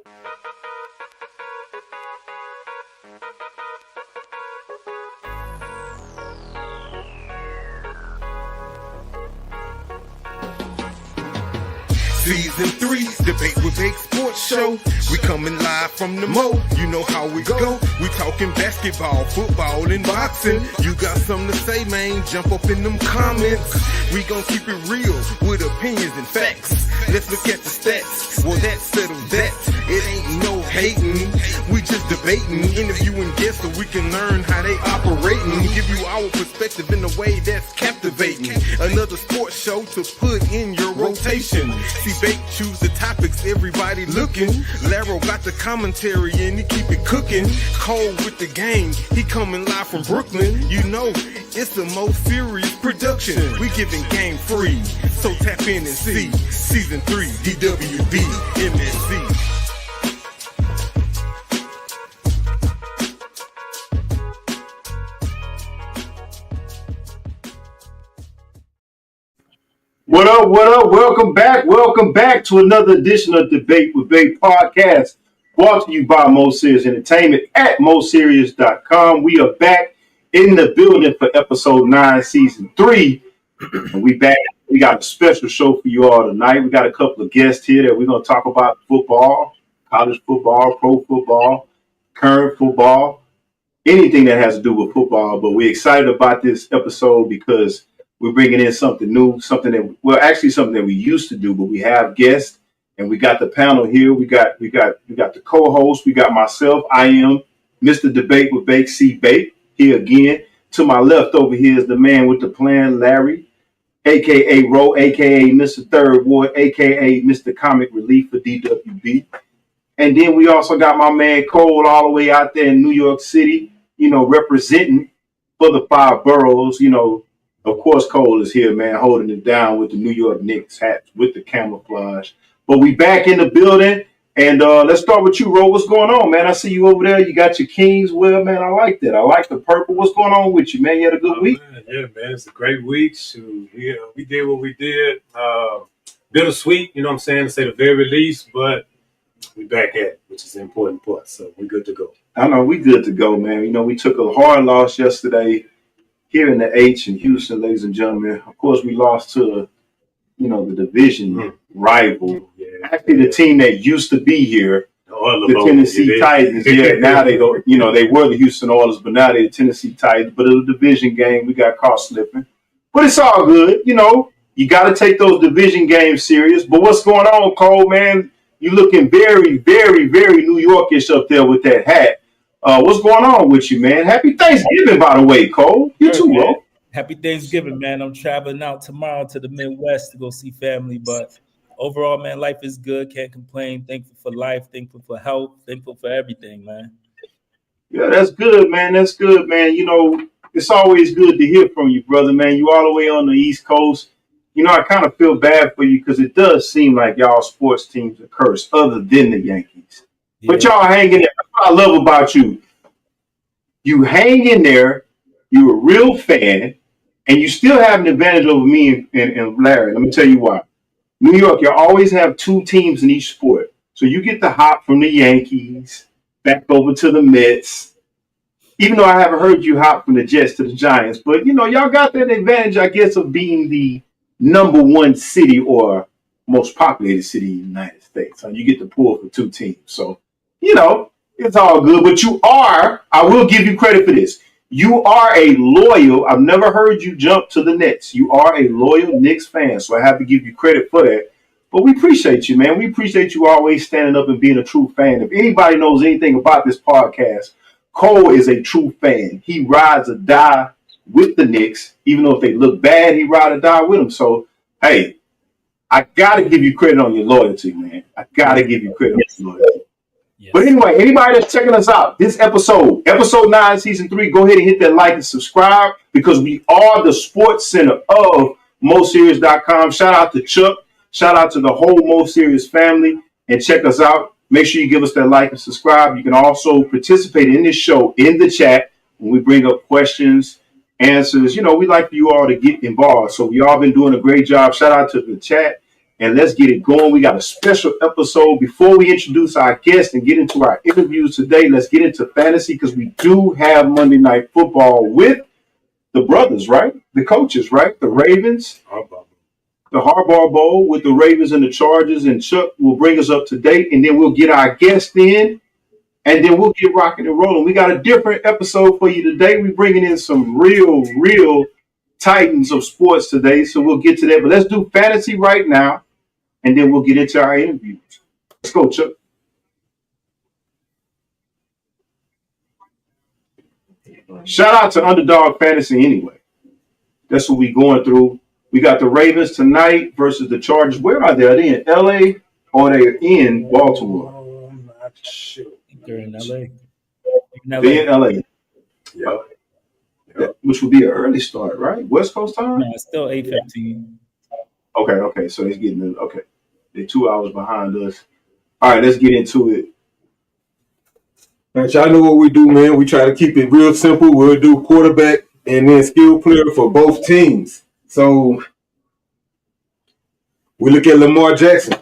Season 3, Debate with Big Sports Show. We coming live from the Mo. You know how we go. We talking basketball, football, and boxing. You got something to say, man? Jump up in them comments. We gon' keep it real with opinions and facts. Let's look at the stats. Well, that settles that. It ain't no hating. We just debating, interviewing guests so we can learn how they operating. Give you our perspective in a way that's captivating. Another sports show to put in your rotation. See, Bake choose the topics, everybody looking. Laro got the commentary and he keep it cooking. Cole with the game, he coming live from Brooklyn. You know, it's the most serious production. We giving game free, so tap in and see. Season 3, DWB, MSC. What up, what up? Welcome back to another edition of Debate with Bake podcast, brought to you by Mo Serious Entertainment at MoSerious.com. We are back in the building for episode 9, season 3. And we back. We got a special show for you all tonight. We got a couple of guests here that we're going to talk about football, college football, pro football, current football, anything that has to do with football. But we're excited about this episode because we're bringing in something new, something that we used to do, but we have guests and we got the panel here. We got the co-host. We got myself. I am Mr. Debate with Bake C. Bake here again. To my left over here is the man with the plan, Larry, a.k.a. Ro, a.k.a. Mr. Third Ward, a.k.a. Mr. Comic Relief for DWB. And then we also got my man Cole all the way out there in New York City, representing for the 5 boroughs, Of course, Cole is here, man, holding it down with the New York Knicks hats with the camouflage. But we back in the building, and let's start with you, Ro. What's going on, man? I see you over there. You got your Kings wear, man. I like that. I like the purple. What's going on with you, man? You had a good week? Man. Yeah, man. It's a great week. We did what we did. Bittersweet, you know what I'm saying, to say the very least, but we back at it, which is the important part. So we're good to go. I know we good to go, man. We took a hard loss yesterday here in the H in Houston, ladies and gentlemen. Of course, we lost to, the division rival. Yeah. Actually, the team that used to be here, the Tennessee Titans. Yeah, now they go. They were the Houston Oilers, but now they're the Tennessee Titans. But it was a division game. We got caught slipping. But it's all good. You got to take those division games serious. But what's going on, Cole, man? You looking very, very, very New Yorkish up there with that hat. What's going on with you, man? Happy Thanksgiving, by the way, Cole. You too, bro. Happy Thanksgiving, man. I'm traveling out tomorrow to the Midwest to go see family, but overall, man, life is good. Can't complain. Thankful for life. Thankful for health. Thankful for everything, man. Yeah, that's good, man. That's good, man. It's always good to hear from you, brother, man. You all the way on the East Coast. I kind of feel bad for you because it does seem like y'all sports teams are cursed other than the Yankees. Yeah. But y'all hang in there. That's what I love about you. You hang in there. You're a real fan. And you still have an advantage over me and Larry. Let me tell you why. New York, you always have 2 teams in each sport. So you get the hop from the Yankees back over to the Mets. Even though I haven't heard you hop from the Jets to the Giants. But, y'all got that advantage, I guess, of being the number 1 city or most populated city in the United States. So you get to pull for 2 teams. So, it's all good. But I will give you credit for this. You are a loyal, I've never heard you jump to the Nets. You are a loyal Knicks fan, so I have to give you credit for that. But we appreciate you, man. We appreciate you always standing up and being a true fan. If anybody knows anything about this podcast, Cole is a true fan. He rides or die with the Knicks. Even though if they look bad, he ride or die with them. So, hey, I got to give you credit on your loyalty, man. I got to give you credit on your loyalty. Yes. But anyway, anybody that's checking us out, this episode 9, season 3, go ahead and hit that like and subscribe because we are the sports center of MoSerious.com. Shout out to Chuck. Shout out to the whole Mo Serious family and check us out. Make sure you give us that like and subscribe. You can also participate in this show in the chat when we bring up questions, answers. We like for you all to get involved. So we all been doing a great job. Shout out to the chat. and let's get it going. We got a special episode. Before we introduce our guest and get into our interviews today, let's get into fantasy because we do have Monday Night Football with the brothers, right? The coaches, right? The Ravens. The Harbaugh Bowl with the Ravens and the Chargers, and Chuck will bring us up to date, and then we'll get our guest in, and then we'll get rocking and rolling. We got a different episode for you today. We're bringing in some real titans of sports today, so we'll get to that. But let's do fantasy right now, and then we'll get into our interviews. Let's go, Chuck. Shout out to Underdog Fantasy anyway. That's what we're going through. We got the Ravens tonight versus the Chargers. Where are they? Are they in LA or are they in Baltimore? I'm not sure. They're in LA. They're in LA. Yeah. Which would be an early start, right? West Coast time? No, it's still 8:15. Okay. So he's getting it. Okay. They're 2 hours behind us. All right, let's get into it. All right, y'all know what we do, man. We try to keep it real simple. We'll do quarterback and then skill player for both teams. So we look at Lamar Jackson.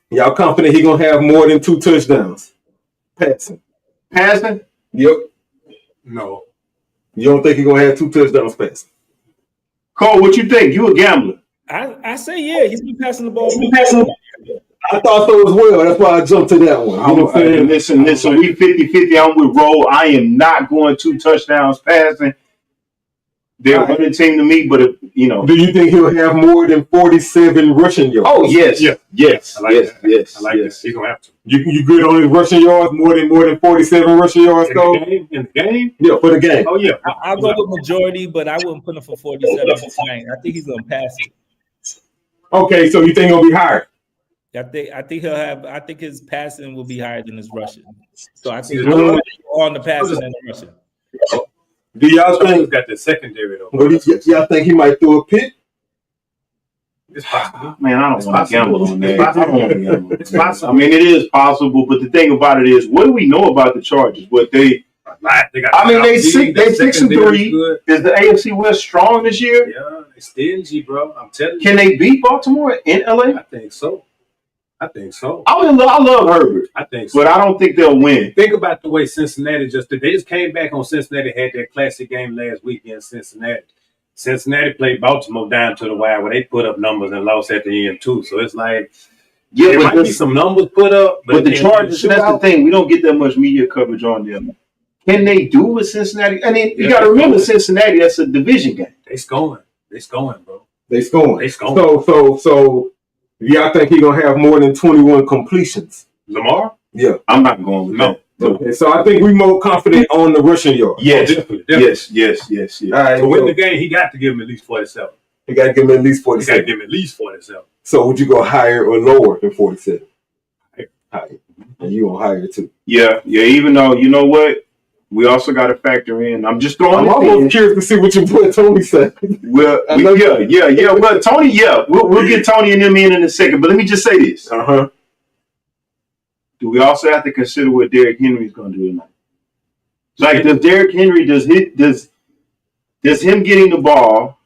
Y'all confident he gonna have more than 2 touchdowns? Passing? Yep. No. You don't think he gonna have 2 touchdowns passing? Cole, what you think? You a gambler? I say yeah. He's been passing the ball. I thought so as well. That's why I jumped to that one. You know what I'm saying? Listen. We 50-50. I'm with Roll. I am not going 2 touchdowns passing. They're a running team to me, but Do you think he'll have more than 47 rushing yards? Oh yes, yes. I like this. He's gonna have to. You good on his rushing yards? More than 47 rushing yards, though? In the game? Yeah, for the game. Oh yeah. I'll go with majority, but I wouldn't put him for 47 tonight. I think he's gonna pass it. Okay, so you think he'll be higher? I think he'll have. I think his passing will be higher than his rushing. So I think on the passing and the rushing. Do y'all think He's got the secondary though? y'all think he might throw a pick? It's possible. Man, I don't want to gamble on that. It's I don't want to gamble. It's possible. I mean, it is possible, but the thing about it is, what do we know about the Chargers? They 6-3. Is the AFC West strong this year? Yeah, they stingy, bro. I'm telling you. Can they beat Baltimore in LA? I think so. I love Herbert, I think so. but I don't think they'll win. Think about the way Cincinnati they just came back on Cincinnati, had that classic game last weekend. Cincinnati played Baltimore down to the wire where they put up numbers and lost at the end too. So it's like there might be some numbers put up, but the Chargers, that's the thing. We don't get that much media coverage on them. Can they do with Cincinnati? I mean, you got to remember Cincinnati. That's a division game. They scoring, bro. They scoring. So y'all think he gonna have more than 21 completions? Lamar? Yeah. I'm not going with that. Okay, so I think we're more confident on the rushing yard. Yes, definitely. Yes. All right. To win the game, he got to give him at least 47. He got to give him at least 47. So would you go higher or lower than 47? Higher. And you gonna higher too? Yeah. Even though you know what, we also got to factor in. I'm just throwing. I'm almost curious to see what your boy Tony said. Well, Well, Tony, we'll get Tony and them in a second. But let me just say this. Do we also have to consider what Derrick Henry is going to do tonight? Like, does Derrick Henry does him getting the ball,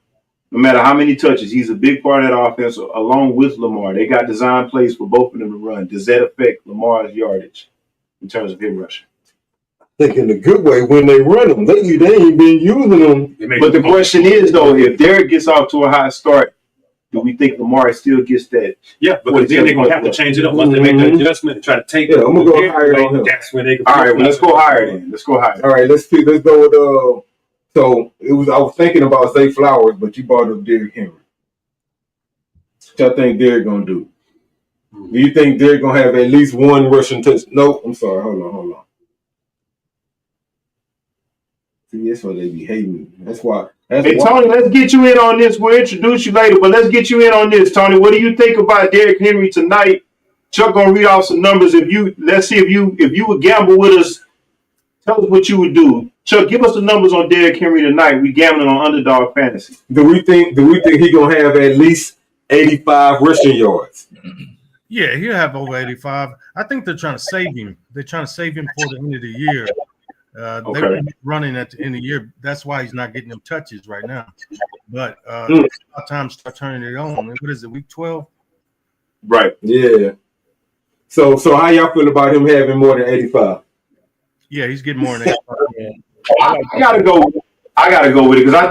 no matter how many touches, he's a big part of that offense along with Lamar. They got design plays for both of them to run. Does that affect Lamar's yardage in terms of him rushing? I think in a good way when they run them. Lately, they ain't been using them. But the question is, though, if Derrick gets off to a high start, do we think Lamar still gets that? Yeah, because then they're going to have to change it up once they make the adjustment and try to take it. I'm going to go higher on him. That's when they can. All right, well, let's go higher then. All right, let's go with so I was thinking about Zay Flowers, but you brought up Derrick Henry. What I think Derrick gonna do? Do you think Derrick gonna have at least one rushing touch? No, I'm sorry. Hold on. See, that's why they be hating me. That's why. Tony, let's get you in on this. We'll introduce you later, but let's get you in on this, Tony. What do you think about Derrick Henry tonight? Chuck gonna read off some numbers. Let's see if you would gamble with us. Tell us what you would do. Chuck, give us the numbers on Derrick Henry tonight. We gambling on Underdog Fantasy. Do we think he gonna have at least 85 rushing yards? Yeah, he'll have over 85. I think they're trying to save him. They're trying to save him for the end of the year. They won't be running at the end of the year. That's why he's not getting them touches right now. but it's about time to start turning it on. What is it, week 12? Right. Yeah. So how y'all feel about him having more than 85? Yeah, he's getting more than 85. Yeah. I gotta go. I gotta go with it because I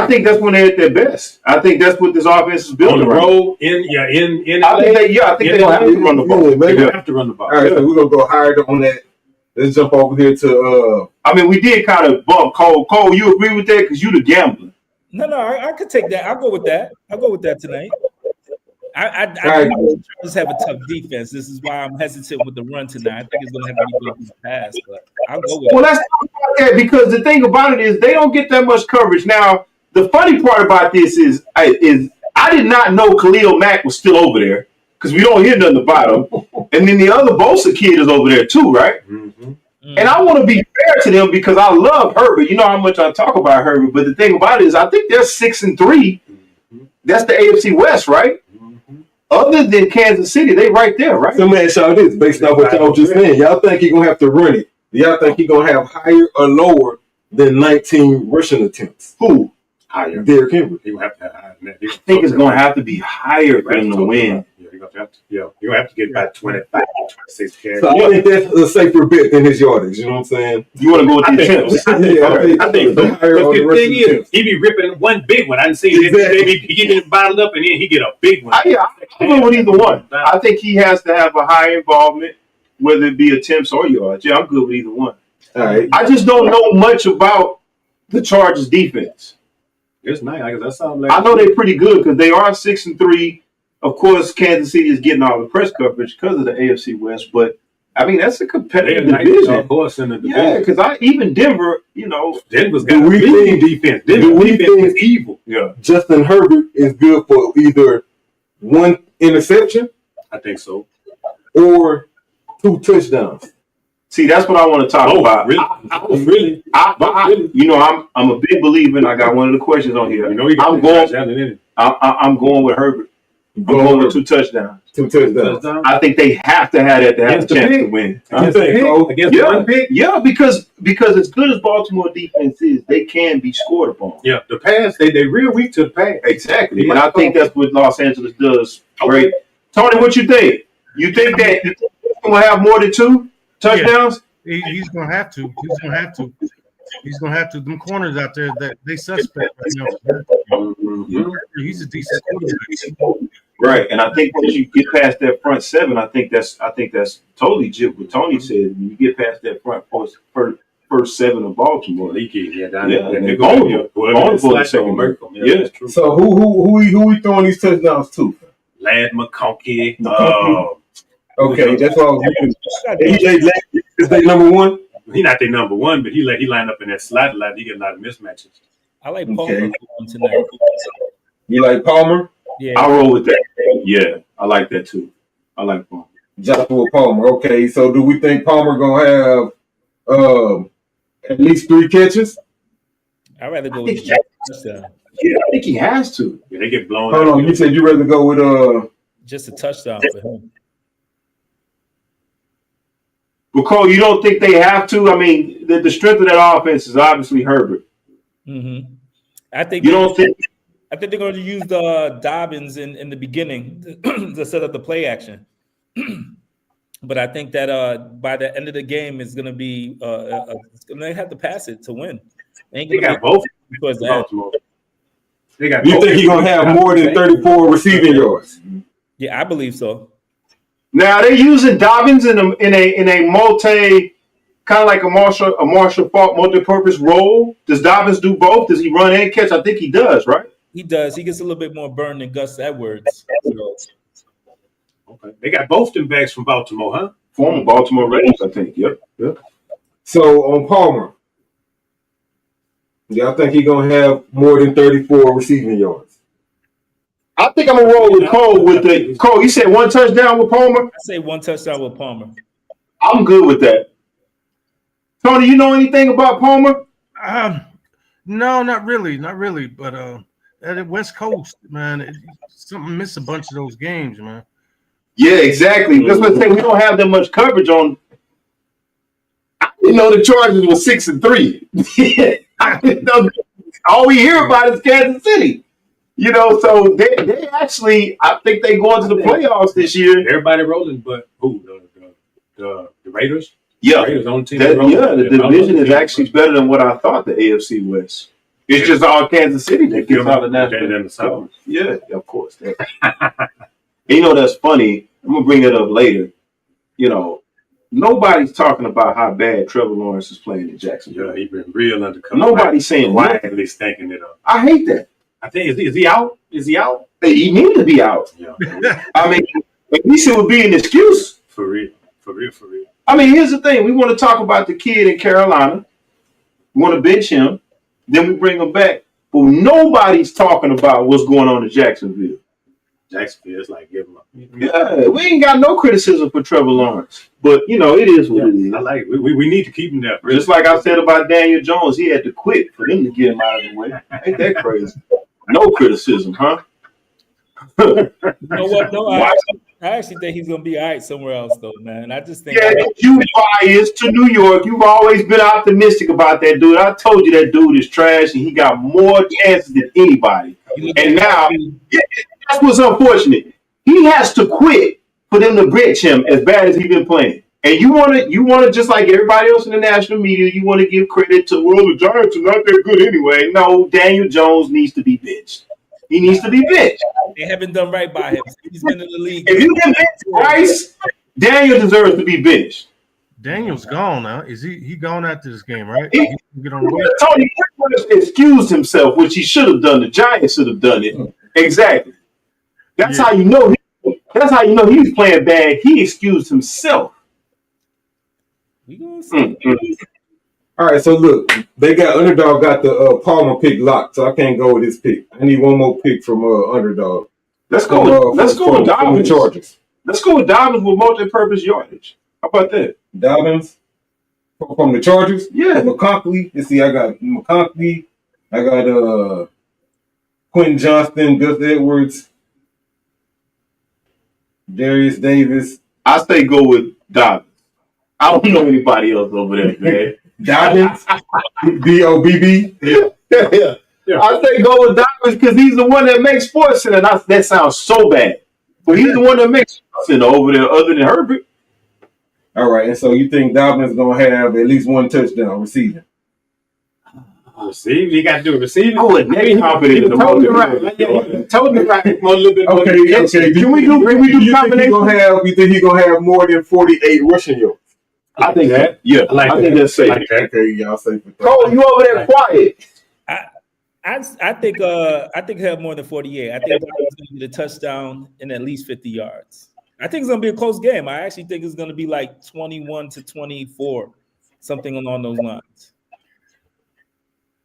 think that's when they're at their best. I think that's what this offense is built On the around. road, in I think they're gonna have to run the ball. Yeah, They maybe. have to run the ball. All right, so we're gonna go higher on that. Let's jump over here to I mean, we did kind of bump Cole. Cole, you agree with that because you the gambler. No, I could take that. I'll go with that. I'll go with that tonight. I Right. just have a tough defense. This is why I'm hesitant with the run tonight. I think it's going to have to be good pass, but I'll go with Well, it. that's not that because the thing about it is they don't get that much coverage. Now, the funny part about this is I did not know Khalil Mack was still over there because we don't hear nothing about him. And then the other Bosa kid is over there too, right? Mm-hmm. And I want to be fair to them because I love Herbert. You know how much I talk about Herbert, but the thing about it is I think they're 6-3. That's the AFC West, right? Other than Kansas City, they right there, right? so man, y'all this based off what y'all just saying. Y'all think he's gonna have to run it? Y'all think he's gonna have higher or lower than 19 rushing attempts? Who? Higher. Derrick Henry. He will have to have higher than that. I think it's going to have to be higher for them to win. Yeah, you're going to have to. Yeah, you're going to have to get about 25, 26 carries. So I think that's a safer bet than his yardage. You know what I'm saying? You want to go with the attempts? I think the higher on the the rushing thing is, attempts. he be ripping one big one. I didn't see it. Exactly. He get it bottled up, and then he get a big one. I'm going with either one. I think he has to have a high involvement, whether it be attempts or yards. Yeah, I'm good with either one. All right. I just don't know much about the Chargers defense. It's nice. I guess that sounds like I know they're pretty good because they are 6-3. Of course, Kansas City is getting all the press coverage because of the AFC West, but I mean that's a competitive division. Of course, in the division. Yeah, because even Denver, you know, Denver's Do got we a big think- defense. do Denver's we defense think- is evil. Yeah, Justin Herbert is good for either one interception I think so. or 2 touchdowns. see that's what I want to talk about. Really? You know, I'm a big believer, and I got one of the questions on here. You know, he got I'm going. down in it. I'm going with Herbert. I'm going with 2 touchdowns. 2 touchdowns. Touchdown. I think they have to have that to have Against a the chance pick? to win. Against the think pick? so? Against the one pick? Yeah, because as good as Baltimore defense is, they can be scored upon. Yeah, the pass, they real weak to the pass. Exactly, and I think that's what Los Angeles does great. Tony, what you think? You think that he's going to have more than 2 touchdowns? He's gonna have to. He's gonna have to. He's gonna have to. Them corners out there, that they suspect right now. Mm-hmm. He's a decent quarterback. Right, and I think once you get past that front 7, I think that's totally legit what Tony said. When you get past that first 7 of Baltimore, Leaky, yeah, down Yeah, there. they're Vulnerable. vulnerable Vulnerable. secondary. Yeah, that's true. So who we throwing these touchdowns to? Lad McConkey. Okay, that's all. Is they number 1? He not their number 1, but he lined up in that slot a lot. He get a lot of mismatches. I like Palmer Okay. tonight. You like Palmer? Yeah, I'll roll with that. Yeah, I like that too. I like Palmer. Joshua Palmer. Okay, so do we think Palmer gonna have at least 3 catches? I'd rather go I with think- touchdown. Yeah, I think he has to. Yeah, they get blown Hold out. on, you said you rather go with Just a touchdown for him. But Cole, you don't think they have to? I mean, the strength of that offense is obviously Herbert. Mm-hmm. I think You don't think? I think they're going to use the Dobbins in the beginning to set up the play action. But I think that by the end of the game, it's going to be they have to pass it to win. They ain't They gonna got both. be towards the end. Baltimore. They got you both. think he's gonna have more than 34 receiving yards? Yeah, I believe so. Now they're using Dobbins in a multi, kind of like a Marshall Faulk multi-purpose role. Does Dobbins do both? Does he run and catch? I think he does, right? He does. He gets a little bit more burn than Gus Edwards. So, Okay. They got both them backs from Baltimore, huh? Former Baltimore Ravens, I think. Yep. So on Palmer, y'all think he's gonna have more than 34 receiving yards? I think I'm gonna roll with Cole with the Cole. You said 1 touchdown with Palmer. I say 1 touchdown with Palmer. I'm good with that. Tony, you know anything about Palmer? No, not really. But at the West Coast, man, something missed a bunch of those games, man. Yeah, exactly. That's what I'm saying. We don't have that much coverage on. I didn't know the Chargers were 6-3. I didn't know. All we hear about is Kansas City. You know, so they actually, I think they going to the playoffs this year. Everybody rolling, but who? The Raiders? Yeah. The Raiders on the team. The division is actually better than what I thought, the AFC West. It's just all Kansas City that gets all the national. South. Yeah, of course. You know, that's funny. I'm going to bring it up later. You know, nobody's talking about how bad Trevor Lawrence is playing in Jacksonville. Yeah, he's been real undercover. Nobody's saying widely stinking it up. I hate that. I think is he out? Is he out? He needs to be out. Yeah. I mean, at least it would be an excuse. For real. I mean, here's the thing. We want to talk about the kid in Carolina. We want to bench him. Then we bring him back. But nobody's talking about what's going on in Jacksonville. Jacksonville is like give him up. Yeah, we ain't got no criticism for Trevor Lawrence. But, you know, it is what it is. I like it. We need to keep him there. Just like I said about Daniel Jones, he had to quit for them to get him out of the way. Ain't that crazy? No criticism, huh? You know what? No, I actually think he's gonna be all right somewhere else, though, man. I just think you biased to New York. You've always been optimistic about that dude. I told you that dude is trash, and he got more chances than anybody. And now, that's what's unfortunate. He has to quit for them to bench him as bad as he's been playing. And you want to just like everybody else in the national media, you want to give credit to, well, the Giants are not that good anyway. No, Daniel Jones needs to be benched. He needs to be benched. They haven't done right by him. He's been in the league. If you can bench Bryce, Daniel deserves to be benched. Daniel's gone now. Is he gone after this game, right? He can get on the way. Tony excused himself, which he should have done. The Giants should have done it. Exactly. That's how you know. That's how you know he was playing bad. He excused himself. We gonna see. All right, so look, Underdog got the Palmer pick locked, so I can't go with his pick. I need one more pick from Underdog. Let's go with Dobbins. Chargers. Let's go with Dobbins with multi-purpose yardage. How about that? Dobbins from the Chargers? Yeah. McConkley. You see, I got McConkley. I got Quentin Johnston, Gus Edwards, Darius Davis. I say go with Dobbins. I don't know anybody else over there, man. Dobbins? D-O-B-B? Yeah. I say go with Dobbins because he's the one that makes Sports Center. That sounds so bad. But he's the one that makes Sports Center over there other than Herbert. All right, and so you think Dobbins is going to have at least one touchdown receiving? Receive? You got to do receiving? I wasn't that confident in the totally right. Totally right. A little bit more. Okay. Can we do combination? You think he's going to have more than 48 rushing yards? I think that. Yeah, I think that's safe. Okay, y'all safe with that. Cole, you over there quiet. I think he'll have more than 48. I think he's going to get a touchdown in at least 50 yards. I think it's going to be a close game. I actually think it's going to be like 21-24, something along those lines.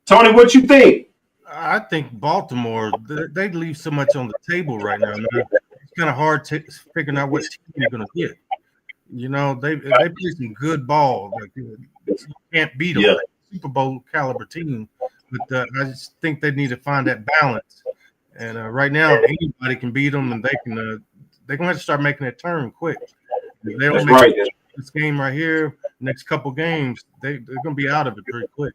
Tony, what you think? I think Baltimore, they leave so much on the table right now. Man. It's kind of hard figuring out what team you're going to get. You know, they play some good ball. Like, you can't beat them. Yeah. Super Bowl caliber team. But I just think they need to find that balance. And right now, anybody can beat them, and they're going to have to start making that turn quick. If they don't make this game right here, next couple games, they're going to be out of it pretty quick.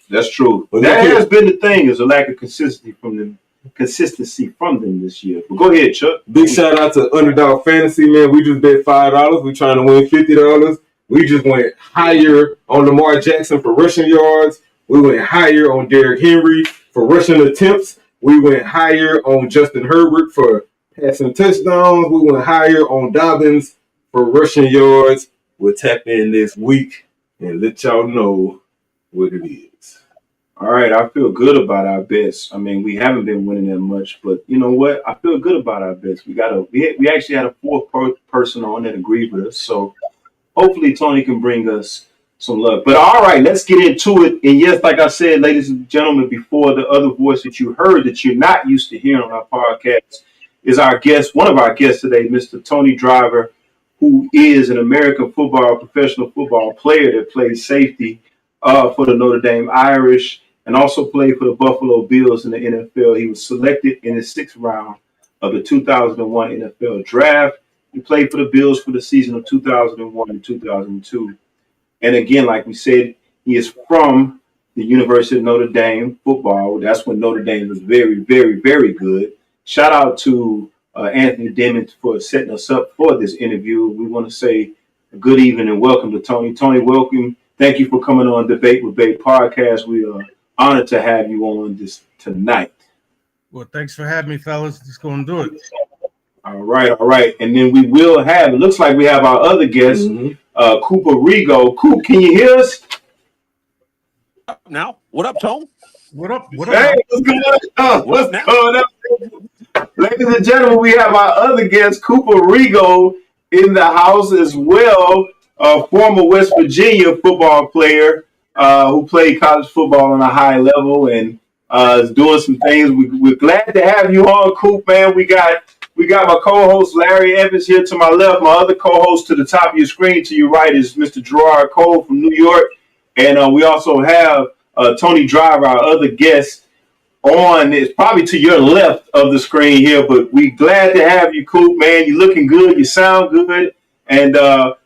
That's true. But that has been the thing, is a lack of consistency from them this year. But go ahead, Chuck. Big shout out to Underdog Fantasy, man. We just bet $5. We're trying to win $50. We just went higher on Lamar Jackson for rushing yards. We went higher on Derrick Henry for rushing attempts. We went higher on Justin Herbert for passing touchdowns. We went higher on Dobbins for rushing yards. We'll tap in this week and let y'all know what it is. All right, I feel good about our bets. I mean, we haven't been winning that much, but you know what? I feel good about our bets. We actually had a fourth person on that agreed with us, so hopefully Tony can bring us some luck. But all right, let's get into it. And yes, like I said, ladies and gentlemen, before, the other voice that you heard that you're not used to hearing on our podcast is our guest, one of our guests today, Mr. Tony Driver, who is an American professional football player that plays safety for the Notre Dame Irish and also played for the Buffalo Bills in the NFL. He was selected in the 6th round of the 2001 NFL Draft. He played for the Bills for the season of 2001 and 2002. And again, like we said, he is from the University of Notre Dame football. That's when Notre Dame was very, very, very good. Shout out to Anthony Deming for setting us up for this interview. We want to say good evening and welcome to Tony. Tony, welcome. Thank you for coming on Debate with Bait podcast. We are honored to have you on this tonight. Well, thanks for having me, fellas. Just going to do it. All right. And then we will have, it looks like we have our other guest, Cooper Rego. Coop, can you hear us? Now, what up, Tone? What up? Hey, what's going on? What's going on? Ladies and gentlemen, we have our other guest, Cooper Rego, in the house as well. A former West Virginia football player who played college football on a high level and is doing some things. We're glad to have you on, Coop, man. We got my co-host Larry Evans here to my left. My other co-host to the top of your screen to your right is Mr. Gerard Cole from New York. And we also have Tony Driver, our other guest, on. It's probably to your left of the screen here, but we glad to have you, Coop, man. You're looking good. You sound good. And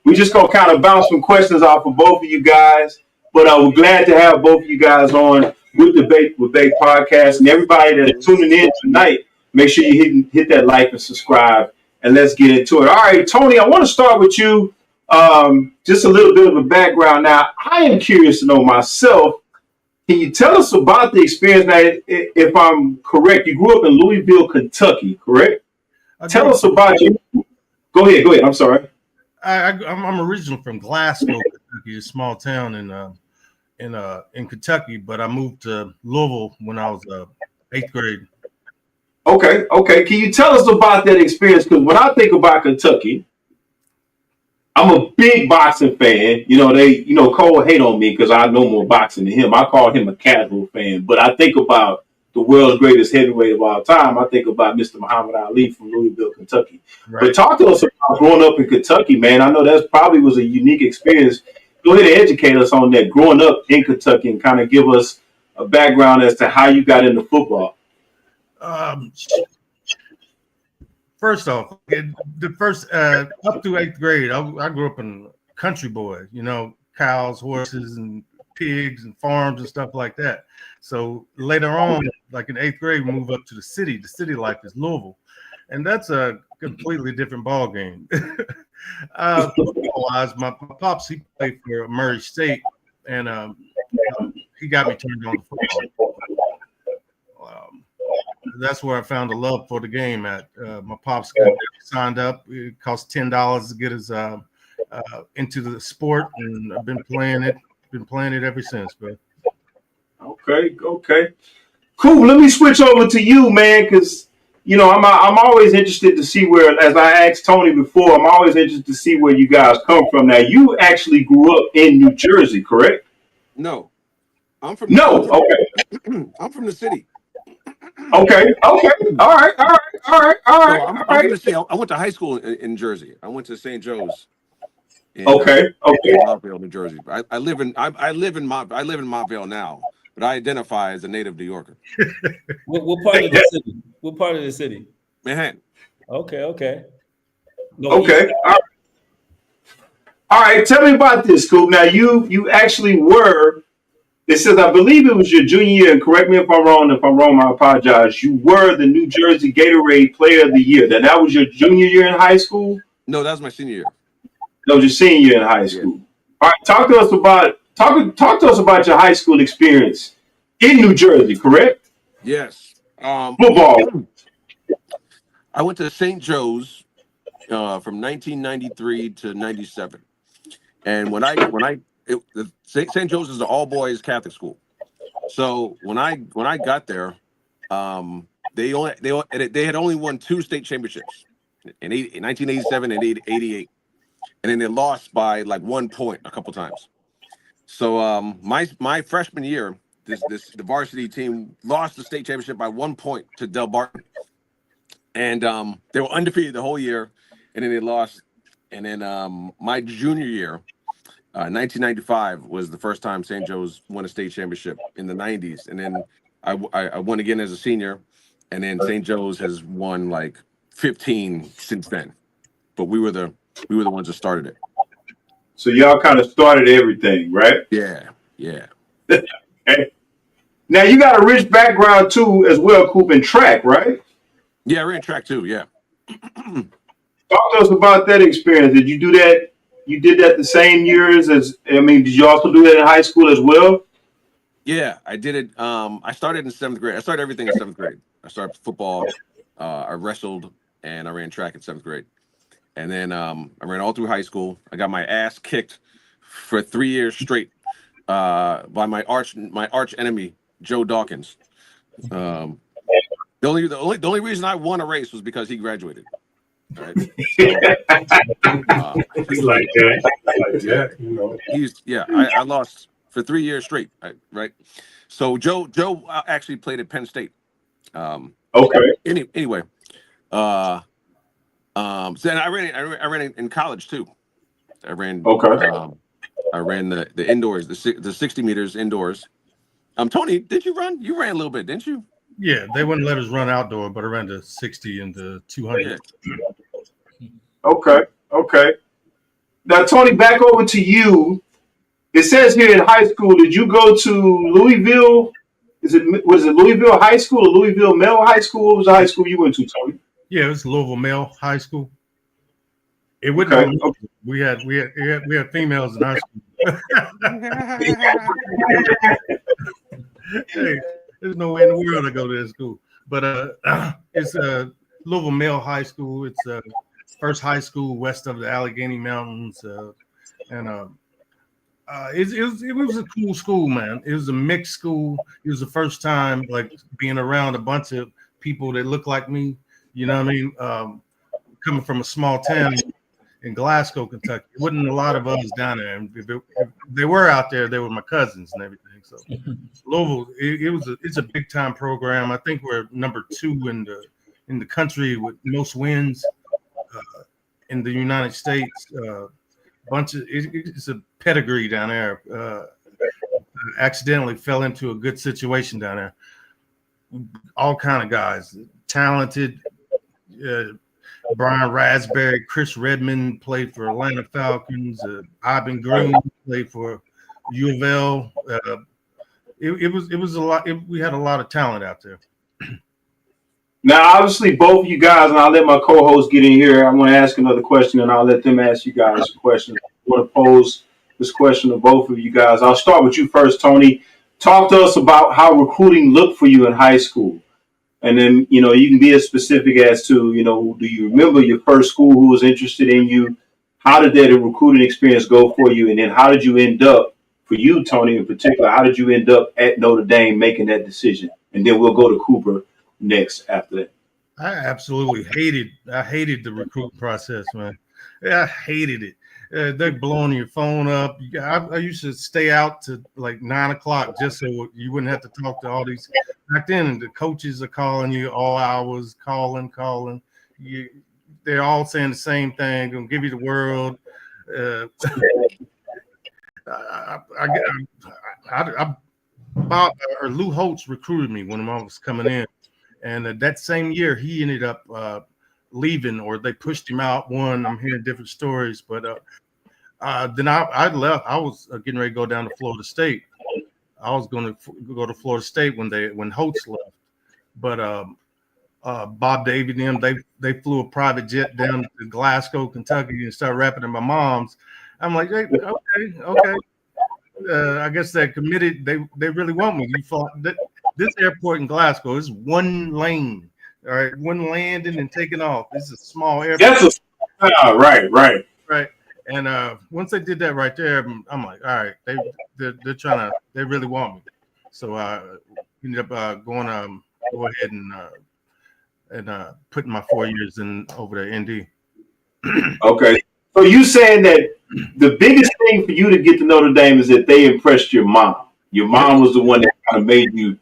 we're just going to kind of bounce some questions off of both of you guys. But we're glad to have both of you guys on with Debate with Bait podcast. And everybody that's tuning in tonight, make sure you hit that like and subscribe. And let's get into it. All right, Tony, I want to start with you. Just a little bit of a background. Now, I am curious to know myself. Can you tell us about the experience? Now, if I'm correct, you grew up in Louisville, Kentucky, correct? Tell us about you. Go ahead. I'm sorry. I'm originally from Glasgow, Kentucky, a small town in Kentucky, but I moved to Louisville when I was 8th grade. Okay. Can you tell us about that experience? Because when I think about Kentucky, I'm a big boxing fan. Cole hate on me because I know more boxing than him. I call him a casual fan. But I think about the world's greatest heavyweight of all time. I think about Mr. Muhammad Ali from Louisville, Kentucky. Right. But talk to us about growing up in Kentucky, man. I know that probably was a unique experience. Go ahead and educate us on that, growing up in Kentucky, and kind of give us a background as to how you got into football. First off, the first up through 8th grade, I grew up in country boy, cows, horses, and pigs and farms and stuff like that. So later on, like in 8th grade, we move up to the city. The city life is Louisville, and that's a completely different ball game. Football-wise, my pops, he played for Murray State, and he got me turned on to football. That's where I found a love for the game at. My pops got signed up. It cost $10 to get us into the sport, and I've been playing it. Been playing it ever since, bro. Okay. Cool. Let me switch over to you, man, because I'm always interested to see where, as I asked Tony before, I'm always interested to see where you guys come from. Now, you actually grew up in New Jersey, correct? No, I'm from. I'm from the city. Okay. All right. I'm from the city. I went to high school in Jersey. I went to St. Joe's. In Montvale, New Jersey. I live in Montvale now, but I identify as a native New Yorker. What part of the city? What part of the city? Manhattan. Okay. Okay. All right. Tell me about this, Coop. Now, you actually were. It says, I believe it was your junior year, and correct me if I'm wrong. If I'm wrong, I apologize. You were the New Jersey Gatorade Player of the Year. That was your junior year in high school? No, that was my senior year. That was your senior year in high school. Yeah. All right, talk to us about your high school experience in New Jersey, correct? Yes. Football. I went to St. Joe's from 1993 to 97. And St. Joe's is an all boys Catholic school. So when I got there, they had only won 2 state championships in 1987 and 88, and then they lost by like 1 point a couple times. So my freshman year, the varsity team lost the state championship by 1 point to Del Barton, and they were undefeated the whole year, and then they lost. And then my junior year. 1995 was the first time St. Joe's won a state championship in the 90s, and then I won again as a senior, and then St. Joe's has won like 15 since then. But we were the ones that started it. So y'all kind of started everything, right? Yeah. Okay. Now you got a rich background too, as well, Coop, in track, right? Yeah, I ran track too. Yeah. Talk to us about that experience. Did you do that? You did that the same years as? I mean, did you also do that in high school as well? Yeah, I did it. I started in 7th grade. I started everything in 7th grade. I started football. I wrestled and I ran track in 7th grade. And then I ran all through high school. I got my ass kicked for 3 years straight by my arch enemy, Joe Dawkins. The only reason I won a race was because he graduated. Right? He's like that, you know. I lost for 3 years straight. Right. So Joe actually played at Penn State. Okay. Anyway, so then I ran in college too. I ran. Okay. I ran the indoors, the 60 meters indoors. Tony, did you run? You ran a little bit, didn't you? Yeah, they wouldn't let us run outdoor, but I ran the 60 and the 200. Yeah. Okay. Now, Tony, back over to you. It says here in high school, did you go to Louisville? Was it Louisville High School or Louisville Male High School? What was the high school you went to, Tony? Yeah, it was Louisville Male High School. It wouldn't. Okay. We had females in high school. Hey, there's no way in the world to go to this school. But it's Louisville Male High School. It's first high school west of the Allegheny Mountains, and it was a cool school, man. It was a mixed school. It was the first time like being around a bunch of people that look like me. You know what I mean? Coming from a small town in Glasgow, Kentucky, it wasn't a lot of us down there. And if they were out there, they were my cousins and everything. So Louisville, it's a big time program. I think we're number 2 in the country with most wins in the United States. It's a pedigree down there. Accidentally fell into a good situation down there. All kind of guys, talented. Brian Raspberry, Chris Redmond played for Atlanta Falcons. Ivan Green played for U of L. It was a lot. We had a lot of talent out there. Now, obviously, both of you guys, and I'll let my co-host get in here. I want to ask another question, and I'll let them ask you guys a question. I want to pose this question to both of you guys. I'll start with you first, Tony. Talk to us about how recruiting looked for you in high school. And then, you can be as specific as to, do you remember your first school who was interested in you? How did that recruiting experience go for you? And then how did you end up, for you, Tony, in particular, how did you end up at Notre Dame making that decision? And then we'll go to Cooper next after that. I absolutely hated the recruiting process, man. I hated it. They're blowing your phone up. I used to stay out to like 9 o'clock just so you wouldn't have to talk to all these. Back then, the coaches are calling you all hours, calling. They're all saying the same thing. Gonna give you the world. Lou Holtz recruited me when I was coming in, and that same year he ended up leaving, or they pushed him out. I'm hearing different stories, but then I left. I was getting ready to go down to Florida State. I was going to go to Florida State when Holtz left, but Bob Davey and them, they flew a private jet down to Glasgow, Kentucky, and started rapping at my mom's. I'm like, hey, okay. I guess they're committed. They really want me. This airport in Glasgow is one lane. All right, one landing and taking off. This is a small airport. Right. And once they did that right there, I'm like, all right, they're trying to, they really want me. So I ended up go ahead and putting my 4 years in over there, ND. Okay. So you saying that the biggest thing for you to get to Notre Dame is that they impressed your mom. Your mom was the one that kind of made you,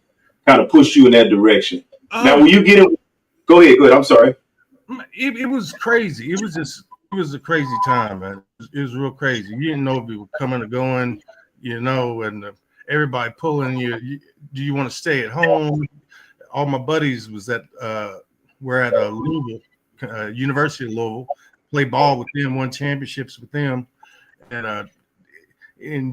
kind of push you in that direction. Now, when you get it, go ahead. I'm sorry. It was crazy. It was a crazy time, man. It was real crazy. You didn't know if you were coming or going, and everybody pulling you. Do you want to stay at home? All my buddies were at Louisville, University of Louisville, play ball with them, won championships with them. And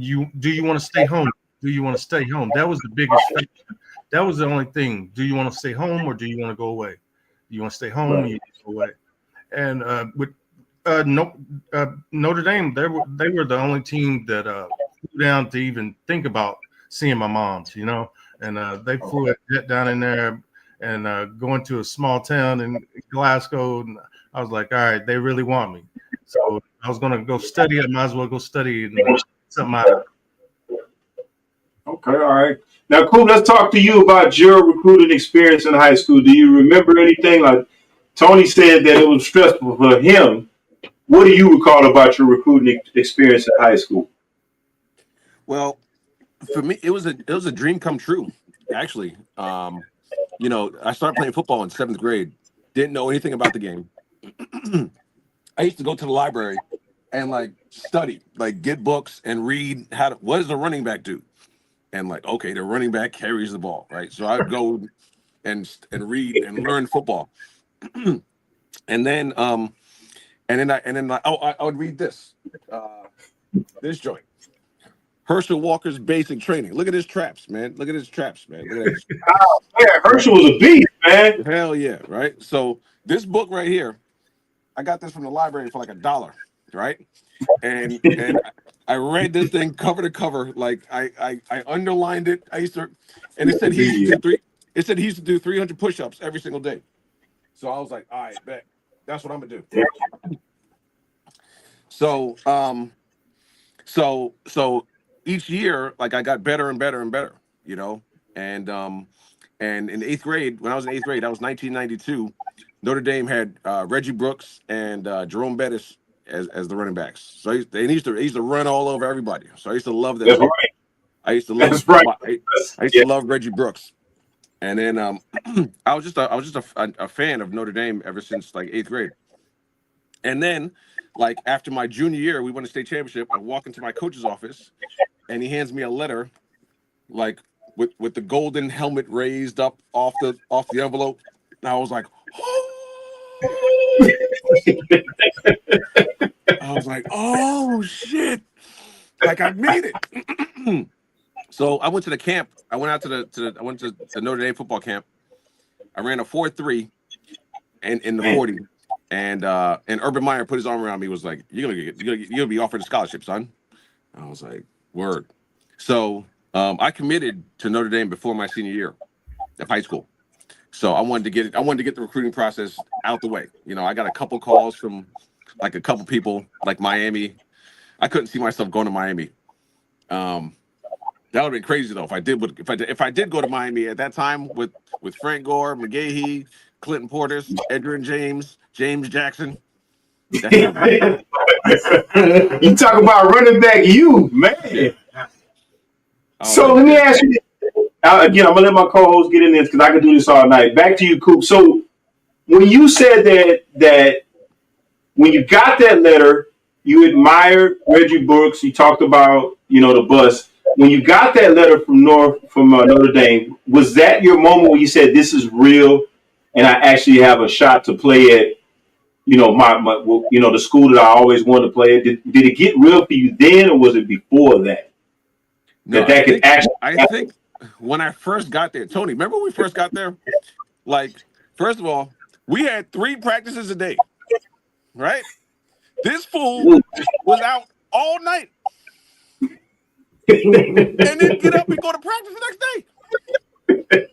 do you want to stay home? do you want to stay home? That was the biggest factor. That was the only thing. Do you want to stay home or do you want to go away? Do you want to stay home or you want to go away? And with Notre Dame, they were the only team that flew down to even think about seeing my mom's, you know. And they flew a jet down in there and going to a small town in Glasgow. And I was like, all right, they really want me. So I was going to go study. I might as well go study and something out of it. Okay, all right. Now, Coop, let's talk to you about your recruiting experience in high school. Do you remember anything? Like Tony said that it was stressful for him. What do you recall about your recruiting experience in high school? Well, for me, it was a dream come true. Actually, you know, I started playing football in 7th grade. Didn't know anything about the game. I used to go to the library and like study, like get books and read what does a running back do? And like, okay, the running back carries the ball, right? So I'd go and read and learn football. and then I would read this joint. Herschel Walker's Basic Training. Look at his traps, man. Look at his traps, man. Look at his... Oh, yeah, Herschel was a beast, man. Hell yeah, right? So this book right here, I got this from the library for like $1, right? And I read this thing cover to cover. Like I underlined it. I used to, and it said he used to do 300 push-ups every single day. So I was like, all right, bet. That's what I'm gonna do. So so each year, like I got better and better and better, you know. And in 8th grade, when I was in 8th grade, that was 1992. Notre Dame had Reggie Brooks and Jerome Bettis as the running backs. So they used to run all over everybody. So I used to love that. That's right. I used to love. That's right. I used to love Reggie Brooks. And then I was just a fan of Notre Dame ever since like 8th grade. And then, like after my junior year, we won a state championship. I walk into my coach's office, and he hands me a letter, like with the golden helmet raised up off the envelope. And I was like, oh. I was like, oh shit! Like I made it. So I went to the camp. I went out to the Notre Dame football camp. I ran a 4.3 in the 40, and Urban Meyer put his arm around me. Was like, you're gonna be offered a scholarship, son. I was like, word. So I committed to Notre Dame before my senior year of high school. So I wanted to get the recruiting process out the way. You know, I got a couple calls from like a couple people, like Miami. I couldn't see myself going to Miami. That would have been crazy though if I did go to Miami at that time with Frank Gore, McGahee, Clinton Portis, Edgerrin James, James Jackson. You talk about running back, you man. Yeah. So let me ask you. Again, I'm gonna let my co-host get in this because I can do this all night. Back to you, Coop. So when you said that when you got that letter, you admired Reggie Brooks. You talked about the bus. When you got that letter from Notre Dame, was that your moment where you said this is real, and I actually have a shot to play at the school that I always wanted to play at? Did it get real for you then, or was it before that? No, I think when I first got there, Tony, remember when we first got there? Like, first of all, we had 3 practices a day, right? This fool was out all night. And then get up and go to practice the next day.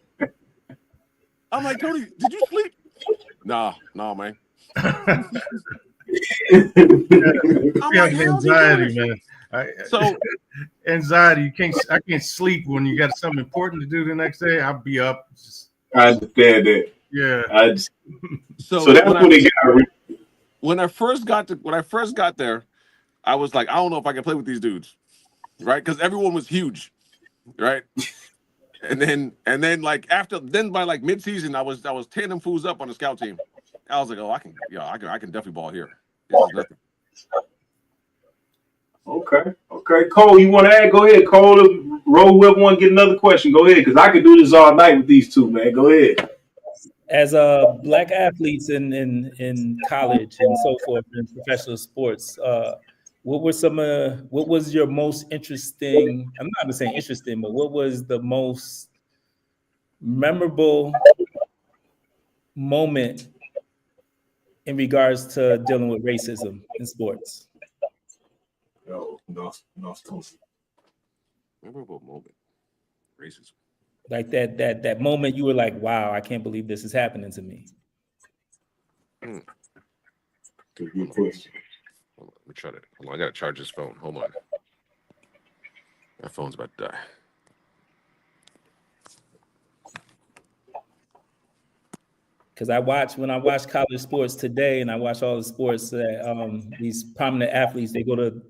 I'm like, Tony, did you sleep? No, man. I'm like, anxiety, man. Anxiety. I can't sleep when you got something important to do the next day. I'll be up. I understand that. Yeah. So that's when they got. When I first got there, I was like, I don't know if I can play with these dudes, right? Because everyone was huge, right? and then like by like mid-season, I was tearing them fools up on the scout team. I was like, oh, I can definitely ball here. This is nothing. Okay. Cole, you want to add? Go ahead, Cole. Roll, whoever want to get another question, go ahead, because I could do this all night with these two, man. Go ahead. As black athletes in college and so forth in professional sports, what was your most interesting? I'm not gonna say interesting, but what was the most memorable moment in regards to dealing with racism in sports? No. Memorable moment. Racism. Like that moment you were like, wow, I can't believe this is happening to me. Good question. Hold on, let me try that. Hold on, I gotta charge this phone. Hold on. My phone's about to die. Because when I watch college sports today, and I watch all the sports that these prominent athletes, they go to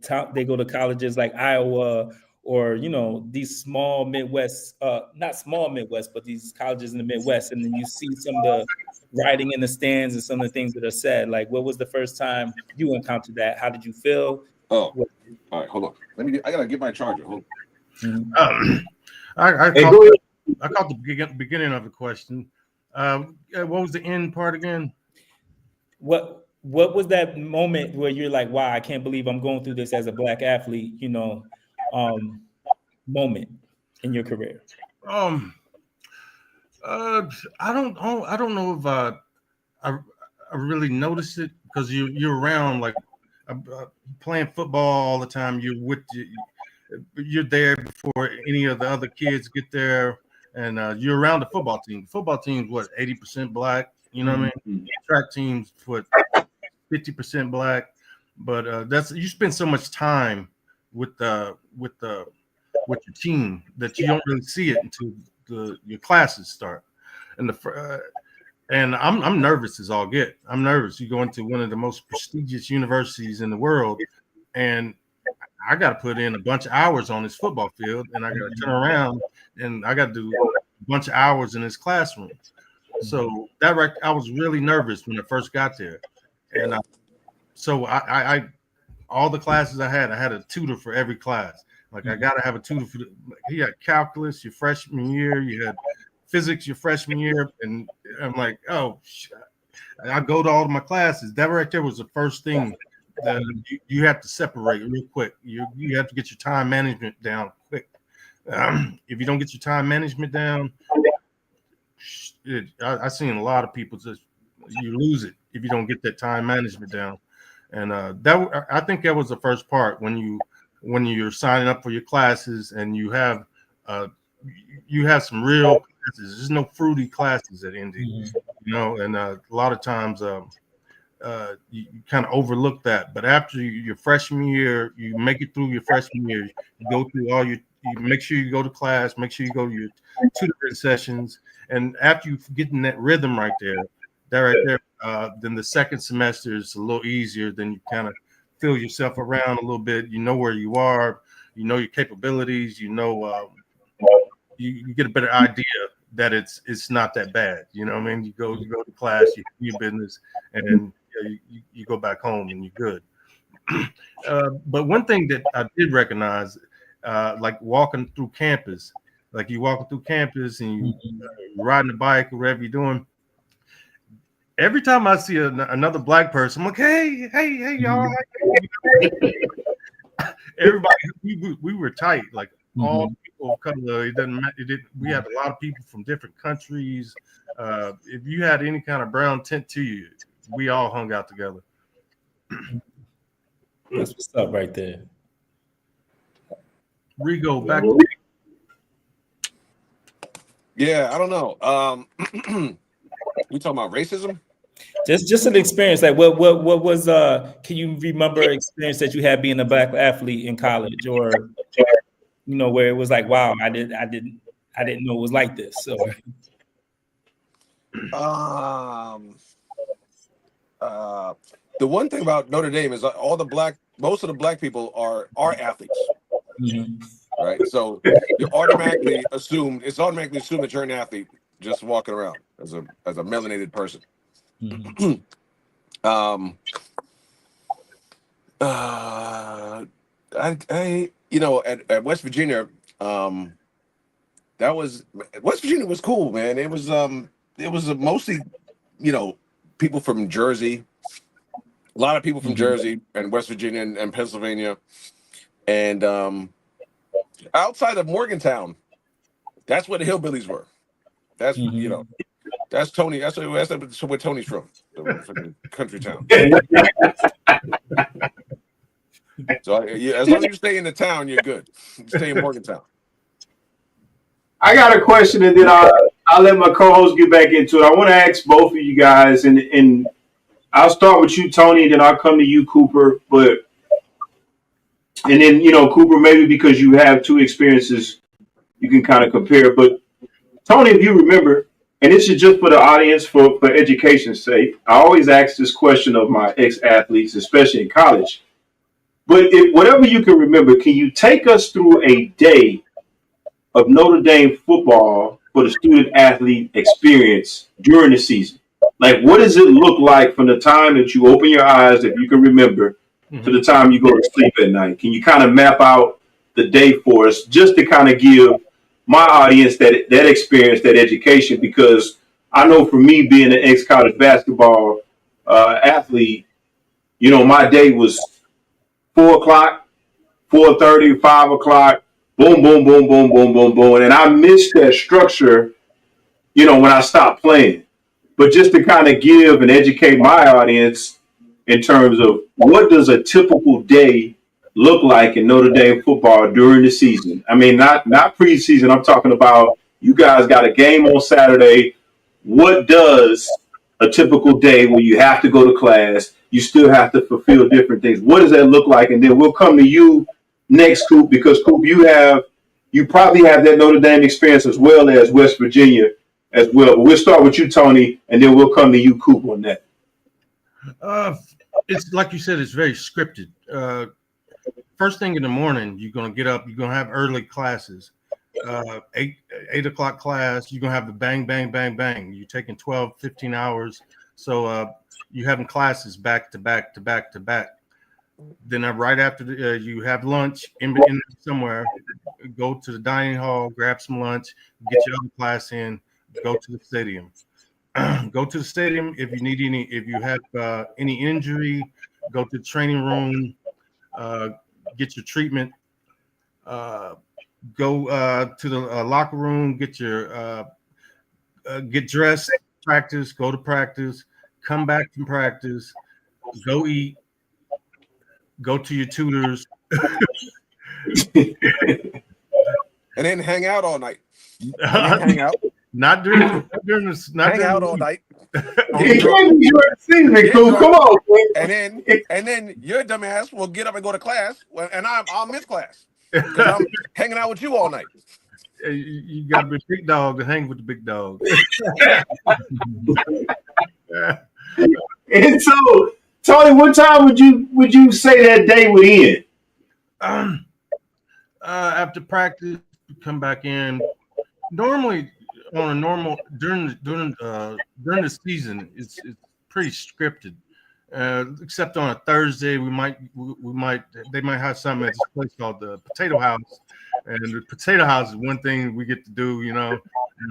colleges like Iowa, or these small Midwest, not small Midwest, but these colleges in the Midwest, and then you see some of the writing in the stands and some of the things that are said. Like, what was the first time you encountered that? How did you feel? Oh, all right, hold on. I gotta get my charger. Hold on. I caught the beginning of the question. What was the end part again? What was that moment where you're like, wow, I can't believe I'm going through this as a Black athlete, moment in your career? I don't know if I really noticed it, because you're around, like, playing football all the time. You're there before any of the other kids get there, and you're around the football team. Football team's what, 80% Black, you know what I mean? Track team's what, 50% Black, but you spend so much time with your team that you don't really see it until your classes start. And I'm nervous as all get. I'm nervous. You go into one of the most prestigious universities in the world, and I got to put in a bunch of hours on this football field, and I got to turn around and I got to do a bunch of hours in this classroom. So I was really nervous when I first got there, and so I all the classes I had a tutor for every class. Like, I got to have a tutor for he had calculus your freshman year, you had physics your freshman year, and I'm like, oh, I go to all of my classes. That right there was the first thing that you have to separate real quick. You have to get your time management down quick. If you don't get your time management down, I've seen a lot of people you lose it if you don't get that time management down. And I think that was the first part, when you're signing up for your classes and you have some real classes. There's no fruity classes at Indy, and a lot of times you kind of overlook that. But after your freshman year, you make it through your freshman year, you go through you make sure you go to class, make sure you go to your tutoring sessions, and after you get in that rhythm right there, then the second semester is a little easier. Then you kind of feel yourself around a little bit. You know where you are, you know your capabilities, you get a better idea that it's not that bad. You know what I mean? You go to class, you do your business, and you go back home and you're good. But one thing that I did recognize, like walking through campus, like you walking through campus and you're riding a bike or whatever you're doing. Every time I see another Black person, I'm like, hey, y'all. Everybody, we were tight. Like, all people of color. It doesn't matter. We had a lot of people from different countries. If you had any kind of brown tint to you, we all hung out together. That's what's up right there. Rego, back. Yeah, I don't know. We talking about racism? Just an experience. Like, what was can you remember an experience that you had being a Black athlete in college, or where it was like, wow, I didn't know it was like this. So the one thing about Notre Dame is most of the Black people are athletes. Right. So it's automatically assumed that you're an athlete just walking around as a melanated person. At West Virginia, West Virginia was cool, man. It was mostly, people from Jersey, A lot of people from Mhm. Jersey and West Virginia and Pennsylvania, and outside of Morgantown, that's where the hillbillies were. That's Mhm. that's Tony. That's where Tony's from, the fucking country town. So as long as you stay in the town, you're good. You stay in Morgantown. I got a question, and then I'll let my co-host get back into it. I want to ask both of you guys, and I'll start with you, Tony, and then I'll come to you, Cooper. And then Cooper, maybe because you have two experiences, you can kind of compare. But Tony, if you remember, and this is just for the audience for education's sake, I always ask this question of my ex-athletes, especially in college. But whatever you can remember, can you take us through a day of Notre Dame football for the student athlete experience during the season? Like, what does it look like from the time that you open your eyes, if you can remember, to the time you go to sleep at night? Can you kind of map out the day for us, just to kind of give my audience that experience, that education? Because I know for me, being an ex-college basketball athlete, my day was 4 o'clock, 4:30, 5 o'clock, boom, boom, boom, boom, boom, boom, boom. And I missed that structure, when I stopped playing. But just to kind of give and educate my audience in terms of what does a typical day look like in Notre Dame football during the season. I mean, not preseason. I'm talking about you guys got a game on Saturday. What does a typical day where you have to go to class, you still have to fulfill different things? What does that look like? And then we'll come to you next, Coop, because Coop, you probably have that Notre Dame experience as well as West Virginia as well. But we'll start with you, Tony, and then we'll come to you, Coop, on that. It's like you said, it's very scripted. First thing in the morning, you're gonna get up. You're gonna have early classes. 8 o'clock class. You're gonna have the bang, bang, bang, bang. You're taking 12, 15 hours. So you having classes back to back to back to back. Then right after you have lunch in somewhere, go to the dining hall, grab some lunch, get your other class in, go to the stadium. Go to the stadium if you need if you have any injury, go to the training room, get your treatment, go to the locker room, get dressed, practice, go to practice, come back from practice, go eat, go to your tutors, and then hang out all night. Hang out. Not during this. Hang out all night. Come on, and then your dumbass will get up and go to class, and I'll miss class because I'm hanging out with you all night. You got to be a big dog to hang with the big dog. And so, Tony, what time would you say that day would end? After practice, come back in. Normally, during the season, it's pretty scripted. Except on a Thursday, they might have something at this place called the Potato House, and the Potato House is one thing we get to do.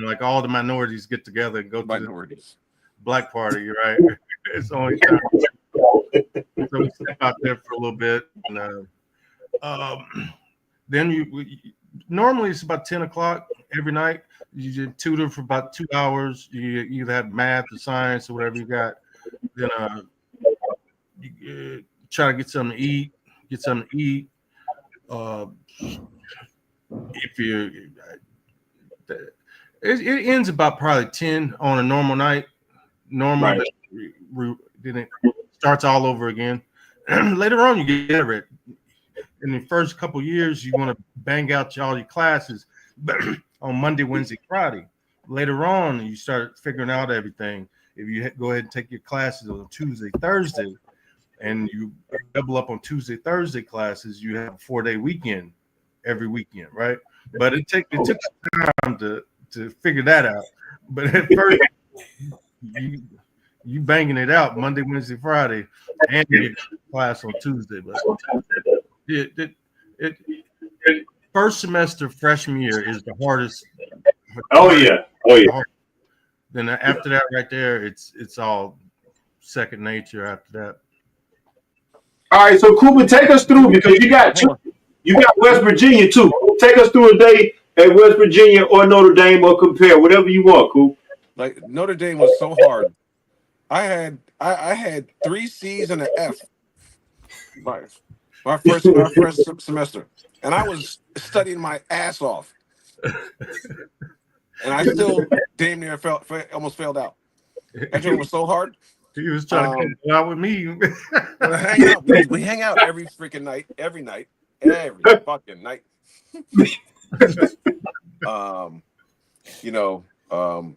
Like all the minorities get together and go to the black party, right? It's only time. So we step out there for a little bit, and then normally it's about 10 o'clock every night. You tutor for about 2 hours. You either have math or science or whatever you got. Then you try to get something to eat. It ends about probably 10 on a normal night. Right. Then it starts all over again. Later on, you get better. In the first couple years, you want to bang out all your classes on Monday, Wednesday, Friday. Later on, you start figuring out everything. If you go ahead and take your classes on Tuesday, Thursday, and you double up on Tuesday, Thursday classes, you have a 4-day weekend every weekend, right? But it took time to figure that out. But at first, you banging it out Monday, Wednesday, Friday, and you get class on Tuesday. But first semester freshman year is the hardest. Oh yeah. Then after that, right there, it's all second nature. After that. All right, so Cooper, take us through because you got West Virginia too. Take us through a day at West Virginia or Notre Dame or compare whatever you want, Cooper. Like Notre Dame was so hard. I had 3 C's and an F my first semester, and I was studying my ass off, and I still damn near almost failed out. That joint was so hard. He was trying to go out with me. We're hanging out. We hang out every freaking night, every fucking night.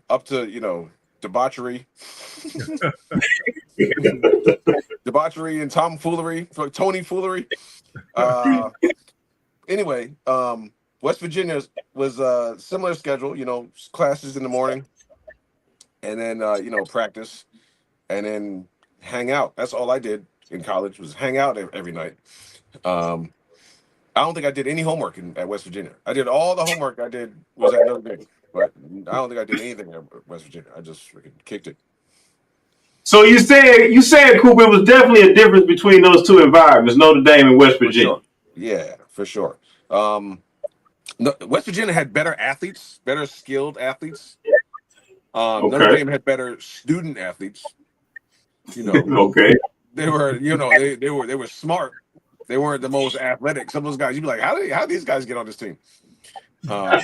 Up to debauchery, debauchery and tomfoolery, Tony foolery. Anyway, West Virginia was a similar schedule. Classes in the morning, and then practice, and then hang out. That's all I did in college was hang out every night. I don't think I did any homework at West Virginia. I did all the homework I did was at Notre Dame, but I don't think I did anything at West Virginia. I just freaking kicked it. So you said Cooper, it was definitely a difference between those two environments, Notre Dame and West Virginia. For sure. Yeah, for sure. West Virginia had better athletes, better skilled athletes. Notre Dame had better student athletes. Okay. They were, they were smart. They weren't the most athletic. Some of those guys, you'd be like, how did these guys get on this team? Some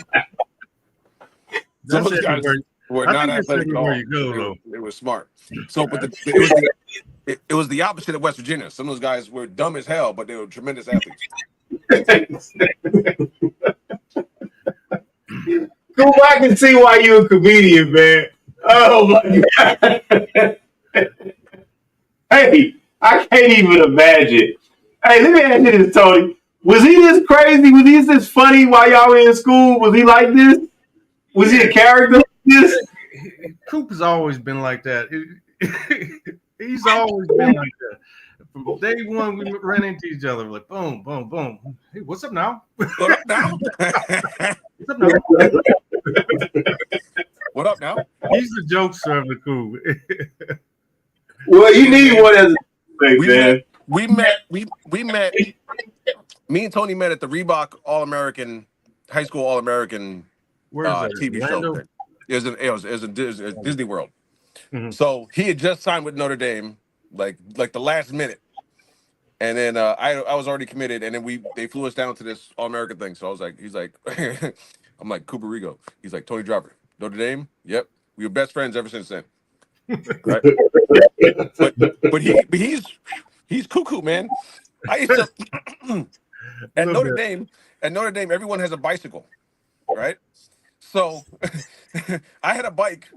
of those guys were not athletic at all. They were smart. So, but it was the opposite of West Virginia. Some of those guys were dumb as hell, but they were tremendous athletes. Cool, I can see why you're a comedian, man. Oh my God. Hey, I can't even imagine. Hey, let me ask you this, Tony. Was he this crazy? Was he this funny while y'all were in school? Was he like this? Was he a character like this? Coop's always been like that. He's always been like that. From day one, we ran into each other like boom, boom, boom. Hey, what's up now? What up now? What's up now? What up now? He's the jokester of the Coop. Well, you need one as a man. We met. Me and Tony met at the Reebok All-American High School All-American TV show thing. It was in Disney World. Mm-hmm. So he had just signed with Notre Dame, like the last minute, and then I was already committed, and then they flew us down to this All-American thing. So he's like, I'm like Cooper Rego. He's like Tony Driver, Notre Dame. Yep, we were best friends ever since then. Right? but he's cuckoo, man. I used to at Notre Dame, everyone has a bicycle, right? So I had a bike.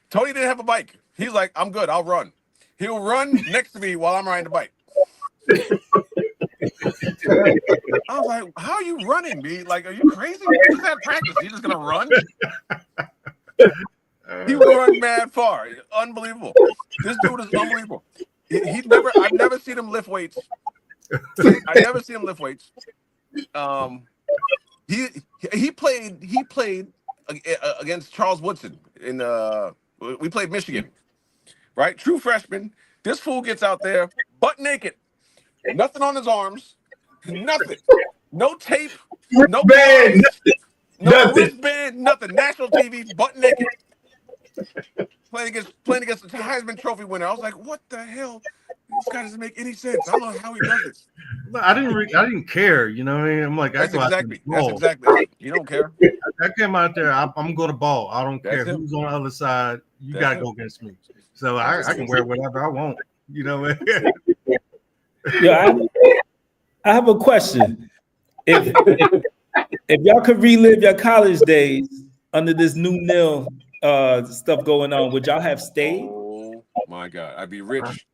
Tony didn't have a bike. He's like, I'm good, I'll run. He'll run next to me while I'm riding the bike. I was like, how are you running, B? Like, are you crazy? You just had practice. You're just gonna run? He would run mad far. Unbelievable. This dude is unbelievable. I've never seen him lift weights. He played against Charles Woodson we played Michigan, right? True freshman. This fool gets out there butt naked, nothing on his arms, nothing, no tape, no band, no wristband, nothing. National TV, butt naked. Playing against the Heisman Trophy winner. I was like, what the hell? This guy doesn't make any sense. I don't know how he does this. I didn't care, you know what I mean? I'm like, that's exactly it. You don't care. I came out there, I'm going to ball. I don't care who's on the other side. You got to go against me. So I can wear whatever I want, you know what I mean? Yeah, I have a question. If y'all could relive your college days under this new nil stuff going on, would y'all have stayed? Oh my God, I'd be rich.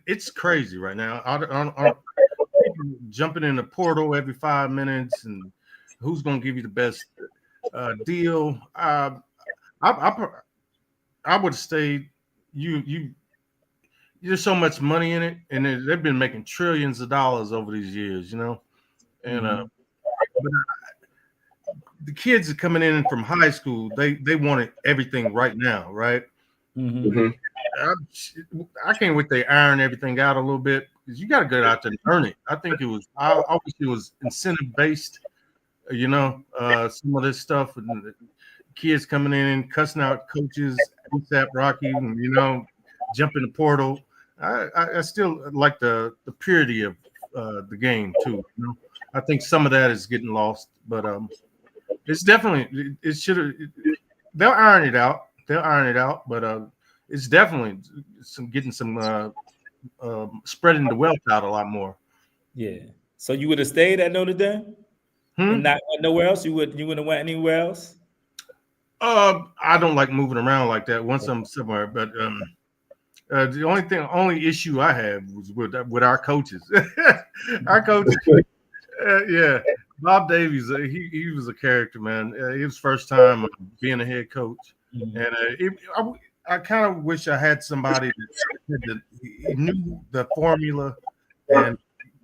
It's crazy right now. People jumping in the portal every 5 minutes, and who's going to give you the best deal? I would say there's so much money in it, and they've been making trillions of dollars over these years, you know, and but the kids are coming in from high school. They wanted everything right now, right? Mhm. I can't wait to iron everything out a little bit because you got to get out there and earn it. I think it was. I wish it was incentive based. Some of this stuff and the kids coming in cussing out coaches, ASAP Rocky, and jump in the portal. I still like the purity of the game too. I think some of that is getting lost, but it's definitely it should. They'll iron it out. But it's definitely getting some spreading the wealth out a lot more. Yeah. So you would have stayed at Notre Dame and not went nowhere else? You wouldn't have went anywhere else? I don't like moving around like that once I'm somewhere, but the only issue I have was with our coaches. Our coaches, yeah. Bob Davies, he was a character, man. His first time being a head coach, and I kind of wish I had somebody that he knew the formula and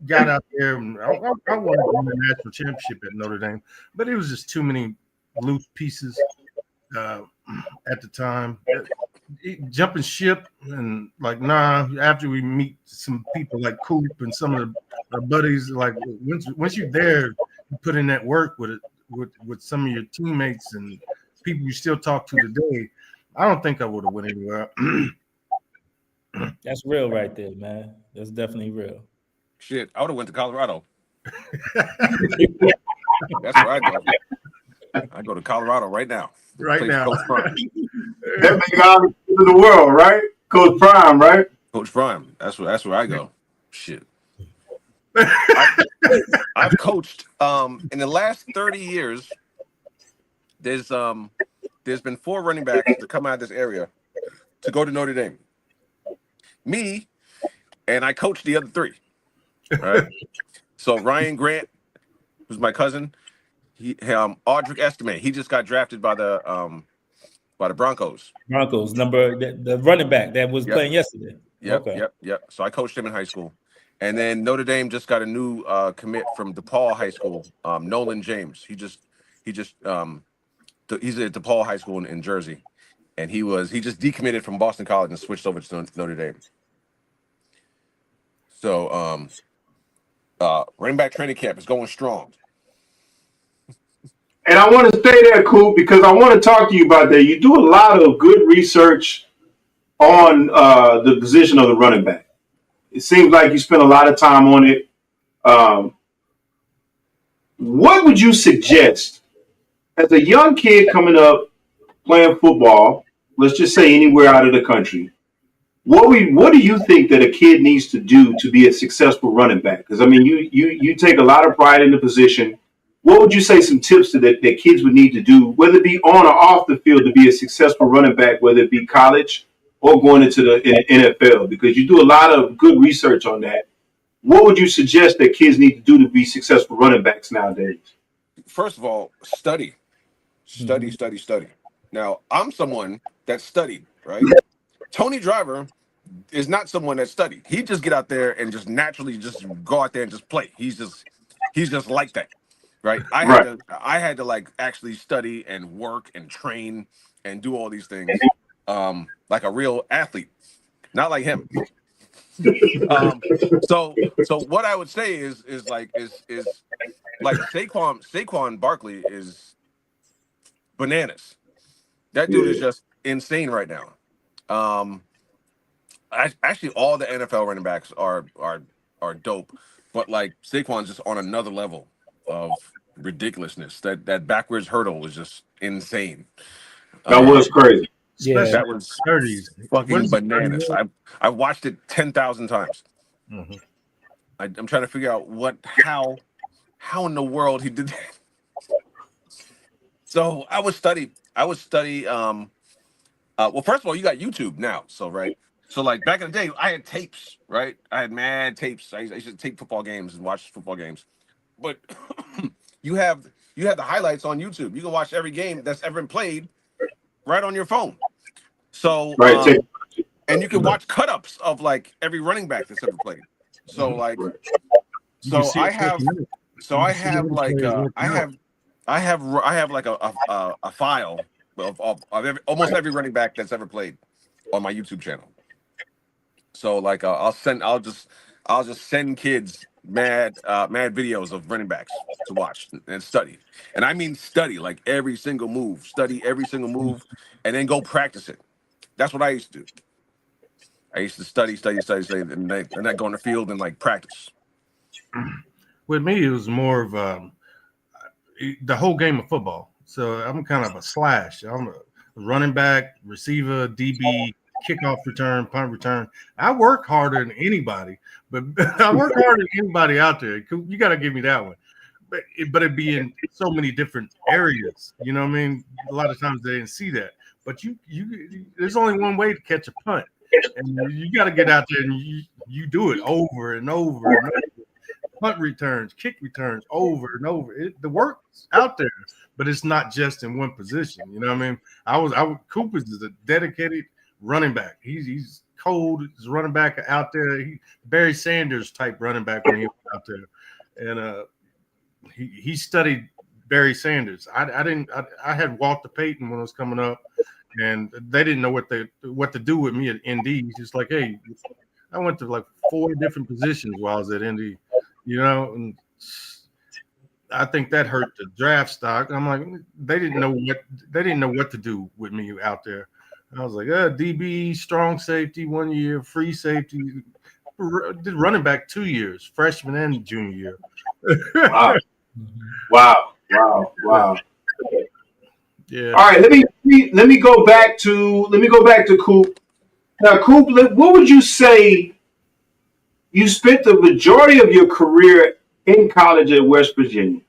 got out there. And I wanted to win the national championship at Notre Dame, but it was just too many loose pieces at the time. Jumping ship and after we meet some people like Coop and some of our buddies, like once you're there, you put in that work with some of your teammates and people you still talk to today. I don't think I would have went anywhere. That's real right there, man. That's definitely real. Shit, I would have went to Colorado. That's where I go. I go to Colorado right now. Right now. Coach Prime. That make all the kids of the world, right? Coach Prime, right? Coach Prime. That's where I go. Shit. I've coached in the last 30 years. There's been 4 running backs to come out of this area to go to Notre Dame. Me, and I coached the other 3. All right. So Ryan Grant, who's my cousin, Audric Estime, he just got drafted by the Broncos. Broncos, the running back that was playing yesterday. Yep. So I coached him in high school. And then Notre Dame just got a new commit from DePaul High School, Nolan James. He's at DePaul High School in Jersey, and he just decommitted from Boston College and switched over to Notre Dame. So running back training camp is going strong. And I want to stay there, Coop, because I want to talk to you about that. You do a lot of good research on the position of the running back. It seems like you spend a lot of time on it. What would you suggest as a young kid coming up playing football, let's just say anywhere out of the country, what do you think that a kid needs to do to be a successful running back? Because, I mean, you take a lot of pride in the position. What would you say some tips that kids would need to do, whether it be on or off the field, to be a successful running back, whether it be college or going into the NFL? Because you do a lot of good research on that. What would you suggest that kids need to do to be successful running backs nowadays? First of all, study. Now, I'm someone that studied, right? Tony Driver is not someone that studied. He just get out there and just naturally just go out there and just play. He's just like that, right? I had to like actually study and work and train and do all these things like a real athlete, not like him. So what I would say is like Saquon Barkley is bananas. That dude is just insane right now. Actually, all the NFL running backs are dope, but like Saquon's just on another level of ridiculousness. That backwards hurdle was just insane. That was crazy. Yeah, that was 30s. fucking bananas. I watched it 10,000 times. Mm-hmm. I'm trying to figure out how in the world he did that. So I would study. Well, first of all, you got YouTube now, so right. So like back in the day, I had tapes, right? I had mad tapes. I used to tape football games and watch football games. But you have the highlights on YouTube. You can watch every game that's ever been played right on your phone. So and you can watch cut-ups of like every running back that's ever played. So like I have like a file of almost every running back that's ever played. on my YouTube channel. So like I'll just send kids mad videos of running backs to watch and study. And I mean study like every single move, and then go practice it. That's what I used to do. I used to study, and then go on the field and like practice. With me, it was more of the whole game of football. So I'm kind of a slash. I'm a running back, receiver, DB, kickoff return, punt return. I work harder than anybody, but I work harder than anybody out there. You got to give me that one. But it'd be in so many different areas. You know what I mean? A lot of times they didn't see that. But you there's only one way to catch a punt. And you got to get out there and you do it over and over and over. Punt returns, kick returns, over and over. The work's out there, but it's not just in one position. You know what I mean? Cooper's is a dedicated running back. He's cold. He's running back out there. Barry Sanders type running back when he was out there, and he studied Barry Sanders. I had Walter Payton when I was coming up, and they didn't know what to do with me at ND. He's just like, hey, I went to like 4 different positions while I was at ND. You know, and I think that hurt the draft stock. I'm like, they didn't know what to do with me out there. I was like, DB, strong safety 1 year, free safety. Did running back 2 years, freshman and junior year. Wow. Yeah. All right, let me go back to Coop. Now, Coop, what would you say? You spent the majority of your career in college at West Virginia.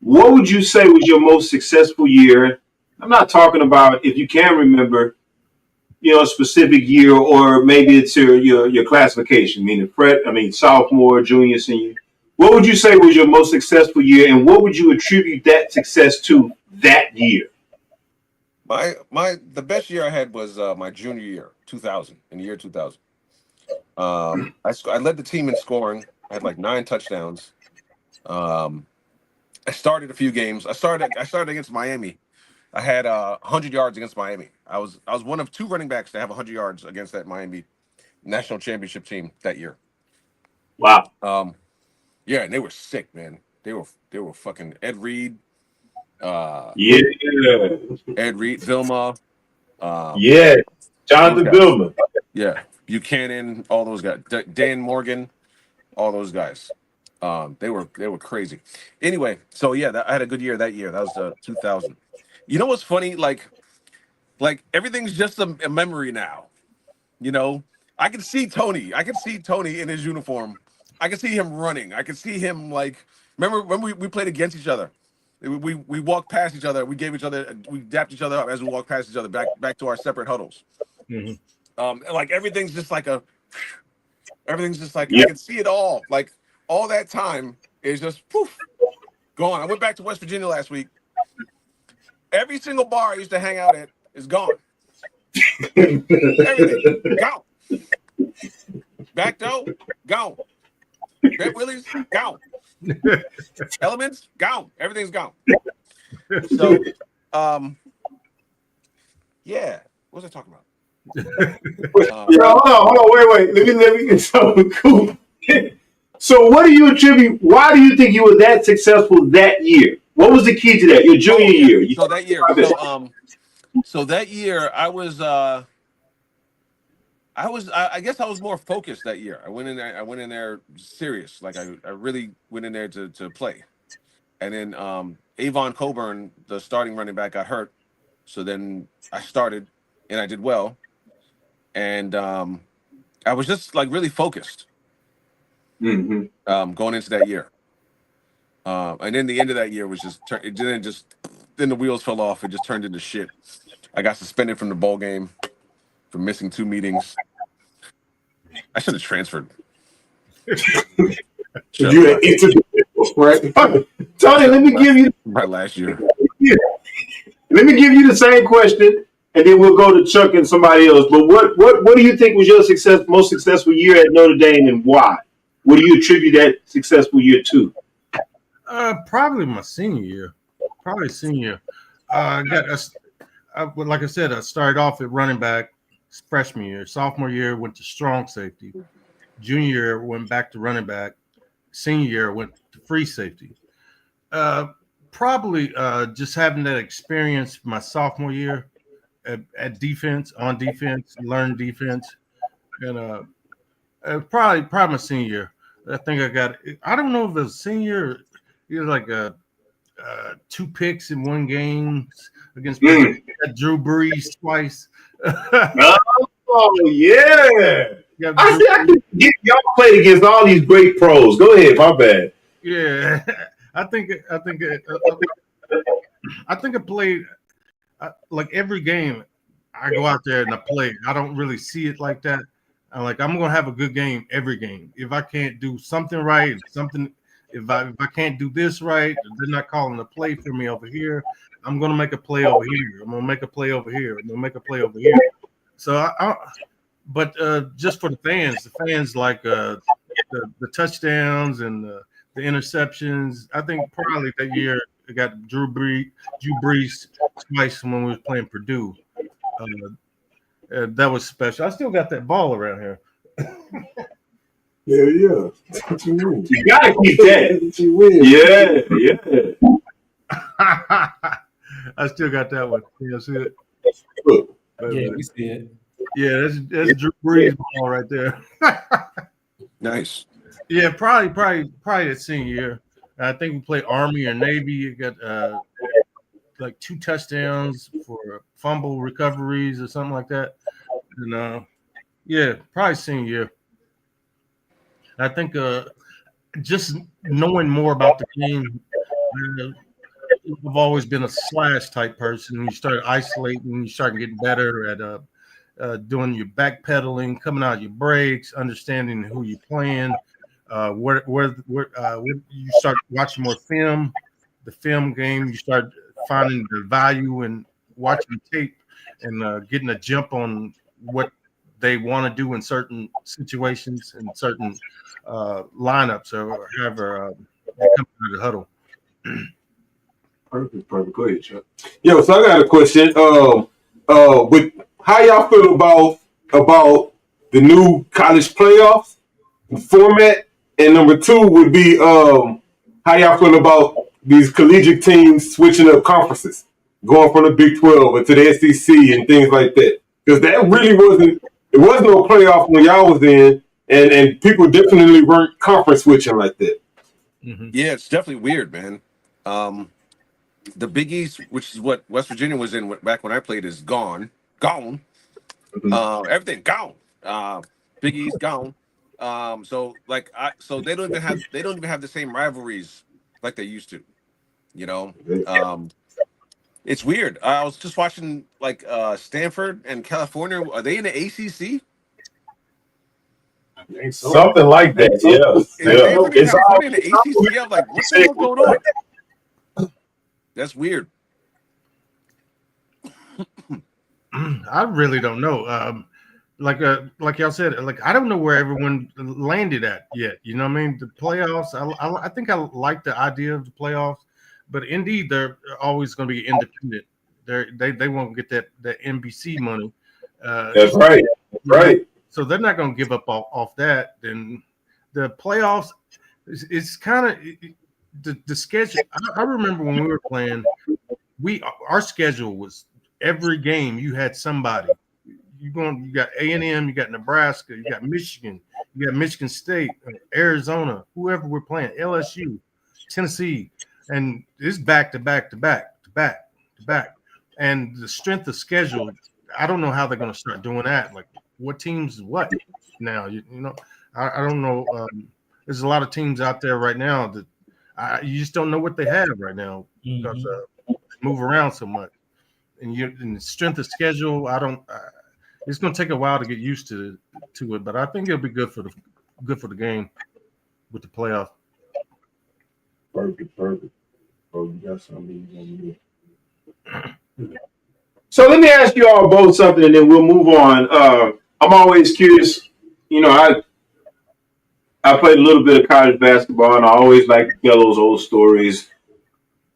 What would you say was your most successful year? I'm not talking about if you can remember, a specific year, or maybe it's your classification, meaning sophomore, junior, senior. What would you say was your most successful year, and what would you attribute that success to that year? The best year I had was my junior year, 2000, in the year 2000. I led the team in scoring. I had like 9 touchdowns. I started a few games. I started against Miami. I had 100 yards against Miami. I was one of 2 running backs to have 100 yards against that Miami national championship team that year. Wow. Yeah, and they were sick, man. They were fucking Ed Reed. Yeah. Ed Reed, Vilma. Yeah. Jonathan Vilma. Yeah. Buchanan, all those guys. Dan Morgan, all those guys. They were crazy. Anyway, so yeah, I had a good year that year. That was 2000. You know what's funny? Like everything's just a memory now. I can see Tony. I can see Tony in his uniform. I can see him running. I can see him remember when we played against each other. We walked past each other. We dapped each other up as we walked past each other back to our separate huddles. Mm-hmm. Everything's just like Yep. I can see it all. Like all that time is just poof, gone. I went back to West Virginia last week. Every single bar I used to hang out at is gone. Everything gone. Back door gone. Red Willie's gone. Elements gone. Everything's gone. So, yeah. What was I talking about? Hold on, wait. Let me get something cool. So, what do you attribute? Why do you think you were that successful that year? What was the key to that? Your junior year. So that year, so that year, I guess I was more focused that year. I went in there serious. Like I really went in there to play. And then Avon Coburn, the starting running back, got hurt. So then I started and I did well. And I was just really focused. Mm-hmm. Going into that year. And then the end of that year was then the wheels fell off. It just turned into shit. I got suspended from the bowl game for missing 2 meetings. I should have transferred. You right? Tony, let me give you my last year. Let me give you the same question, and then we'll go to Chuck and somebody else. But what do you think was your most successful year at Notre Dame, and why? What do you attribute that successful year to? Probably my senior year. Like I said, I started off at running back, freshman year. Sophomore year went to strong safety. Junior year went back to running back. Senior year went to free safety. Probably just having that experience my sophomore year at defense, on defense, learn defense, and probably my senior year. I think I got. I don't know if it was senior. It was like 2 picks in one game against Drew Brees twice. Oh yeah. Yeah, I see. I can get y'all played against all these great pros. Go ahead. My bad. Yeah, I think I played like every game. I go out there and I play. I don't really see it like that. I'm gonna have a good game every game. If I can't do something right, if I can't do this right, they're not calling a play for me over here. I'm gonna make a play over here. I'm gonna make a play over here. I'm gonna make a play over here. So but just for the fans like the touchdowns and the interceptions. I think probably that year I got Drew Brees twice when we was playing Purdue. That was special. I still got that ball around here. Yeah. That's what you win. You gotta keep that. That's what you win. Yeah. I still got that one. Yeah, see it? Look, Yeah, we see it. Yeah, that's Drew Brees ball right there. Nice. Yeah, probably that senior year. I think we played Army or Navy. You got like 2 touchdowns for fumble recoveries or something like that. And yeah, probably senior year. I think just knowing more about the game. I've always been a slash type person. You start isolating, you start getting better at doing your backpedaling, coming out your breaks, understanding who you're playing. Where you start watching more film, the film game, you start finding the value in watching tape and getting a jump on what they want to do in certain situations and certain lineups or however they come out of the huddle. Perfect. Go ahead, Chuck. Yo, so I got a question. With how y'all feel about the new college playoffs format? And number 2 would be how y'all feel about these collegiate teams switching up conferences, going from the Big 12 to the SEC and things like that. Because that really wasn't no playoff when y'all was in, and people definitely weren't conference switching like that. Mm-hmm. Yeah, it's definitely weird, man. The Big East, which is what West Virginia was in back when I played, is gone. Everything gone. Big East gone. So they don't even have the same rivalries like they used to. You know, it's weird. I was just watching like Stanford and California. Are they in the ACC? Something like that. Yeah. It's in the ACC. I'm like, what's the hell going on? That's weird. I really don't know. Like y'all said, like I don't know where everyone landed at yet. You know what I mean? The playoffs. I think I like the idea of the playoffs, but indeed they're always going to be independent. They won't get that NBC money. That's right. Right. So they're not going to give up off that. Then the playoffs. It's kind of the schedule. I remember when we were playing. Our schedule was every game you had somebody. You got A&M, you got Nebraska, you got Michigan, you got Michigan State, Arizona, whoever we're playing, LSU, Tennessee, and it's back to back to back to back to back. And the strength of schedule, I don't know how they're going to start doing that. Like what teams what now? You know, I don't know. There's a lot of teams out there right now that you just don't know what they have right now because they move around so much. And the strength of schedule, it's going to take a while to get used to it, but I think it'll be good for the game with the playoff. Perfect. Oh, you got something. So let me ask you all both something, and then we'll move on. I'm always curious. You know, I played a little bit of college basketball, and I always like to tell those old stories.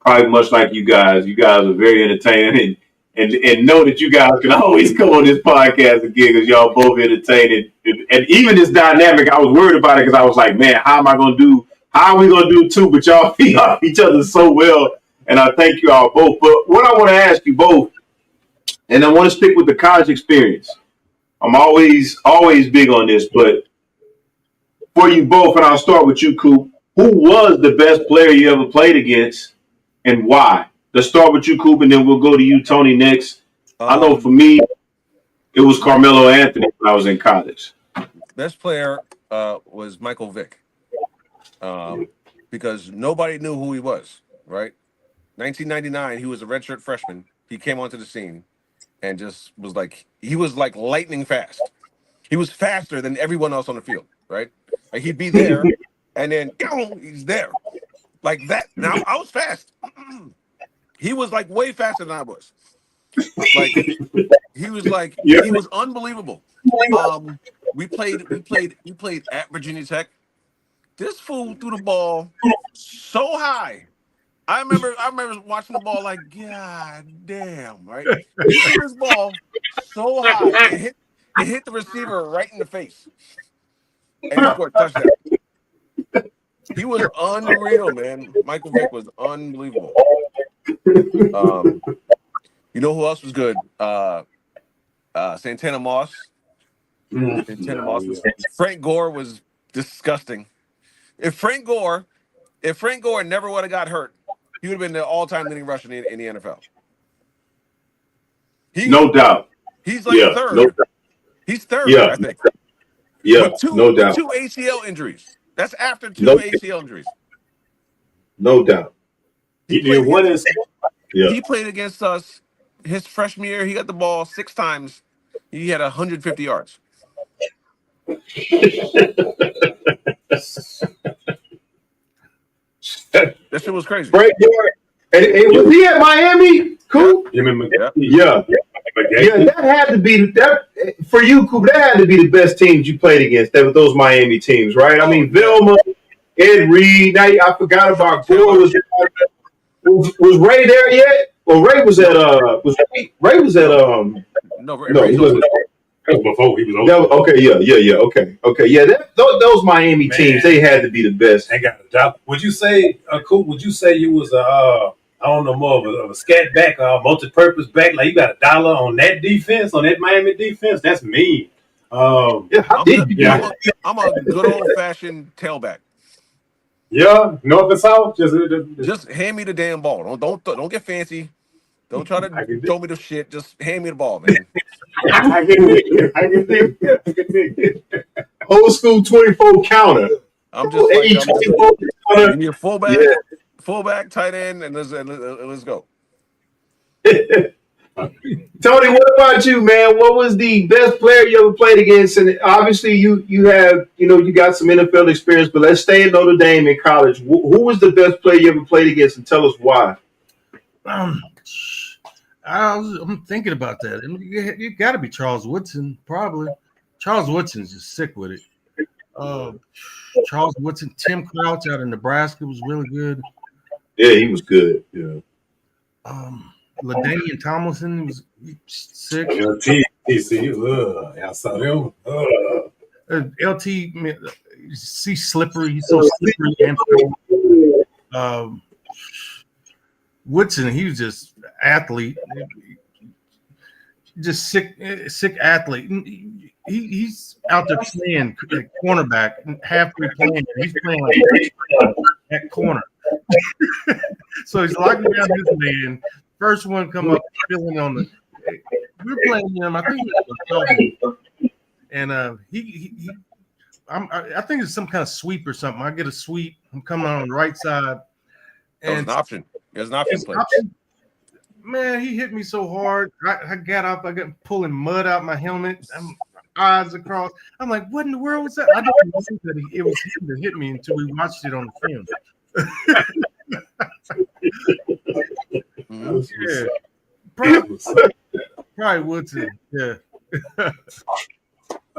Probably much like you guys. You guys are very entertaining, and know that you guys can always come on this podcast again because y'all both entertaining. And even this dynamic, I was worried about it because I was like, man, how are we gonna do two? But y'all feed off each other so well, and I thank you all both. But what I want to ask you both, and I want to stick with the college experience. I'm always big on this, but for you both, and I'll start with you, Coop. Who was the best player you ever played against, and why? Let's start with you, Coop, and then we'll go to you, Tony, next. I know for me, it was Carmelo Anthony when I was in college. Best player was Michael Vick, because nobody knew who he was. Right, 1999, he was a redshirt freshman. He came onto the scene and just was like lightning fast. He was faster than everyone else on the field. Right, like he'd be there, and then he's there, like that. Now I was fast. He was like way faster than I was. Like he was unbelievable. We played at Virginia Tech. This fool threw the ball so high. I remember watching the ball like, God damn, right? He threw this ball so high, it hit the receiver right in the face. And he scored a touchdown. He was unreal, man. Michael Vick was unbelievable. You know who else was good? Santana Moss. Santana Moss was Frank Gore was disgusting. If Frank Gore never would have got hurt, he would have been the all-time leading rusher in the NFL. No doubt. He's like third. No doubt. He's third, I think. Yeah, no doubt. 2 ACL injuries. That's after 2 ACL injuries. No doubt. He played against us his freshman year. He got the ball 6 times. He had 150 yards. That shit was crazy. Right there. And was he at Miami? Cool. Yeah. That had to be that for you, Coop. That had to be the best teams you played against. That those Miami teams, right? I mean, Vilma, Ed Reed. Now I forgot about Gore. Was Ray there yet? Well, Ray was at Ray was at no, he wasn't. Before he was over. Okay. Yeah, those Miami teams, they had to be the best. They got a job. Would you say, Coop? Would you say you was I don't know, more of a scat back or multi-purpose back? Like you got $1 on that defense, on that Miami defense? That's mean. I'm a good old-fashioned tailback. Yeah, north and south. Just hand me the damn ball. Don't get fancy. Don't try to throw me the shit. Just hand me the ball, man. I can think. Old school 24 counter. I'm just like, give me a fullback, tight end, and let's go. Tony, what about you, man? What was the best player you ever played against? And obviously, you have, you got some NFL experience, but let's stay in Notre Dame in college. Who was the best player you ever played against, and tell us why? I'm thinking about that. You got to be Charles Woodson, probably. Charles Woodson's just sick with it. Charles Woodson, Tim Crouch out of Nebraska was really good. Yeah, he was good. Yeah. LaDainian Tomlinson was sick. TCU, I saw them. LT, see slippery. He's so slippery. And Woodson, he was just athlete, just sick athlete. He's out there playing cornerback, halfway playing. He's playing like at corner. So he's locking down his man. First one come up, filling on the. We're playing him. I think it was and I think it's some kind of sweep or something. I get a sweep. I'm coming on the right side. And an option. There's an option play. Man, he hit me so hard. I got up. I got pulling mud out my helmet. Eyes across. I'm like, what in the world was that? I didn't know that it was him that hit me until we watched it on the film. Yeah. Probably Woodson. Yeah.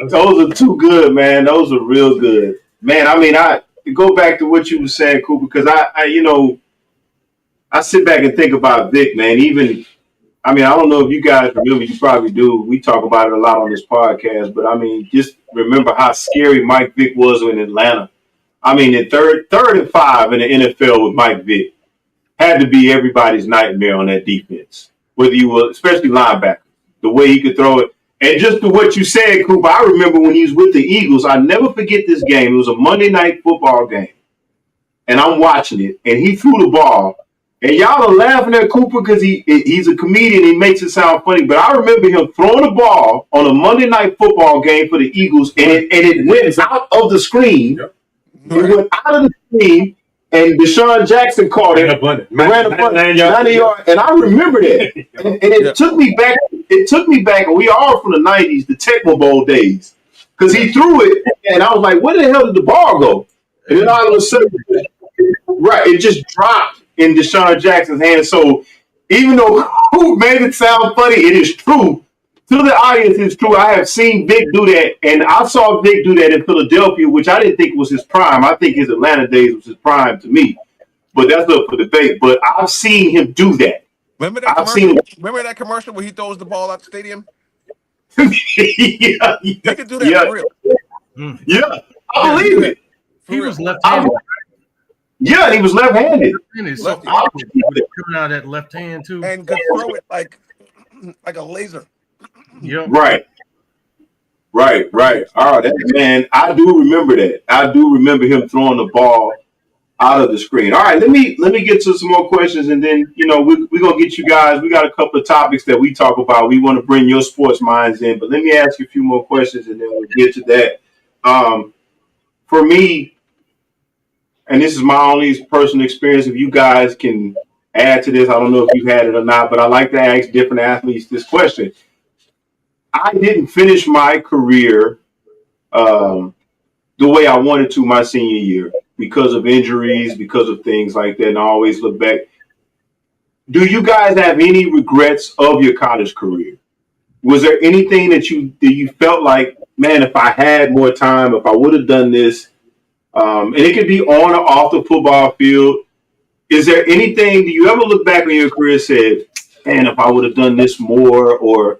Those are too good, man. Those are real good. Man, I mean, I go back to what you were saying, Cooper, because I sit back and think about Vic, man. Even I mean, I don't know if you guys remember. You probably do. We talk about it a lot on this podcast. But I mean, just remember how scary Mike Vick was in Atlanta. I mean, in third and 5 in the NFL with Mike Vick had to be everybody's nightmare on that defense. Whether you were, especially linebacker, the way he could throw it. And just to what you said, Cooper, I remember when he was with the Eagles. I never forget this game. It was a Monday night football game. And I'm watching it. And he threw the ball. And y'all are laughing at Cooper because he's a comedian. He makes it sound funny. But I remember him throwing the ball on a Monday night football game for the Eagles. And it went out of the screen. Yep. It went out of the screen. And Deshaun Jackson caught it. Ran a bunch, 90 yards. And I remember that. And it took me back. It took me back, and we are from the 90s, the Tecmo Bowl days. Because he threw it, and I was like, where the hell did the ball go? And then all of a sudden, right, it just dropped in Deshaun Jackson's hands. So even though who made it sound funny, it is true. To the audience, it's true. I have seen Vic do that, and I saw Vic do that in Philadelphia, which I didn't think was his prime. I think his Atlanta days was his prime to me. But that's up for debate. But I've seen him do that. Remember that commercial where he throws the ball out the stadium? He could do that for real. Yeah, I believe it. He was left-handed. Yeah, he was left-handed. So coming out of that left hand too, and could throw it like a laser. Yeah. Right. Oh, man, I do remember that. I do remember him throwing the ball out of the screen. All right, let me get to some more questions, and then we're gonna get you guys. We got a couple of topics that we talk about. We want to bring your sports minds in, but let me ask you a few more questions, and then we'll get to that. For me, and this is my only personal experience. If you guys can add to this, I don't know if you had it or not, but I like to ask different athletes this question. I didn't finish my career the way I wanted to my senior year because of injuries, because of things like that, and I always look back. Do you guys have any regrets of your college career? Was there anything that you felt like, man, if I had more time, if I would have done this, and it could be on or off the football field, is there anything, do you ever look back on your career and said, man, if I would have done this more, or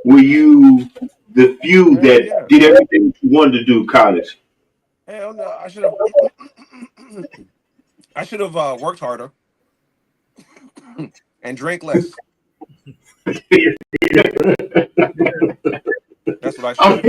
were you the few that did everything you wanted to do college? Hell no, I should have worked harder and drank less. That's what I should.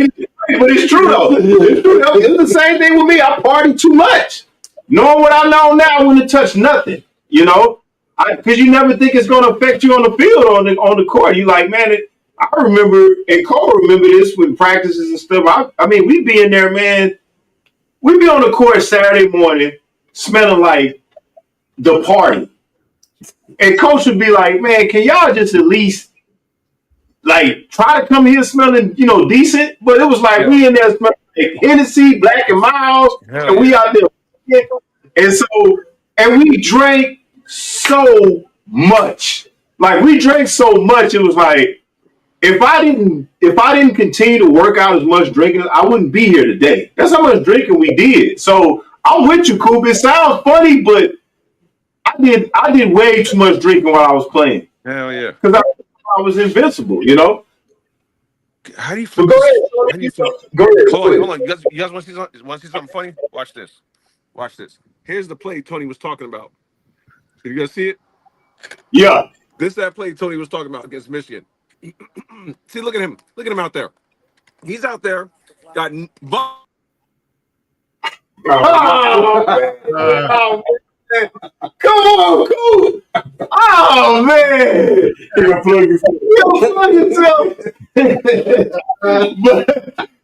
But it's true though. It's the same thing with me. I partied too much. Knowing what I know now, I wouldn't touch nothing. Because you never think it's going to affect you on the field, on the court. You like, man. I remember, and Cole remember this with practices and stuff. I mean, we'd be in there, man. We'd be on the court Saturday morning, smelling like the party. And coach would be like, man, can y'all just at least like try to come here smelling, decent? But it was like we in there smelling like Hennessy, Black and Miles, and we out there. And we drank so much. Like we drank so much, it was like, if I didn't continue to work out as much drinking, I wouldn't be here today. That's how much drinking we did. So I'm with you, Coop. It sounds funny, but I did way too much drinking while I was playing. Hell yeah. Because I was invincible, How do you feel? Go ahead. Hold on. You guys want to see something funny? Watch this. Here's the play Tony was talking about. Did you guys see it? Yeah. This is that play Tony was talking about against Michigan. See, look at him. Look at him out there. He's out there. Got come on, cool. Oh man, you plug yourself.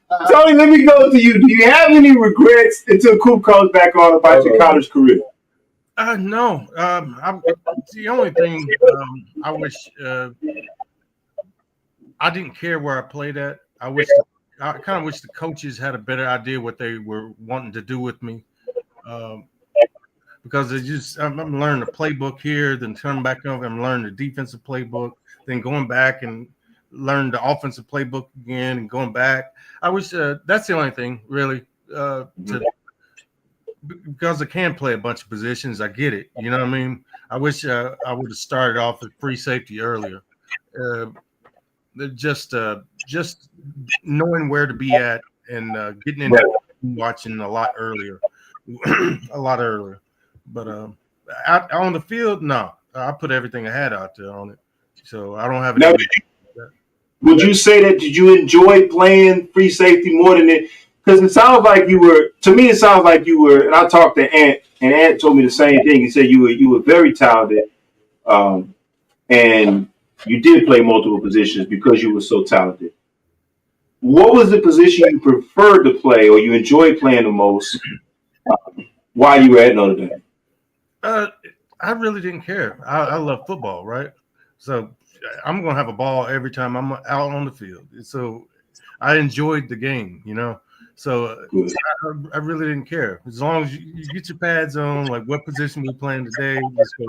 But Tony, let me go to you. Do you have any regrets until Coop comes back on about your college career? No. The only thing I wish I didn't care where I played at. I kind of wish the coaches had a better idea what they were wanting to do with me. Because I'm learning the playbook here, then turning back over and learning the defensive playbook, then going back and learn the offensive playbook again and going back. I wish that's the only thing really to because I can play a bunch of positions. I get it. You know what I mean? I wish I would have started off at free safety earlier. Just knowing where to be at and getting into watching a lot earlier, a lot earlier. But out on the field, no, I put everything I had out there on it, so I don't have Now, any. would you say that did you enjoy playing free safety more than it? Because it sounds like you were. To me, it sounds like you were. And I talked to Ant, and Ant told me the same thing. He said you were very talented, and you did play multiple positions because you were so talented. What was the position you preferred to play, or you enjoyed playing the most while you were at Notre Dame? I really didn't care. I love football, right? So I'm gonna have a ball every time I'm out on the field. So I enjoyed the game, you know. So I really didn't care as long as you get your pads on. Like, what position we playing today? Let's go.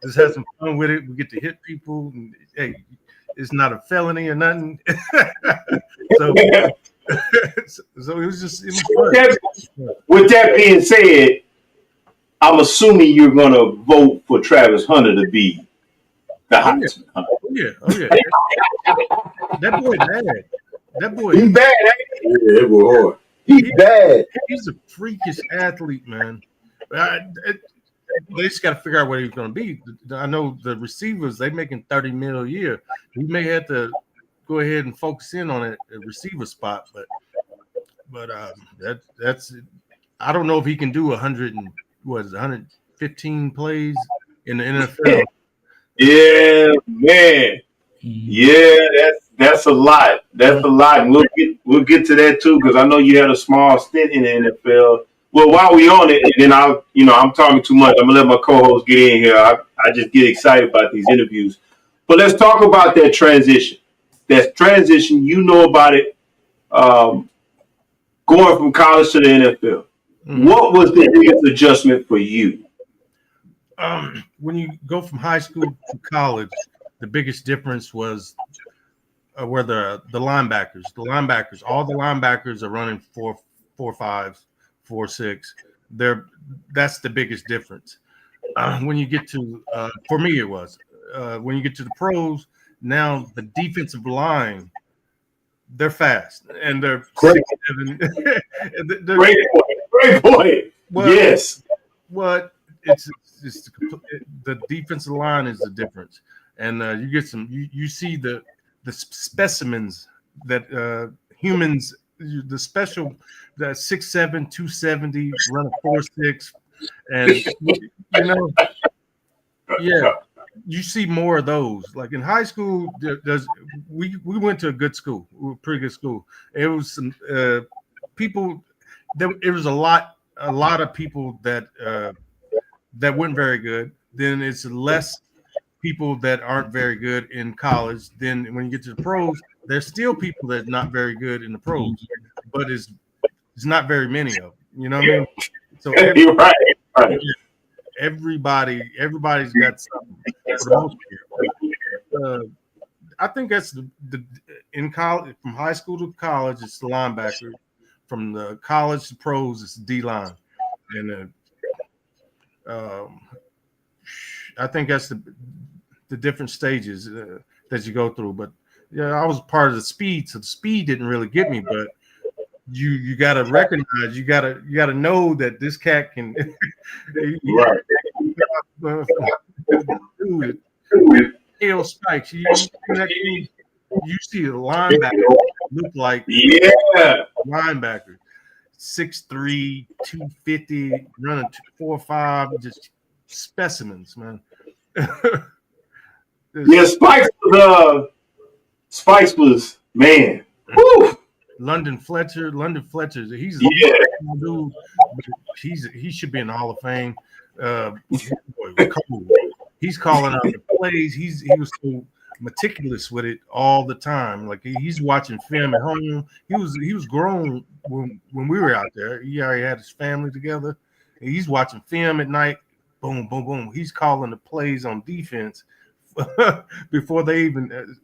Let's have some fun with it. We get to hit people. And, hey, it's not a felony or nothing. So it was fun. With that being said, I'm assuming you're going to vote for Travis Hunter to be the Heisman. Oh yeah. That boy bad. That boy. He's bad. Yeah, that boy hard. He's bad. He's a freakish athlete, man. They just got to figure out what he's going to be. I know the receivers, they making $30 million a year. We may have to go ahead and focus in on a receiver spot, but that's I don't know if he can do 115 plays in the NFL. Yeah, man. Yeah, that's a lot. That's a lot. And we'll get to that too, because I know you had a small stint in the NFL. Well, while we on it, and then I'm talking too much. I'm gonna let my co-host get in here. I just get excited about these interviews. But let's talk about that transition. That transition, you know about it. Going from college to the NFL. What was the biggest adjustment for you? When you go from high school to college, the biggest difference was where the linebackers. All the linebackers are running 4.5, 4.6. That's the biggest difference. When you get to, for me, it was when you get to the pros. Now the defensive line, they're fast and they're Great. 6'7". Great point. Well, yes. Well, it's the defensive line is the difference, and you get you see the specimens that humans, the special, that 6'7", 270, run a 4.6, and yeah, you see more of those. Like in high school, we went to a good school, pretty good school. It was some people. It was a lot of people that weren't very good. Then it's less people that aren't very good in college. Then when you get to the pros, there's still people that are not very good in the pros, but it's not very many of them. You know what I mean? So You're right. Everybody's got something for the most part. I think that's the in college, from high school to college, it's the linebacker. From the college to pros, it's D line, and I think that's the different stages that you go through. But yeah, I was part of the speed, so the speed didn't really get me. But you got to recognize, you got to know that this cat can. Right. Dude, tail spikes. You see a linebacker look like linebacker, 6'3", 250, running 4.5, just specimens, man. Yeah, Spikes was man. Woo. London Fletcher, he's a dude. He should be in the Hall of Fame. He's calling out the plays. He was so meticulous with it all the time. Like he's watching film at home. He was grown when we were out there. He already had his family together. And he's watching film at night. Boom, boom, boom. He's calling the plays on defense before they even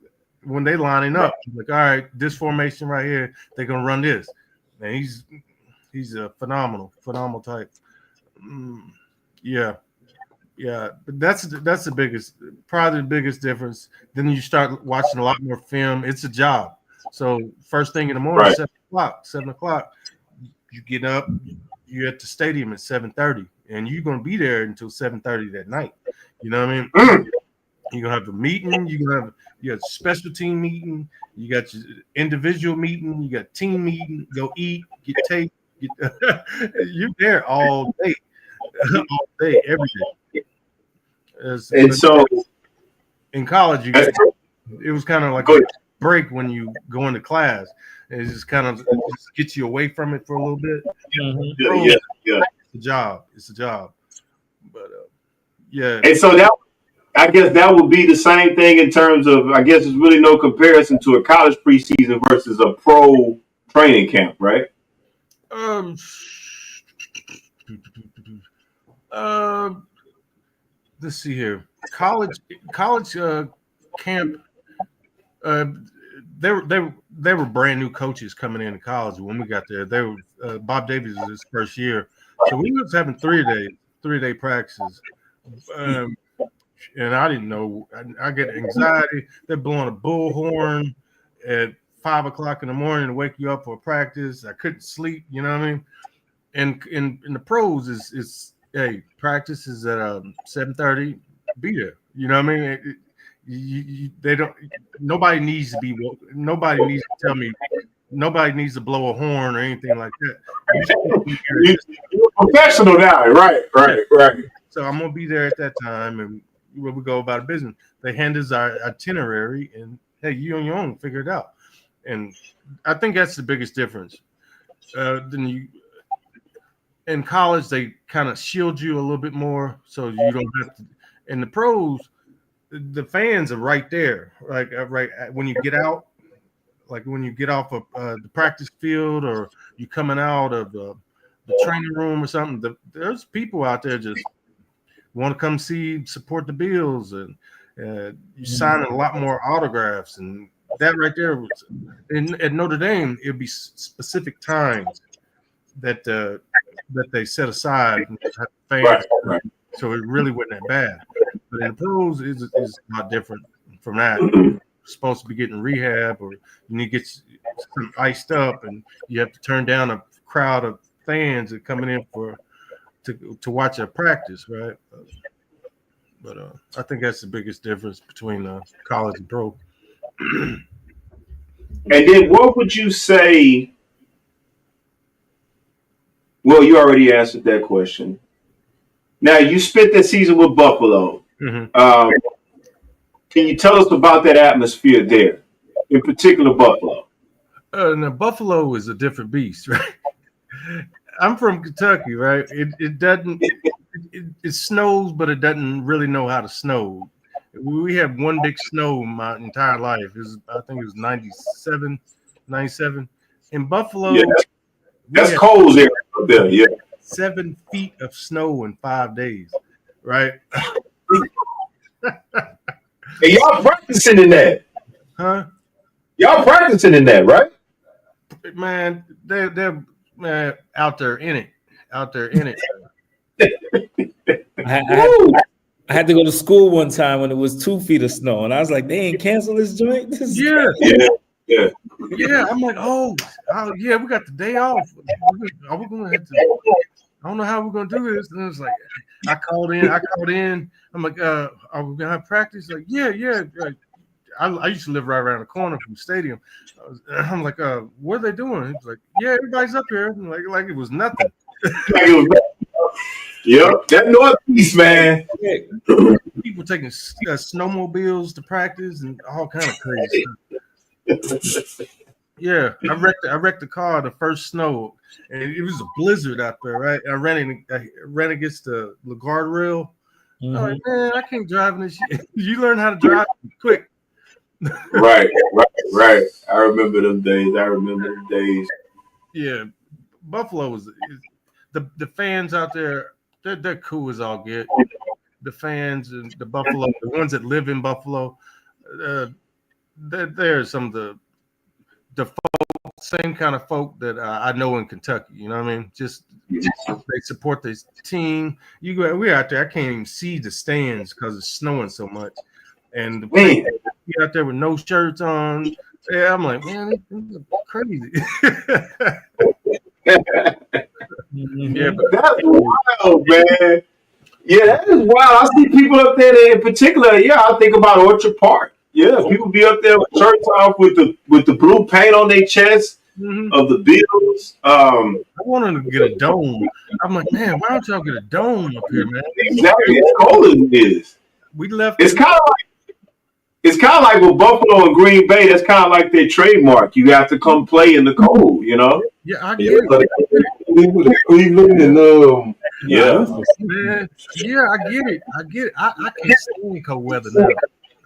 when they lining up. Like, all right, this formation right here, they're gonna run this. And he's a phenomenal type. Yeah. But that's the biggest, probably the biggest difference. Then you start watching a lot more film. It's a job. So first thing in the morning, Right. 7 o'clock, you get up, you're at the stadium at 7:30, and you're gonna be there until 7:30 that night. You know what I mean? You're gonna have a meeting, you got a special team meeting, you got your individual meeting, you got team meeting, go eat, get tape, you're there all day, every day. And so in college, it was kind of like a break when you go into class. It just kind of just gets you away from it for a little bit. yeah. It's a job. But yeah. And so I guess that would be the same thing in terms of, I guess there's really no comparison to a college preseason versus a pro training camp, right? Let's see here. College camp. They were brand new coaches coming into college when we got there. They were Bob Davies was his first year, so we was having 3-day practices. And I didn't know. I get anxiety. They're blowing a bullhorn at 5 o'clock in the morning to wake you up for practice. I couldn't sleep. You know what I mean? And in the pros is hey, practice is at 7:30. Be there. You know what I mean? They don't. Nobody needs to be. Nobody needs to tell me. Nobody needs to blow a horn or anything like that. You're a professional now, right? So I'm gonna be there at that time, and we go about business. They hand us our itinerary, and hey, you on your own, figure it out. And I think that's the biggest difference. Then you in college, they kind of shield you a little bit more, so you don't have to. In the pros, the fans are right there, like right when you get out, like when you get off of the practice field or you coming out of the training room or something. There's people out there just want to come support the Bills, and you signing a lot more autographs, and that right there was at Notre Dame. It'd be specific times that they set aside and have fans, Right. So it really wasn't that bad. But in the pros, is a lot different from that. You're supposed to be getting rehab, or you need to get some iced up, and you have to turn down a crowd of fans that coming in to watch a practice, right? But I think that's the biggest difference between college and pro. And then what would you say? Well, you already answered that question. Now, you spent that season with Buffalo. Mm-hmm. Can you tell us about that atmosphere there, in particular Buffalo? Now, Buffalo is a different beast, right? I'm from Kentucky, right? It doesn't it snows, but it doesn't really know how to snow. We had one big snow my entire life. I think it was 97. In Buffalo, yeah, that's cold there. Yeah, 7 feet of snow in 5 days, right? And y'all practicing in that? Huh? Y'all practicing in that, right? Man, they're out there in it. I had to go to school one time when it was 2 feet of snow, and I was like, "They ain't cancel this joint." Yeah. I'm like, oh yeah, we got the day off. Are we gonna have to? I don't know how we're gonna do this. And it was like, I called in. I'm like, are we gonna have practice? Like, yeah. Like, I used to live right around the corner from the stadium. I'm like, what are they doing? He's like, yeah, everybody's up here. I'm like it was nothing. Yep, that Northeast, man. People taking snowmobiles to practice and all kind of crazy stuff. Yeah, I wrecked the car the first snow, and it was a blizzard out there, right? I ran against the guardrail. Mm-hmm. I'm like, man, I can't drive in this shit. You learn how to drive quick. Right. I remember them days. Yeah, Buffalo is the fans out there. They're cool as all get. The fans and the Buffalo, the ones that live in Buffalo, they're some of the folks same kind of folk that I know in Kentucky. You know what I mean? Just they support this team. We're out there. I can't even see the stands because it's snowing so much, and we out there with no shirts on. Yeah, I'm like, man, this is crazy. Yeah, but that's wild, man. Yeah, that is wild. I see people up there that in particular. Yeah, I think about Orchard Park. Yeah, people be up there with shirts off with the blue paint on their chest of the Bills. I wanted to get a dome. I'm like, man, why don't y'all get a dome up here, man? Exactly, as cold as it is. We left. It's kind of like with Buffalo and Green Bay. That's kind of like their trademark. You have to come play in the cold, you know. Yeah, I get it. Cleveland and Yeah. Man, yeah, I get it. I can't stand cold weather now.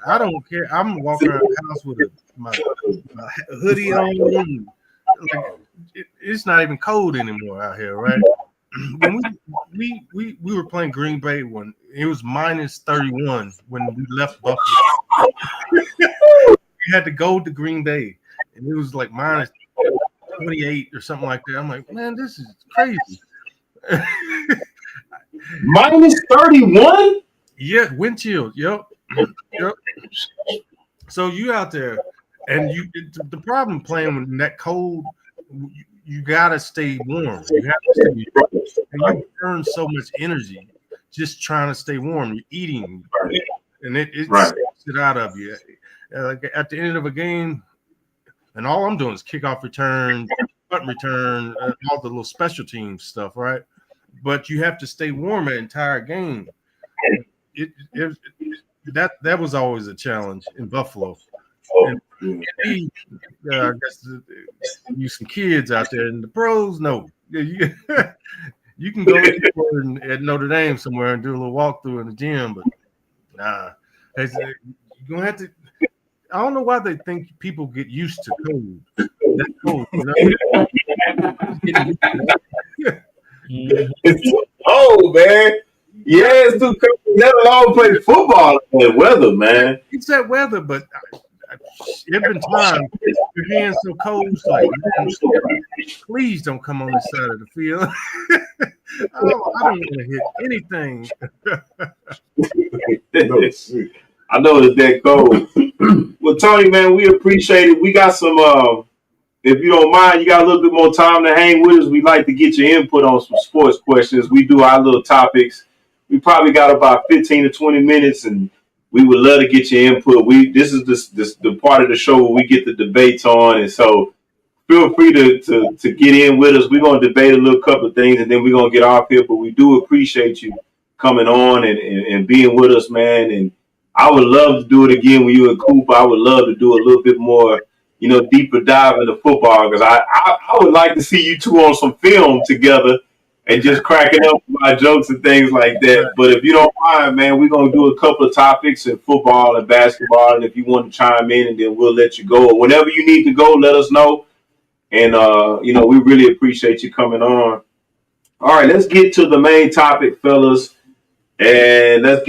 I don't care. I'm walking around the house with my hoodie on. Like, it's not even cold anymore out here, right? When we were playing Green Bay when it was minus 31 when we left Buffalo. We had to go to Green Bay, and it was like minus 28 or something like that. I'm like, man, this is crazy. Minus 31? Yeah, wind chill. Yep. So you out there, and the problem playing in that cold, you gotta stay warm. You have to stay warm. And you burn so much energy just trying to stay warm. You're eating, and it sucks it out of you. Like at the end of a game, and all I'm doing is kickoff return, punt return, all the little special team stuff, right? But you have to stay warm the entire game. That was always a challenge in Buffalo. And I guess you some kids out there, and the pros know. You can go at Notre Dame somewhere and do a little walkthrough in the gym, but nah, you're gonna have to. I don't know why they think people get used to cold. That cold, you know? It's too cold, man. Yeah, it's too cold. Let alone play football in that weather, man. It's that weather, but every time your hands so cold, it's like, please don't come on this side of the field. I don't want to hit anything. I know it's that cold. Well, Tony, man, we appreciate it. We got some, if you don't mind, you got a little bit more time to hang with us. We'd like to get your input on some sports questions. We do our little topics. We probably got about 15 to 20 minutes, and we would love to get your input. This is the part of the show where we get the debates on, and so feel free to get in with us. We're going to debate a little couple of things, and then we're going to get off here, but we do appreciate you coming on and being with us, man. And I would love to do it again with you and Cooper. I would love to do a little bit more, deeper dive into football, because I would like to see you two on some film together and just cracking up with my jokes and things like that. But if you don't mind, man, we're going to do a couple of topics in football and basketball, and if you want to chime in, and then we'll let you go. Or whenever you need to go, let us know. And, we really appreciate you coming on. All right, let's get to the main topic, fellas. And let's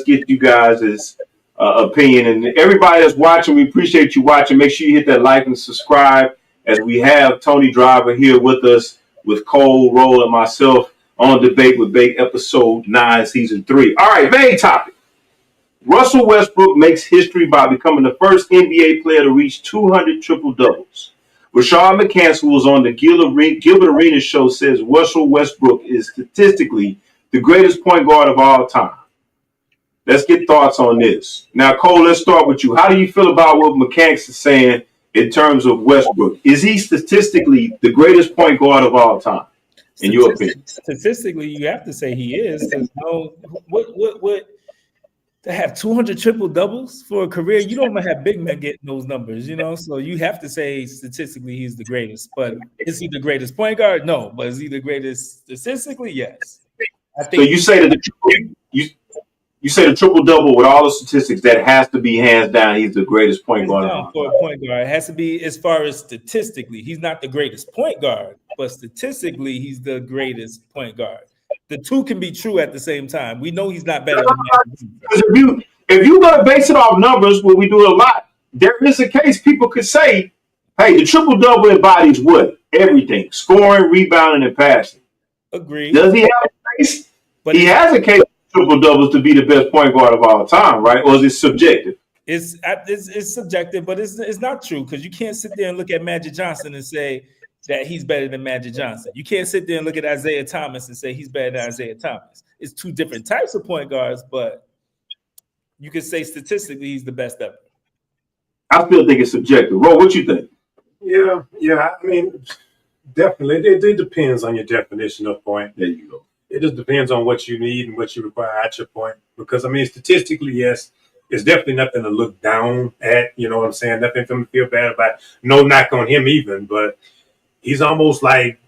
get you guys' opinion. And everybody that's watching, we appreciate you watching. Make sure you hit that like and subscribe, as we have Tony Driver here with us, with Cole, Roll, and myself on Debate with Bake, episode 9, season 3. All right, main topic. Russell Westbrook makes history by becoming the first NBA player to reach 200 triple-doubles. Rashad McCants, who was on the Gilbert Arenas show, says Russell Westbrook is statistically the greatest point guard of all time. Let's get thoughts on this. Now, Cole, let's start with you. How do you feel about what McCants is saying in terms of Westbrook? Is he statistically the greatest point guard of all time, in your opinion? Statistically, you have to say he is. What to have 200 triple doubles for a career? You don't have big men getting those numbers, So you have to say statistically he's the greatest. But is he the greatest point guard? No. But is he the greatest statistically? Yes. I think. So you say that you say the triple double with all the statistics, that has to be hands down. He's the greatest point guard. For a point guard, it has to be, as far as statistically, he's not the greatest point guard, but statistically, he's the greatest point guard. The two can be true at the same time. We know he's not better than if you're going to base it off numbers, where we do it a lot, there is a case people could say Hey, the triple double embodies what? Everything: scoring, rebounding, and passing. Agreed. Does he have a case? But He has a case for triple doubles to be the best point guard of all time, right? Or is it subjective? it's subjective, but it's not true because you can't sit there and look at Magic Johnson and say that he's better than Magic Johnson. You can't sit there and look at Isaiah Thomas and say he's better than Isaiah Thomas. It's two different types of point guards, but you could say statistically he's the best ever. I still think it's subjective. Ro, what you think? Yeah. I mean, definitely. It depends on your definition of point. There you go. It just depends on what you need and what you require at your point. Because, I mean, statistically, yes, it's definitely nothing to look down at. You know what I'm saying? Nothing for him to feel bad about. No knock on him even, but he's almost like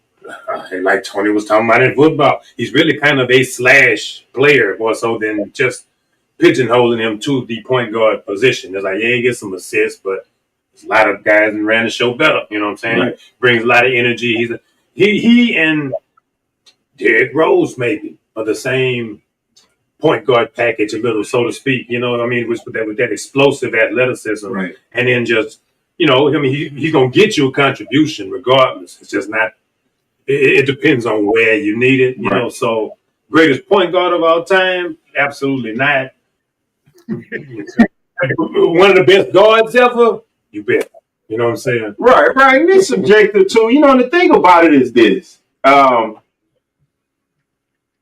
Tony was talking about in football. He's really kind of a slash player more so than just pigeonholing him to the point guard position. It's like, yeah, he gets some assists, but there's a lot of guys that ran the show better. You know what I'm saying? Right. He brings a lot of energy. He and Derrick Rose maybe are the same point guard package, a little, so to speak. You know what I mean? With that explosive athleticism, Right. And then just, you know, I mean, he's gonna get you a contribution regardless. It's just not. It depends on where you need it. You know, so greatest point guard of all time, absolutely not. One of the best guards ever, you bet. You know what I'm saying? Right. And it's subjective too. You know, and the thing about it is this.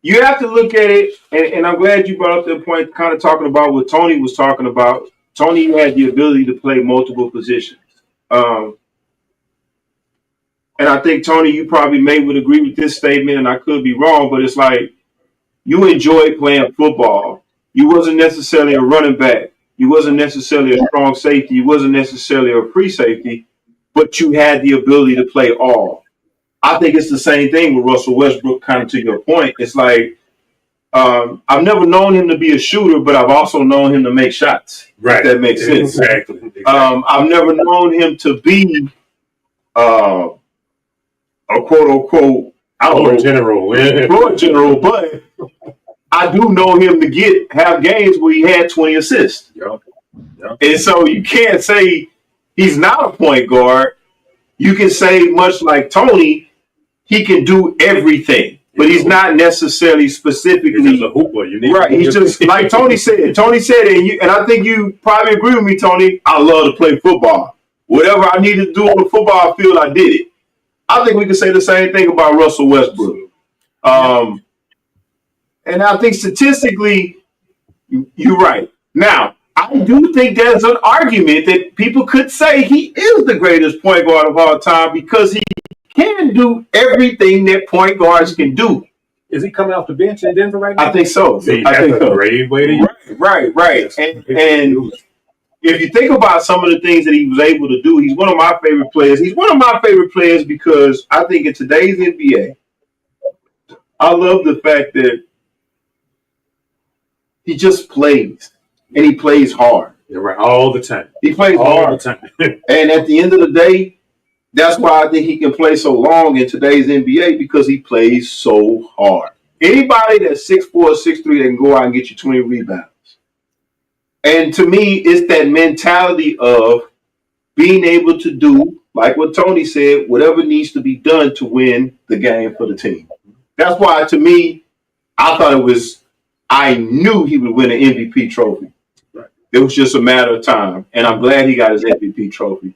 You have to look at it, and I'm glad you brought up the point, kind of talking about what Tony was talking about. Tony had the ability to play multiple positions. And I think, Tony, you probably would agree with this statement, and I could be wrong, but it's like you enjoyed playing football. You wasn't necessarily a running back. You wasn't necessarily a strong safety. You wasn't necessarily a free safety, but you had the ability to play all. I think it's the same thing with Russell Westbrook, kind of to your point. It's like I've never known him to be a shooter, but I've also known him to make shots. Right. If that makes sense. Exactly. I've never known him to be a quote-unquote Floor general, but I do know him to have games where he had 20 assists. Yep. And so you can't say he's not a point guard. You can say, much like Tony, he can do everything, but he's not necessarily specifically. He's just a hooper. Right. He's just like Tony said. Tony said it, and I think you probably agree with me, Tony. I love to play football. Whatever I needed to do on the football field, I did it. I think we can say the same thing about Russell Westbrook. And I think statistically, you're right. Now, I do think there's an argument that people could say he is the greatest point guard of all time because he can do everything that point guards can do. Is he coming off the bench in Denver right now? I think so. See, I think that's a great way to use it. Right. And if you think about some of the things that he was able to do, he's one of my favorite players. He's one of my favorite players because I think in today's NBA, I love the fact that he just plays, and he plays hard. You're right, all the time. He plays all hard. the time. And at the end of the day, that's why I think he can play so long in today's NBA because he plays so hard. Anybody that's 6'4", 6'3", that can go out and get you 20 rebounds. And to me, it's that mentality of being able to do, like what Tony said, whatever needs to be done to win the game for the team. That's why, to me, I knew he would win an MVP trophy. Right. It was just a matter of time. And I'm glad he got his MVP trophy.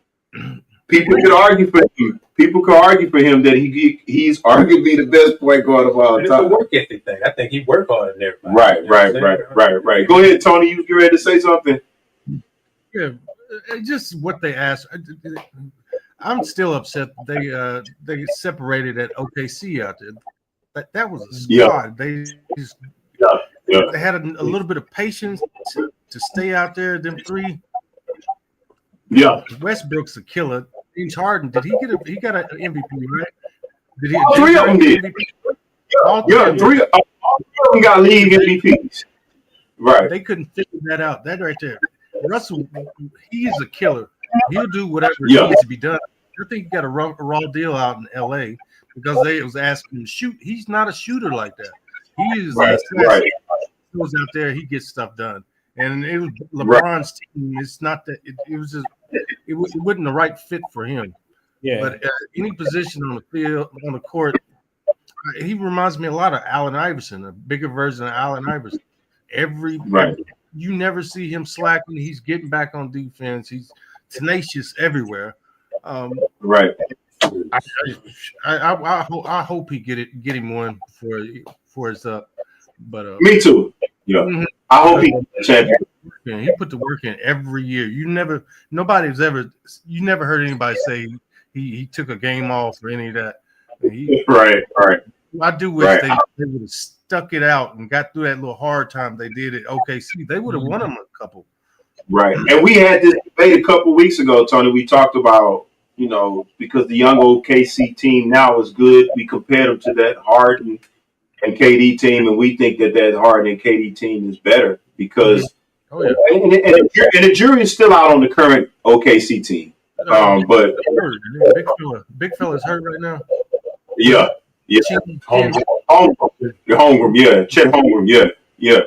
People could argue for him. People could argue for him that he's arguably the best point guard of all It's a time. work ethic thing. I think he worked hard in everybody. Right. Go ahead, Tony. You ready to say something? Yeah, just what they asked. I'm still upset they separated at OKC out there. That was a squad. They had a little bit of patience to stay out there. Them three. Yeah. Westbrook's a killer. James Harden, he got an MVP, right? Did he? All three of them did. All three of them got league MVPs. Right. They couldn't figure that out. That right there. Russell, he is a killer. He'll do whatever needs to be done. I think he got a raw deal out in LA because they was asking him to shoot. He's not a shooter like that. He is goes out there, he gets stuff done. And it was LeBron's team. It's not that it was just it wasn't the right fit for him. Yeah. But any position on the field, on the court, he reminds me a lot of Allen Iverson, a bigger version of Allen Iverson. You never see him slacking. He's getting back on defense. He's tenacious everywhere. Right. I hope he get him one for his up. But Me too. Yeah. Mhm. I hope he's champion. He put the work in every year. You never heard anybody say he took a game off or any of that. Right. I do wish they would have stuck it out and got through that little hard time they did at OKC. They would have won them a couple. Right. And we had this debate a couple weeks ago, Tony. We talked about, because the young OKC team now is good, we compared them to that Harden and KD team, and we think that Harden and KD team is better because and the jury is still out on the current OKC team. But big fella's hurt right now. Yeah. Holmgren, yeah. Chet Holmgren, yeah.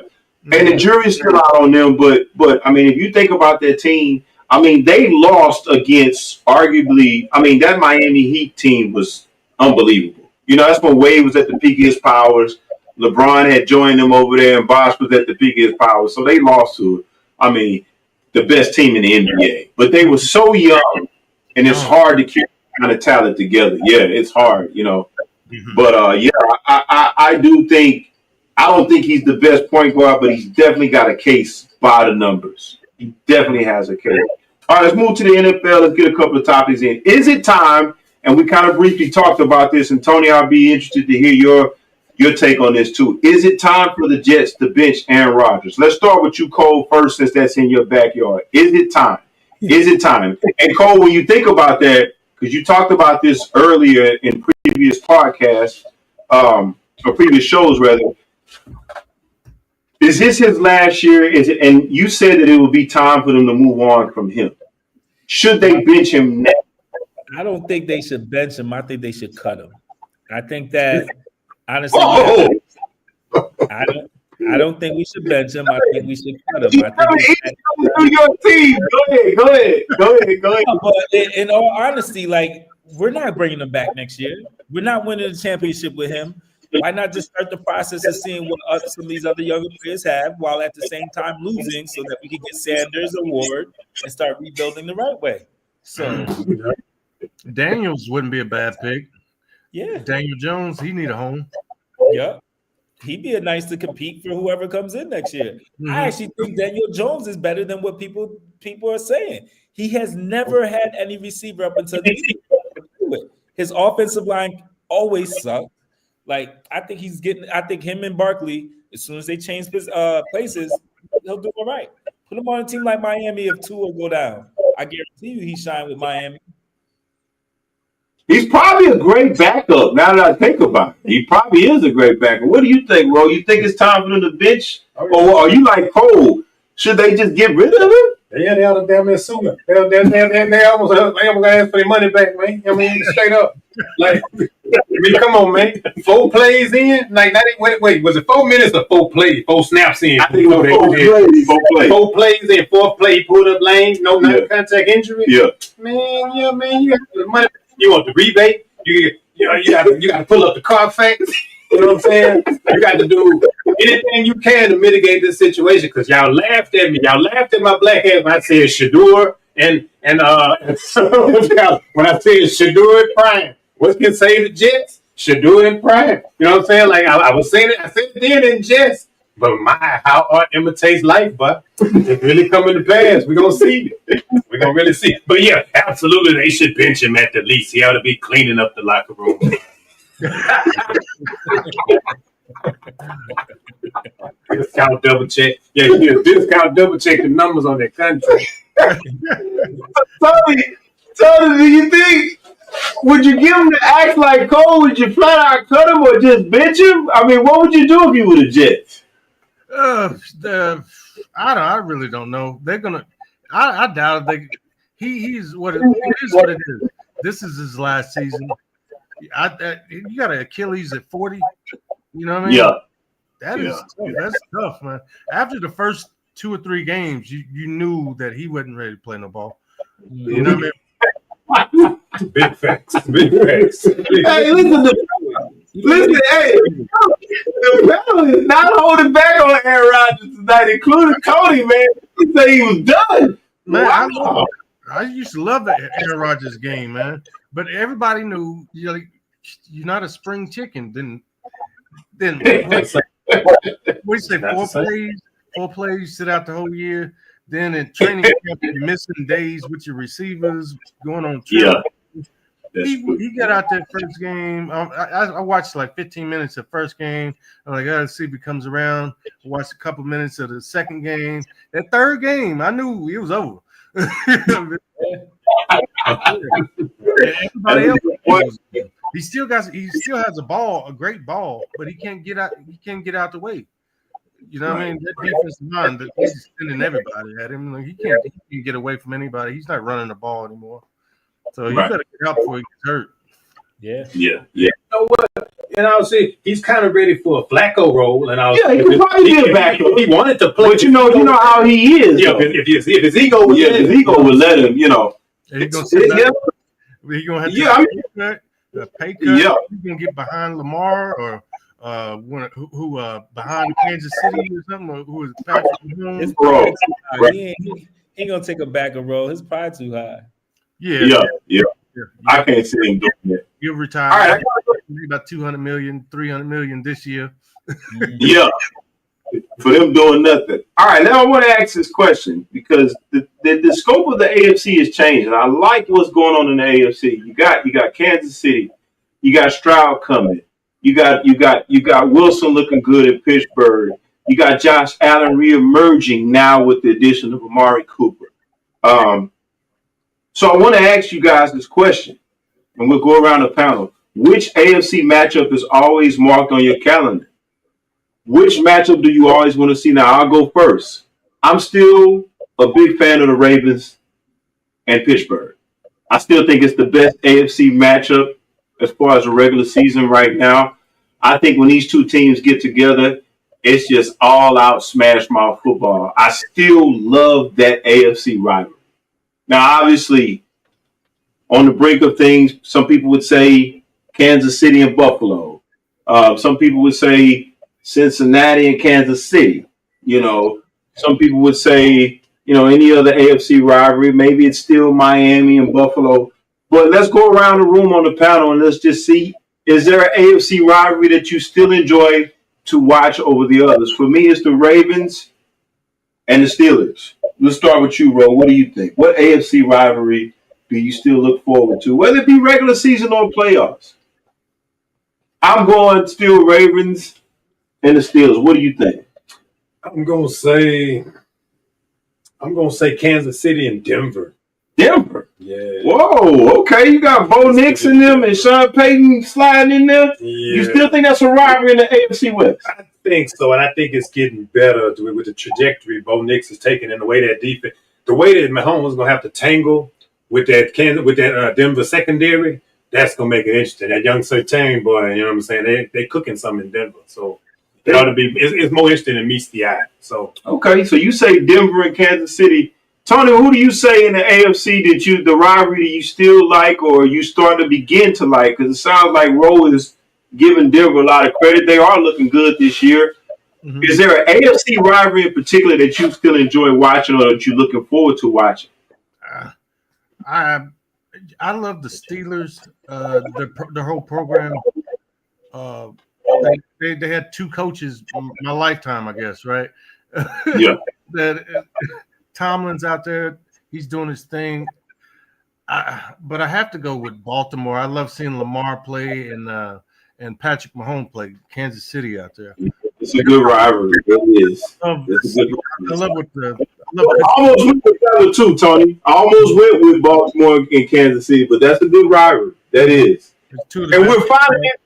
And the jury's still out on them, but I mean, if you think about that team, I mean, they lost against arguably, that Miami Heat team was unbelievable. That's when Wade was at the peak of his powers. LeBron had joined them over there, and Bosh was at the peak of his powers. So they lost to, the best team in the NBA. But they were so young, and it's hard to keep that kind of talent together. Yeah, it's hard, But I do think, I don't think he's the best point guard, but he's definitely got a case by the numbers. He definitely has a case. All right, let's move to the NFL. Let's get a couple of topics in. Is it time? And we kind of briefly talked about this, and Tony, I'll be interested to hear your take on this too. Is it time for the Jets to bench Aaron Rodgers? Let's start with you, Cole, first, since that's in your backyard. Is it time? Is it time? And Cole, when you think about that, because you talked about this earlier in previous podcasts, or previous shows rather, is this his last year? And you said that it would be time for them to move on from him. Should they bench him now? I don't think they should bench him. I think they should cut him. I think that honestly, I don't think we should bench him. I think we should cut him. Your team. Go ahead. But in all honesty, we're not bringing him back next year. We're not winning the championship with him. Why not just start the process of seeing what some of these other younger players have, while at the same time losing, so that we can get Sanders a Ward and start rebuilding the right way? So Daniels wouldn't be a bad pick. Yeah, Daniel Jones, he need a home. Yeah, he'd be nice to compete for whoever comes in next year. Mm-hmm. I actually think Daniel Jones is better than what people are saying. He has never had any receiver up until this year. His offensive line always sucked. I think him and Barkley, as soon as they change his places, he'll do all right. Put him on a team like Miami if Tua will go down. I guarantee you he shine with Miami. He's probably a great backup. Now that I think about it, he probably is a great backup. What do you think, Ro? You think it's time for them to bench, or are you like Cole? Should they just get rid of him? Yeah, they ought to damn near sue him. They almost ask for their money back, man. Straight up. Come on, man. 4 plays in? Wait, was it 4 minutes or 4 plays? 4 snaps in? I think it was 4 plays. 4 plays in, 4th play, he pulled up lane, no non-contact injury. Yeah. Man, you got the money. You want the rebate? You got to pull up the Carfax. You know what I'm saying? You got to do anything you can to mitigate this situation, because y'all laughed at me. Y'all laughed at my black ass when I said Shador and when I said Shador and Prime. What can save the Jets? Shador and Prime. You know what I'm saying? I was saying it. I said it then in jest. But how art imitates life, but it's really coming to pass. We're going to see. We're going to really see. But yeah, absolutely, they should bench him at the least. He ought to be cleaning up the locker room. Discount double check. Yeah, you discount double check the numbers on that contract. Tony, do you think, would you give him the act like Cole? Would you flat out cut him or just bench him? What would you do if you were the Jets? I really don't know. They're gonna. I doubt it. He's what it is. What it is. This is his last season. You got an Achilles at 40. You know what I mean? Yeah. That's tough, man. After the first 2 or 3 games, you knew that he wasn't ready to play no ball. You know what I mean? Big facts. Big facts. Hey, listen, hey, the panel is not holding back on Aaron Rodgers tonight, including Tony, man. He said he was done. Man, Wow. I used to love the Aaron Rodgers game, man. But everybody knew you're not a spring chicken. Then what do you say? Four plays, sit out the whole year. Then in training camp, you're missing days with your receivers going on trips. Yeah. He got out there first game. I watched like 15 minutes of first game. I'm like, let's see if he comes around. I watched a couple minutes of the second game. That third game, I knew it was over. Everybody else, he still has a great ball, but he can't get out. He can't get out the way. You know what I mean? That defensive line, he's sending everybody at him. Like, he can't get away from anybody. He's not running the ball anymore. So you better get out before he gets hurt. Yeah. You know what? And I'll say he's kind of ready for a Flacco role. And he could probably be a backup. He wanted to play, but you know how he is. Yeah, if his ego would let him, you know. He's gonna sit back. He's gonna have to a pay cut. Yeah. He's gonna get behind Lamar or who behind Kansas City or something, or who is Patrick Mahomes. He ain't gonna take a back role. His pride too high. Yeah. I can't see him doing that. He'll retire. All right, about 200 million, 300 million this year. Yeah. For them doing nothing. All right, now I want to ask this question because the scope of the AFC is changing. I like what's going on in the AFC. You got Kansas City, you got Stroud coming, you got Wilson looking good at Pittsburgh, you got Josh Allen reemerging now with the addition of Amari Cooper. So I want to ask you guys this question, and we'll go around the panel. Which AFC matchup is always marked on your calendar? Which matchup do you always want to see? Now, I'll go first. I'm still a big fan of the Ravens and Pittsburgh. I still think it's the best AFC matchup as far as the regular season right now. I think when these two teams get together, it's just all-out smash-mouth football. I still love that AFC rivalry. Now, obviously, on the brink of things, some people would say Kansas City and Buffalo. Some people would say Cincinnati and Kansas City. You know, some people would say, any other AFC rivalry. Maybe it's still Miami and Buffalo. But let's go around the room on the panel and let's just see, is there an AFC rivalry that you still enjoy to watch over the others? For me, it's the Ravens and the Steelers. Let's start with you, Ro. What do you think? What AFC rivalry do you still look forward to, whether it be regular season or playoffs? I'm going still Ravens and the Steelers. What do you think? I'm gonna say Kansas City and Denver. Denver. Yeah. Whoa. Okay. You got Bo Nix in them and Sean Payton sliding in there. Yeah. You still think that's a rivalry in the AFC West? I think so, and I think it's getting better with the trajectory Bo Nix is taking and the way that defense, the way that Mahomes is gonna have to tangle with that Denver secondary. That's gonna make it interesting. That young Surtain boy, you know what I'm saying? They cooking something in Denver, so it ought to be. It's more interesting than meets the eye. So okay, so you say Denver and Kansas City. Tony, who do you say in the AFC the rivalry that you still like or you start to begin to like? Because it sounds like Roe is giving Denver a lot of credit. They are looking good this year. Mm-hmm. Is there an AFC rivalry in particular that you still enjoy watching or that you're looking forward to watching? I love the Steelers, the whole program. They had two coaches in my lifetime, I guess, right? Yeah. Tomlin's out there. He's doing his thing. But I have to go with Baltimore. I love seeing Lamar play and Patrick Mahomes play. Kansas City out there. It's a good rivalry. It is. I love what I almost went with that one too, Tony. I almost went with Baltimore and Kansas City, but that's a good rivalry. That is. And we're finding it.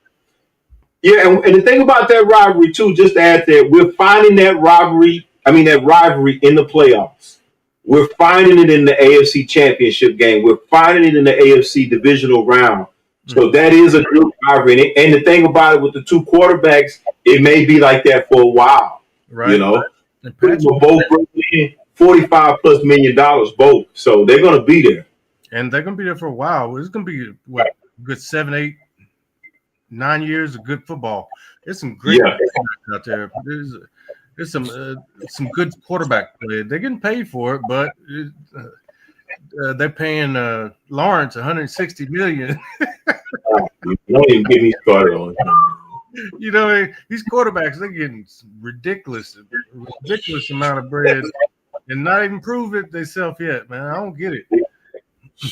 Yeah, and the thing about that rivalry too, just to add that, we're finding that rivalry in the playoffs. We're finding it in the AFC Championship game. We're finding it in the AFC divisional round. So that is a good rivalry. And the thing about it with the two quarterbacks, it may be like that for a while. Right. You know, we're both bringing in $45+ million both. So they're going to be there. and they're gonna be there for a while. It's gonna be what, good 7, 8, 9 years of good football. There's some great quarterbacks out there. There's some good quarterback play. They're getting paid for it, but they're paying Lawrence $160 million. Don't even get me started on it. You know, these quarterbacks, they're getting ridiculous amount of bread and not even prove it themselves yet, man. I don't get it.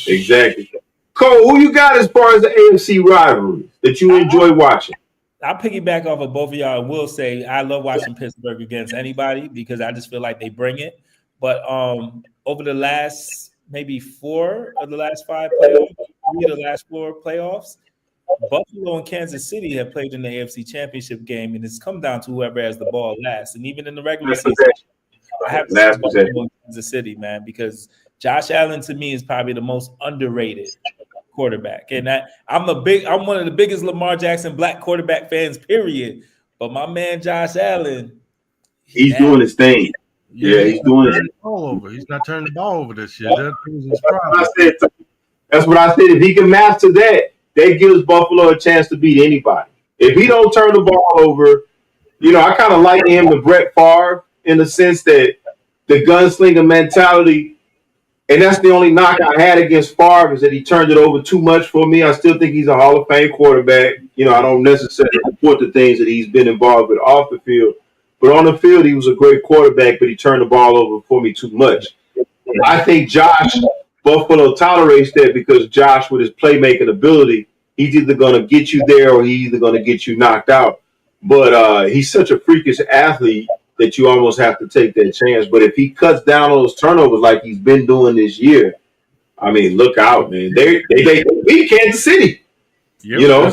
Exactly. Cole, who you got as far as the AFC rivalries that you enjoy watching? I'll piggyback off of both of y'all and will say I love watching Pittsburgh against anybody because I just feel like they bring it. But over the last maybe 4 of the last 5 playoffs, 3 of the last 4 playoffs, Buffalo and Kansas City have played in the AFC Championship game, and it's come down to whoever has the ball last. And even in the regular season, I have to say Buffalo and Kansas City, man, because Josh Allen to me is probably the most underrated quarterback. And I'm one of the biggest Lamar Jackson black quarterback fans, period. But my man Josh Allen, he's doing his thing. Yeah, he's doing it. He's not turning the ball over this year. That's what I said. If he can master that, that gives Buffalo a chance to beat anybody. If he don't turn the ball over, you know, I kind of like him to Brett Favre in the sense that the gunslinger mentality, and that's the only knock I had against Favre is that he turned it over too much for me. I still think he's a Hall of Fame quarterback. You know, I don't necessarily support the things that he's been involved with off the field. But on the field, he was a great quarterback, but he turned the ball over for me too much. I think Buffalo tolerates that because Josh, with his playmaking ability, he's either going to get you there or he's either going to get you knocked out. But he's such a freakish athlete that you almost have to take that chance. But if he cuts down on those turnovers like he's been doing this year, I mean, look out, man. They beat Kansas City. Yep, you know,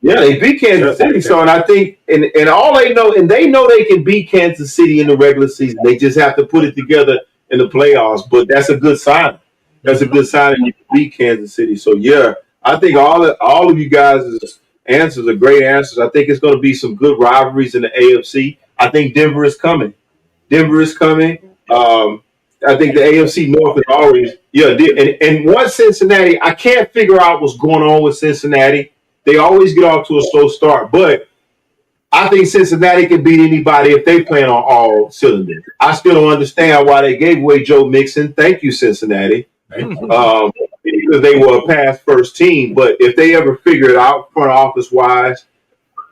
they beat Kansas City. So, and I think, and all they know, and they know they can beat Kansas City in the regular season. They just have to put it together in the playoffs. But that's a good sign. That's a good sign that you can beat Kansas City. So, yeah, I think all of you guys' answers are great answers. I think it's going to be some good rivalries in the AFC. I think Denver is coming. I think the AFC North is always, and once Cincinnati, I can't figure out what's going on with Cincinnati. They always get off to a slow start, but I think Cincinnati can beat anybody if they play on all cylinders. I still don't understand why they gave away Joe Mixon. Thank you, Cincinnati, because they were a pass first team. But if they ever figure it out front office wise,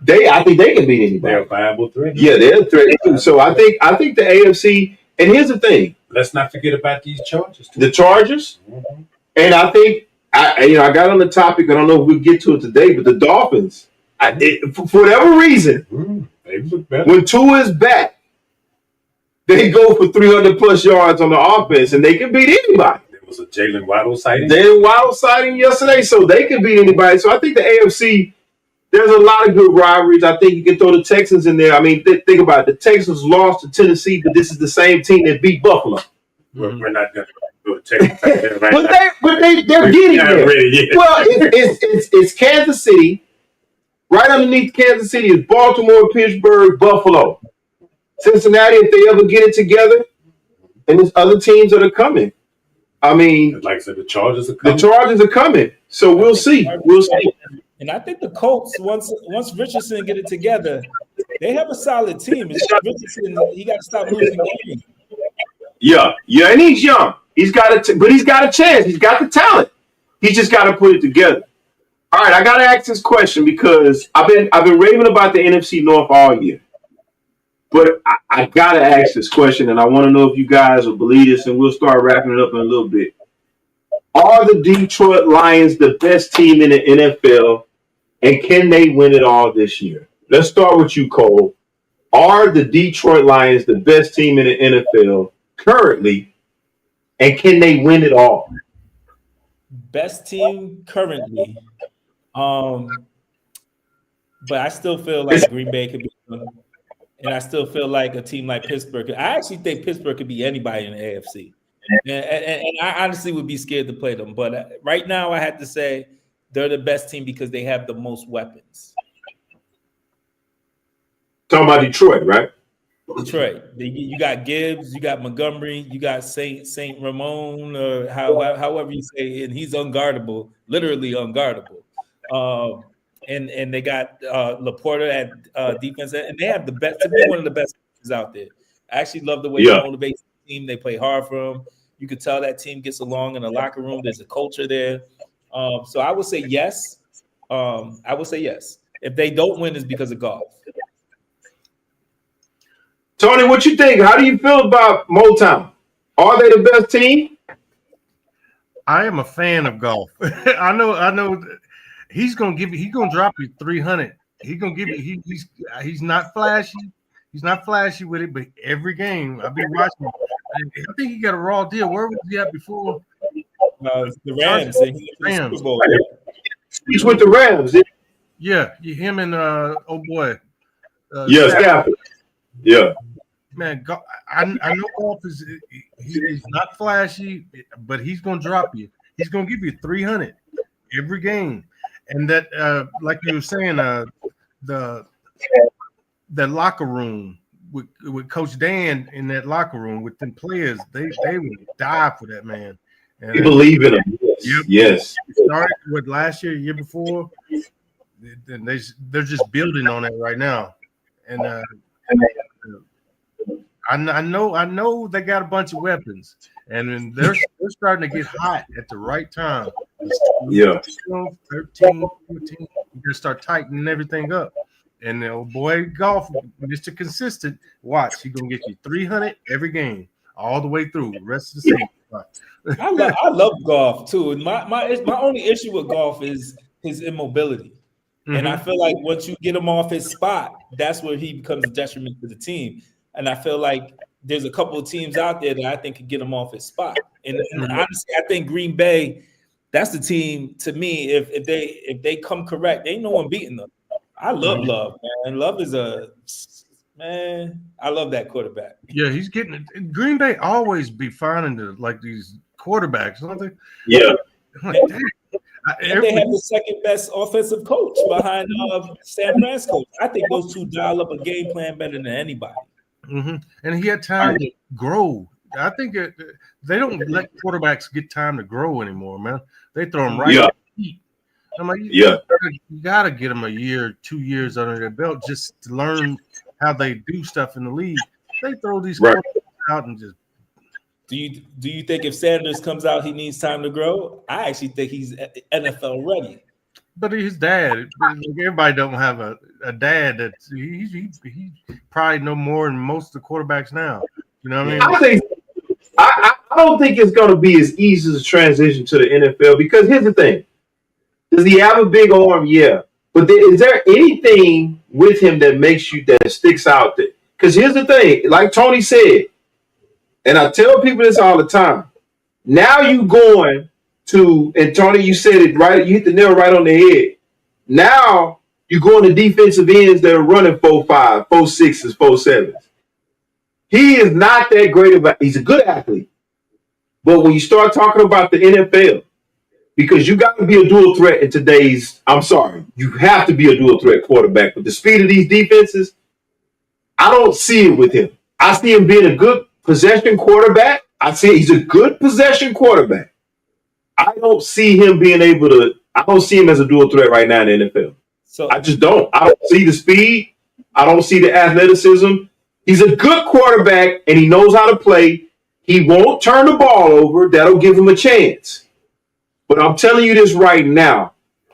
I think they can beat anybody. They're a viable threat. Yeah, they're a threat too. So I think the AFC. And here's the thing. Let's not forget about these Chargers. The Chargers. Mm-hmm. And I think I got on the topic. I don't know if we'll get to it today, but the Dolphins, for whatever reason, they look better. When Tua is back, they go for 300 plus yards on the offense, and they can beat anybody. There was a Jalen Waddle sighting yesterday, so they can beat anybody. So I think the AFC. There's a lot of good rivalries. I think you can throw the Texans in there. I mean, think about it. The Texans lost to Tennessee, but this is the same team that beat Buffalo. We're not going to go to Texans right but they're getting there. Well, it's Kansas City. Right underneath Kansas City is Baltimore, Pittsburgh, Buffalo. Cincinnati, if they ever get it together, and there's other teams that are coming. I mean, like I said, the Chargers are coming. So we'll see. And I think the Colts, once Richardson get it together, they have a solid team. It's just Richardson, he got to stop losing games. Yeah, and he's young. But he's got a chance. He's got the talent. He just got to put it together. All right, I got to ask this question because I've been raving about the NFC North all year. But I got to ask this question, and I want to know if you guys will believe this, and we'll start wrapping it up in a little bit. Are the Detroit Lions the best team in the NFL, and can they win it all this year? Let's start with you, Cole. Are the Detroit Lions the best team in the NFL currently, and can they win it all? Best team currently. But I still feel like Green Bay could be good. And I still feel like a team like Pittsburgh. I actually think Pittsburgh could be anybody in the AFC. And I honestly would be scared to play them. But right now, I had to say they're the best team because they have the most weapons. Talking about Detroit, right? Detroit. You got Gibbs, you got Montgomery, you got Saint Ramon, or however you say it, and he's unguardable, literally unguardable. And they got Laporta at defense, and they have the best, to me, one of the best coaches out there. I actually love the way he motivates the team. They play hard for him. You could tell that team gets along in the locker room. There's a culture there. So I would say yes. I would say yes. If they don't win, it's because of golf. Tony, what you think? How do you feel about Motown? Are they the best team? I am a fan of golf. I know. He's gonna drop you 300. He's gonna give you. He's not flashy. He's not flashy with it, but every game I've been watching. I think he got a raw deal. Where was he at before? The Rams. Rams. He's with the Rams. Yeah, him and Stafford. Yeah. Man, I know golf he's not flashy, but he's gonna drop you. He's gonna give you 300 every game, and that like you were saying, the locker room with Coach Dan in that locker room with them players, they would die for that man. And you believe in him. Yes. Started with last year before, and they're just building on it right now, and I know they got a bunch of weapons, and they're starting to get hot at the right time. 13, 14, you start tightening everything up. And old boy golf, Mr. Consistent, watch, he's gonna get you 300 every game, all the way through the rest of the season. I love golf too. And my only issue with golf is his immobility. And I feel like once you get him off his spot, that's where he becomes a detriment to the team. And I feel like there's a couple of teams out there that I think could get him off his spot. And honestly, I think Green Bay, that's the team to me. If they come correct, there ain't no one beating them. I love Love, man. Love is I love that quarterback. Yeah, he's getting it. Green Bay always be finding these quarterbacks, don't they? Yeah. And they have the second best offensive coach behind San Francisco. I think those two dial up a game plan better than anybody. And he had time to grow. I think they don't let quarterbacks get time to grow anymore, man. They throw them right at the feet. I'm like, you gotta get them a year, 2 years under their belt just to learn how they do stuff in the league. They throw these quarterbacks out and just. Do you think if Sanders comes out, he needs time to grow? I actually think he's NFL ready. But his dad, everybody don't have a dad that he probably know more than most of the quarterbacks now. You know what I mean? I don't think it's going to be as easy as a transition to the NFL because here's the thing. Does he have a big arm? Yeah. But is there anything with him that sticks out? Because here's the thing. Like Tony said, and I tell people this all the time. Now you going to, and Tony, you said it right. You hit the nail right on the head. Now you're going to defensive ends that are running 4.5, 4.6s, 4.7s. He is not that great he's a good athlete. But when you start talking about the NFL, because you got to be a dual threat in today's, you have to be a dual threat quarterback. With the speed of these defenses, I don't see it with him. I see him being a good possession quarterback. I see he's a good possession quarterback. I don't see him I don't see him as a dual threat right now in the NFL. So I just don't. I don't see the speed. I don't see the athleticism. He's a good quarterback and he knows how to play. He won't turn the ball over. That'll give him a chance. But I'm telling you this right now.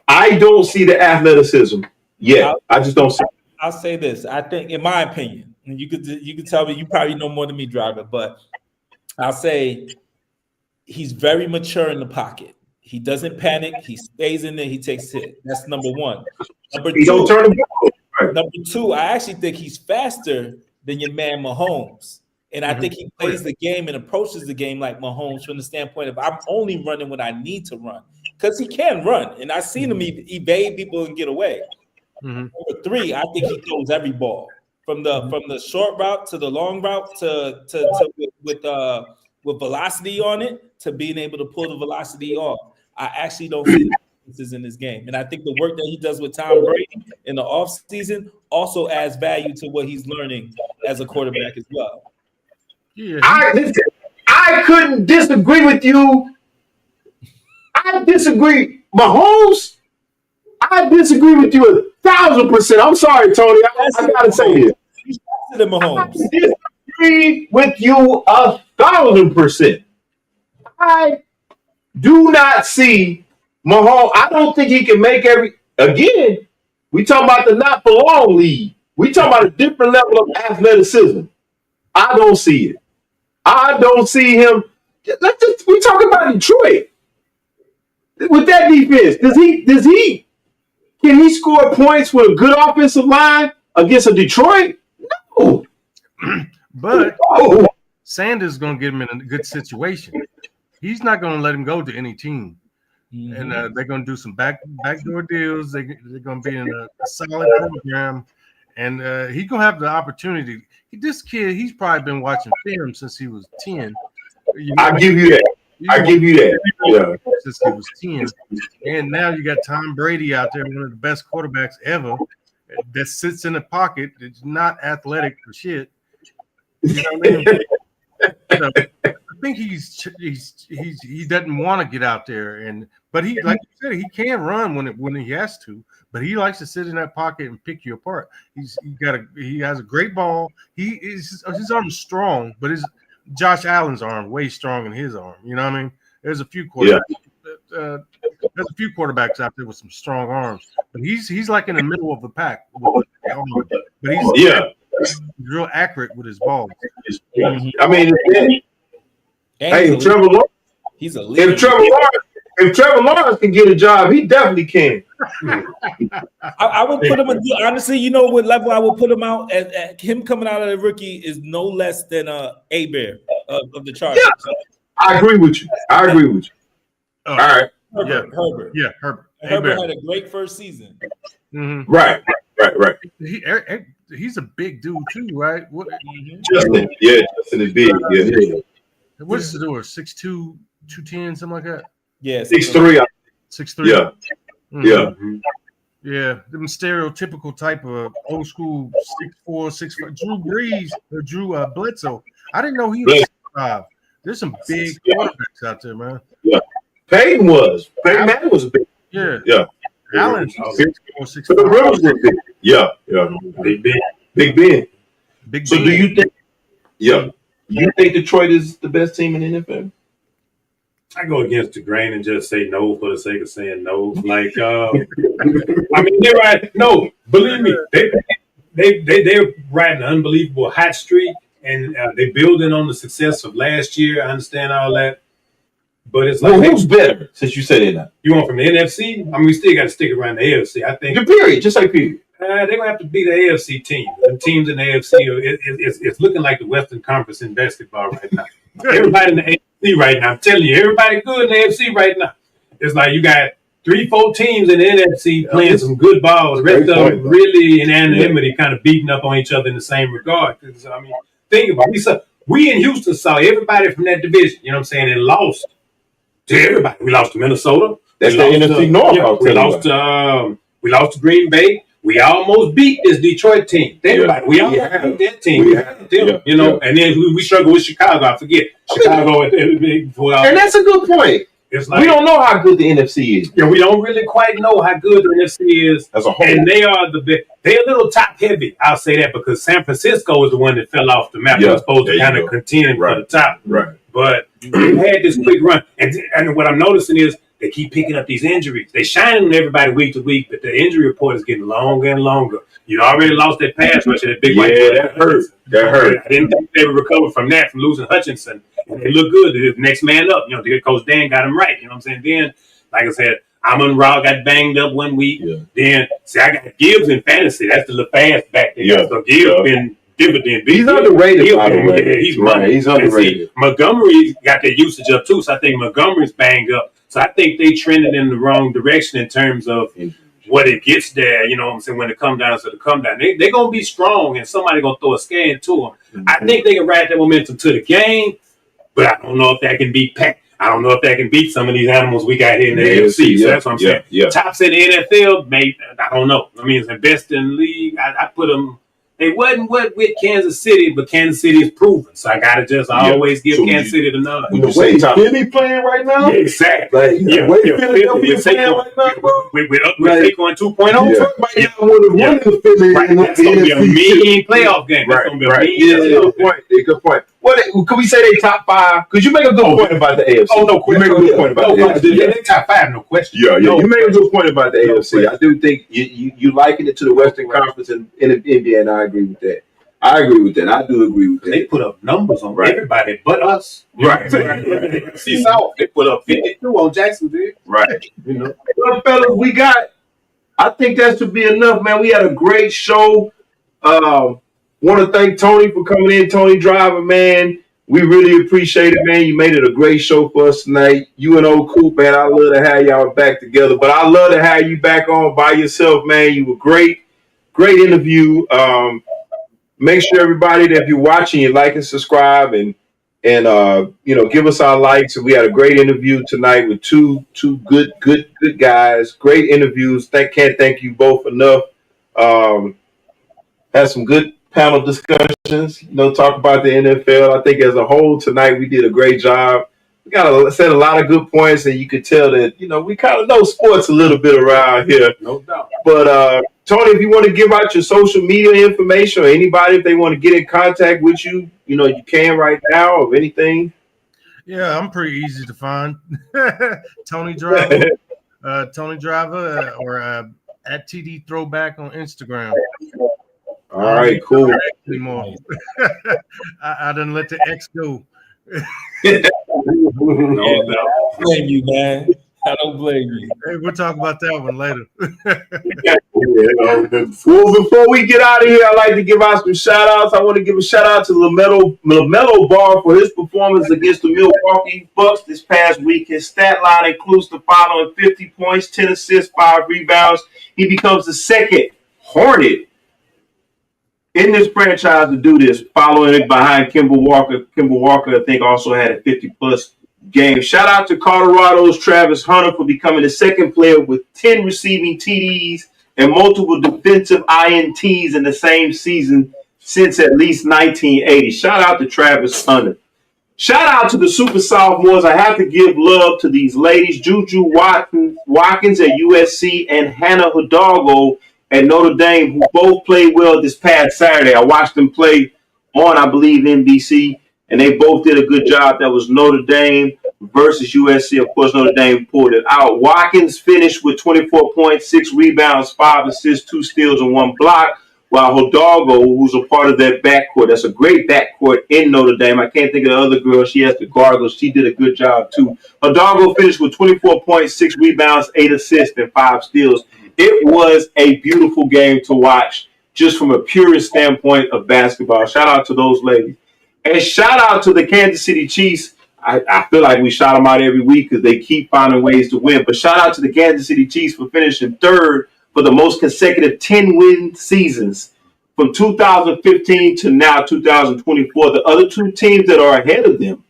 I don't see the athleticism yet. I just don't see it. I'll say this. I think, in my opinion, and you could tell me, you probably know more than me, Driver, but I'll say he's very mature in the pocket. He doesn't panic. He stays in there. He takes it. That's number one. He don't turn the ball over. Number two, I actually think he's faster than your man Mahomes. And I think he plays the game and approaches the game like Mahomes from the standpoint of I'm only running when I need to run. Because he can run. And I've seen him evade people and get away. Number three, I think he throws every ball. From the short route to the long route with velocity on it to being able to pull the velocity off. I actually don't see differences in this game. And I think the work that he does with Tom Brady in the offseason also adds value to what he's learning as a quarterback as well. Yeah, I couldn't disagree with you. I disagree. Mahomes, I disagree with you 1,000%. I'm sorry, Tony. I gotta say this. He's faster than Mahomes. I disagree with you 1,000%. I do not see Mahomes. I don't think he can make again, we talking about the not for long league. We talking about a different level of athleticism. I don't see it. I don't see him. We talking about Detroit. With that defense, can he score points with a good offensive line against a Detroit? No. But No. Sanders is going to get him in a good situation. He's not going to let him go to any team. And they're going to do some backdoor deals. They're going to be in a solid program. And he's going to have the opportunity. This kid, he's probably been watching film since he was 10. I give you that. Yeah. Since he was 10. And now you got Tom Brady out there, one of the best quarterbacks ever, that sits in the pocket. It's not athletic for shit. You know what I mean? So, I think he doesn't want to get out there, but he, like you said, he can run when he has to, but he likes to sit in that pocket and pick you apart. He has a great ball. His arm's strong, but Josh Allen's arm way stronger than his arm. You know what I mean? There's a few quarterbacks. Yeah. There's a few quarterbacks out there with some strong arms, but he's like in the middle of the pack. But he's real accurate with his ball. I mean, hey, Trevor Lawrence. He's a leader. If Trevor Lawrence can get a job, he definitely can. I would put him honestly. You know what level I would put him out at him coming out of the rookie is no less than A-Bear of the Chargers. Yeah, I agree with you. All right. Herbert. Yeah, Herbert. Herbert had a great first season. Mm-hmm. Right. He's a big dude too, right? Justin is big. Yeah. What is the door? 6'2", 210, something like that. Yeah, 6'3". 6'3". Yeah. Mm-hmm. Yeah. Yeah, them stereotypical type of old school 6'4", 6'5". Drew Bledsoe. I didn't know he was 6'5". There's some big quarterbacks out there, man. Yeah. Peyton Manning was big. Yeah. Yeah. Allen. 6'5". The Rivers were big. Yeah. Big Ben. So do you think? Yeah. You think Detroit is the best team in the NFL? I go against the grain and just say no for the sake of saying no. Like, I mean, they're right. No, believe me, they're riding an unbelievable hot streak, and they're building on the success of last year. I understand all that, but it's like, who's better? Since you said it, you want from the NFC? I mean, we still got to stick around the AFC. I think. Period. Just say period. They're gonna have to be the AFC team. The teams in the AFC, it's looking like the Western Conference in basketball right now. Everybody in the AFC right now, I'm telling you, everybody good in the AFC right now. It's like you got 3-4 teams in the NFC playing some good balls. The rest of them really in anonymity, kind of beating up on each other in the same regard. Because I mean, think about it. We in Houston saw everybody from that division. You know what I'm saying? And lost to everybody. We lost to Minnesota. That's the NFC North. Yeah, we lost to Green Bay. We almost beat this Detroit team. We almost beat that team. And then we struggle with Chicago. I forget. Chicago. And that's a good point. It's like, we don't know how good the NFC is. Yeah, we don't really quite know how good the NFC is as a whole. And they are the best. They're a little top heavy. I'll say that because San Francisco is the one that fell off the map. They're supposed to kind of contend for the top. Right. But they had this quick run. And what I'm noticing is they keep picking up these injuries. They shining on everybody week to week, but the injury report is getting longer and longer. You already lost that pass rush, that big white. That hurt. I didn't think they would recover from that, from losing Hutchinson. And they look good. They're the next man up. Coach Dan got him right. You know what I'm saying? Then, like I said, Amon-Ra got banged up one week. Yeah. Then, I got Gibbs in fantasy. That's the fast back there. Yeah. So Gibbs been dividend. He's underrated, by the way. He's money. He's underrated. Montgomery got their usage up, too. So I think Montgomery's banged up. So I think they trended in the wrong direction in terms of what it gets there, you know what I'm saying, when it comes down to the come down. They're going to be strong, and somebody going to throw a scan to them. Mm-hmm. I think they can ride that momentum to the game, but I don't know if that can beat Pack. I don't know if that can beat some of these animals we got here in the AFC. So that's what I'm saying. Yeah. Tops in the NFL, maybe, I don't know. I mean, it's the best in the league. I put them, They wasn't what with Kansas City, but Kansas City is proven. So I gotta just always give Kansas City the nod. With the way Philly playing right now? Yeah, exactly. Like, the way Philadelphia playing right now, bro? We're Saquon 2.0. Yeah. Like, y'all would have won the Philly. Right. That's going to be a mean playoff game. That's going to be a mean Good point. Could we say they top 5? Because you make a good point about the AFC. Oh, no question. You make a good point about the AFC. Yeah, they top 5, no question. Yeah. No You make a good point about the AFC. question. I do think you liken it to the Western Conference in the NBA, and I agree with that. I do agree with that. They put up numbers on everybody but us. Right. See, South, they put up 52 on Jacksonville. Right. You know. Well, fellas, I think that should be enough, man. We had a great show. Want to thank Tony for coming in, Tony Driver, man. We really appreciate it, man. You made it a great show for us tonight. You and Old Coop, man, I love to have y'all back together. But I love to have you back on by yourself, man. You were great. Great interview. Make sure everybody that if you're watching, you like and subscribe and give us our likes. And we had a great interview tonight with two good guys. Great interviews. Can't thank you both enough. Had some good panel discussions. Talk about the NFL. I think as a whole tonight we did a great job. We said a lot of good points, and you could tell that we kind of know sports a little bit around here. No doubt. But Tony, if you want to give out your social media information, or anybody if they want to get in contact with you, you can right now or anything. Yeah, I'm pretty easy to find. Tony Driver, or at TD Throwback on Instagram. All right, cool. Anymore. I didn't let the X go. I don't blame you, man. I don't blame you. Hey, we'll talk about that one later. Well, before we get out of here, I'd like to give out some shout outs. I want to give a shout out to LaMelo Ball for his performance against the Milwaukee Bucks this past week. His stat line includes the following: 50 points, 10 assists, 5 rebounds. He becomes the second Hornet in this franchise to do this, following it behind Kemba Walker. Kemba Walker, I think, also had a 50-plus game. Shout out to Colorado's Travis Hunter for becoming the second player with 10 receiving TDs and multiple defensive INTs in the same season since at least 1980. Shout out to Travis Hunter. Shout out to the super sophomores. I have to give love to these ladies, Juju Watkins at USC and Hannah Hidalgo at Notre Dame, who both played well this past Saturday. I watched them play on, I believe, NBC, and they both did a good job. That was Notre Dame versus USC. Of course, Notre Dame pulled it out. Watkins finished with 24 points, 6 rebounds, 5 assists, 2 steals, and 1 block, while Hidalgo, who's a part of that backcourt, that's a great backcourt in Notre Dame. I can't think of the other girl. She has the Gargles. She did a good job, too. Hidalgo finished with 24 points, 6 rebounds, 8 assists, and 5 steals. It was a beautiful game to watch, just from a purist standpoint of basketball. Shout out to those ladies. And shout out to the Kansas City Chiefs. I feel like we shout them out every week because they keep finding ways to win. But shout out to the Kansas City Chiefs for finishing third for the most consecutive 10-win seasons from 2015 to now 2024. The other 2 teams that are ahead of them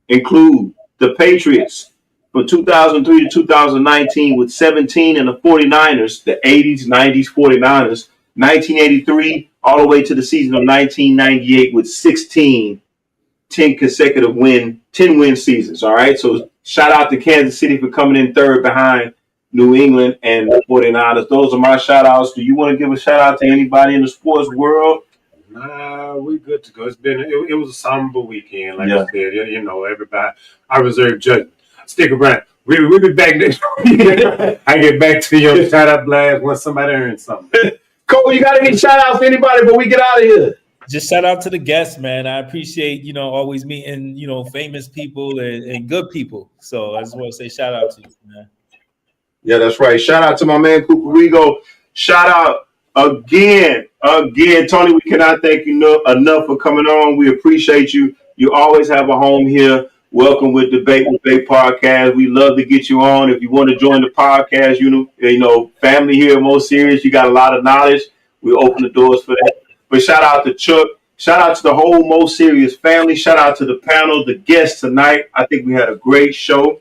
include the Patriots from 2003 to 2019 with 17, and the 49ers, the 80s, 90s 49ers, 1983 all the way to the season of 1998 with 16 10 consecutive 10-win seasons. All right, so shout out to Kansas City for coming in third behind New England and the 49ers. Those are my shout outs. Do you want to give a shout out to anybody in the sports world? Nah, we good to go. It was a somber weekend, like I said. Everybody, I reserve judgment. Stick around. We'll be back next week. I get back to your shout out blast once somebody earns something. Cole, you got any shout outs to anybody before we get out of here? Just shout out to the guests, man. I appreciate, always meeting, famous people and good people. So I just want to say shout out to you, man. Yeah, that's right. Shout out to my man, Cooper Rego. Shout out again, Tony. We cannot thank you enough for coming on. We appreciate you. You always have a home here. Welcome with Debate with Bay Podcast. We love to get you on. If you want to join the podcast, family here, Mo Serious, you got a lot of knowledge. We open the doors for that. But shout out to Chuck. Shout out to the whole Mo Serious family. Shout out to the panel, the guests tonight. I think we had a great show.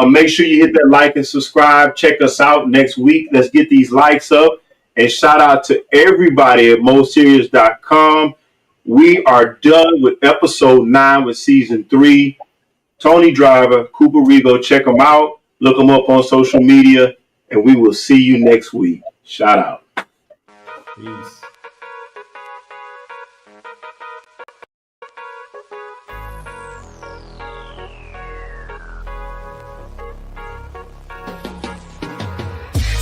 Make sure you hit that like and subscribe. Check us out next week. Let's get these likes up. And shout out to everybody at MoSerious.com. We are done with episode 9 with season 3. Tony Driver, Cooper Rego, check them out. Look them up on social media. And we will see you next week. Shout out. Peace.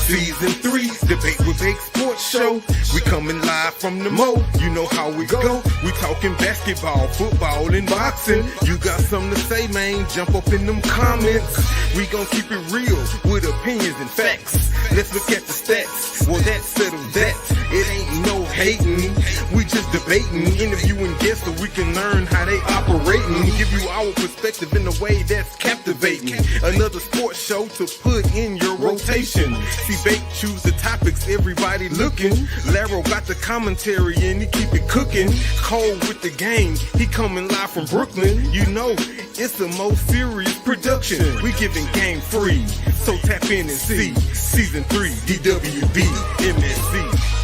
Season 3, Debate with Big Sports Show. We coming live from the Mo. You know how we go. We talking basketball, football, and boxing. You got something to say, man? Jump up in them comments. We gon' keep it real with opinions and facts. Let's look at the stats. Well, that settles that. It ain't no hating. We just debating, interviewing guests so we can learn how they operating. Give you our perspective in a way that's captivating. Another sports show to put in your rotation. Debate, choose the topics, everybody looking. Laro got the commentary and he keep it cooking. Cold with the game, he coming live from Brooklyn. You know, it's the most serious production. We giving game free, so tap in and see. Season 3, DWB, MSC.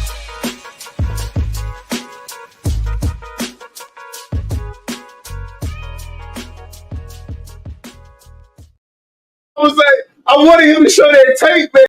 I wanted him to show that tape, man.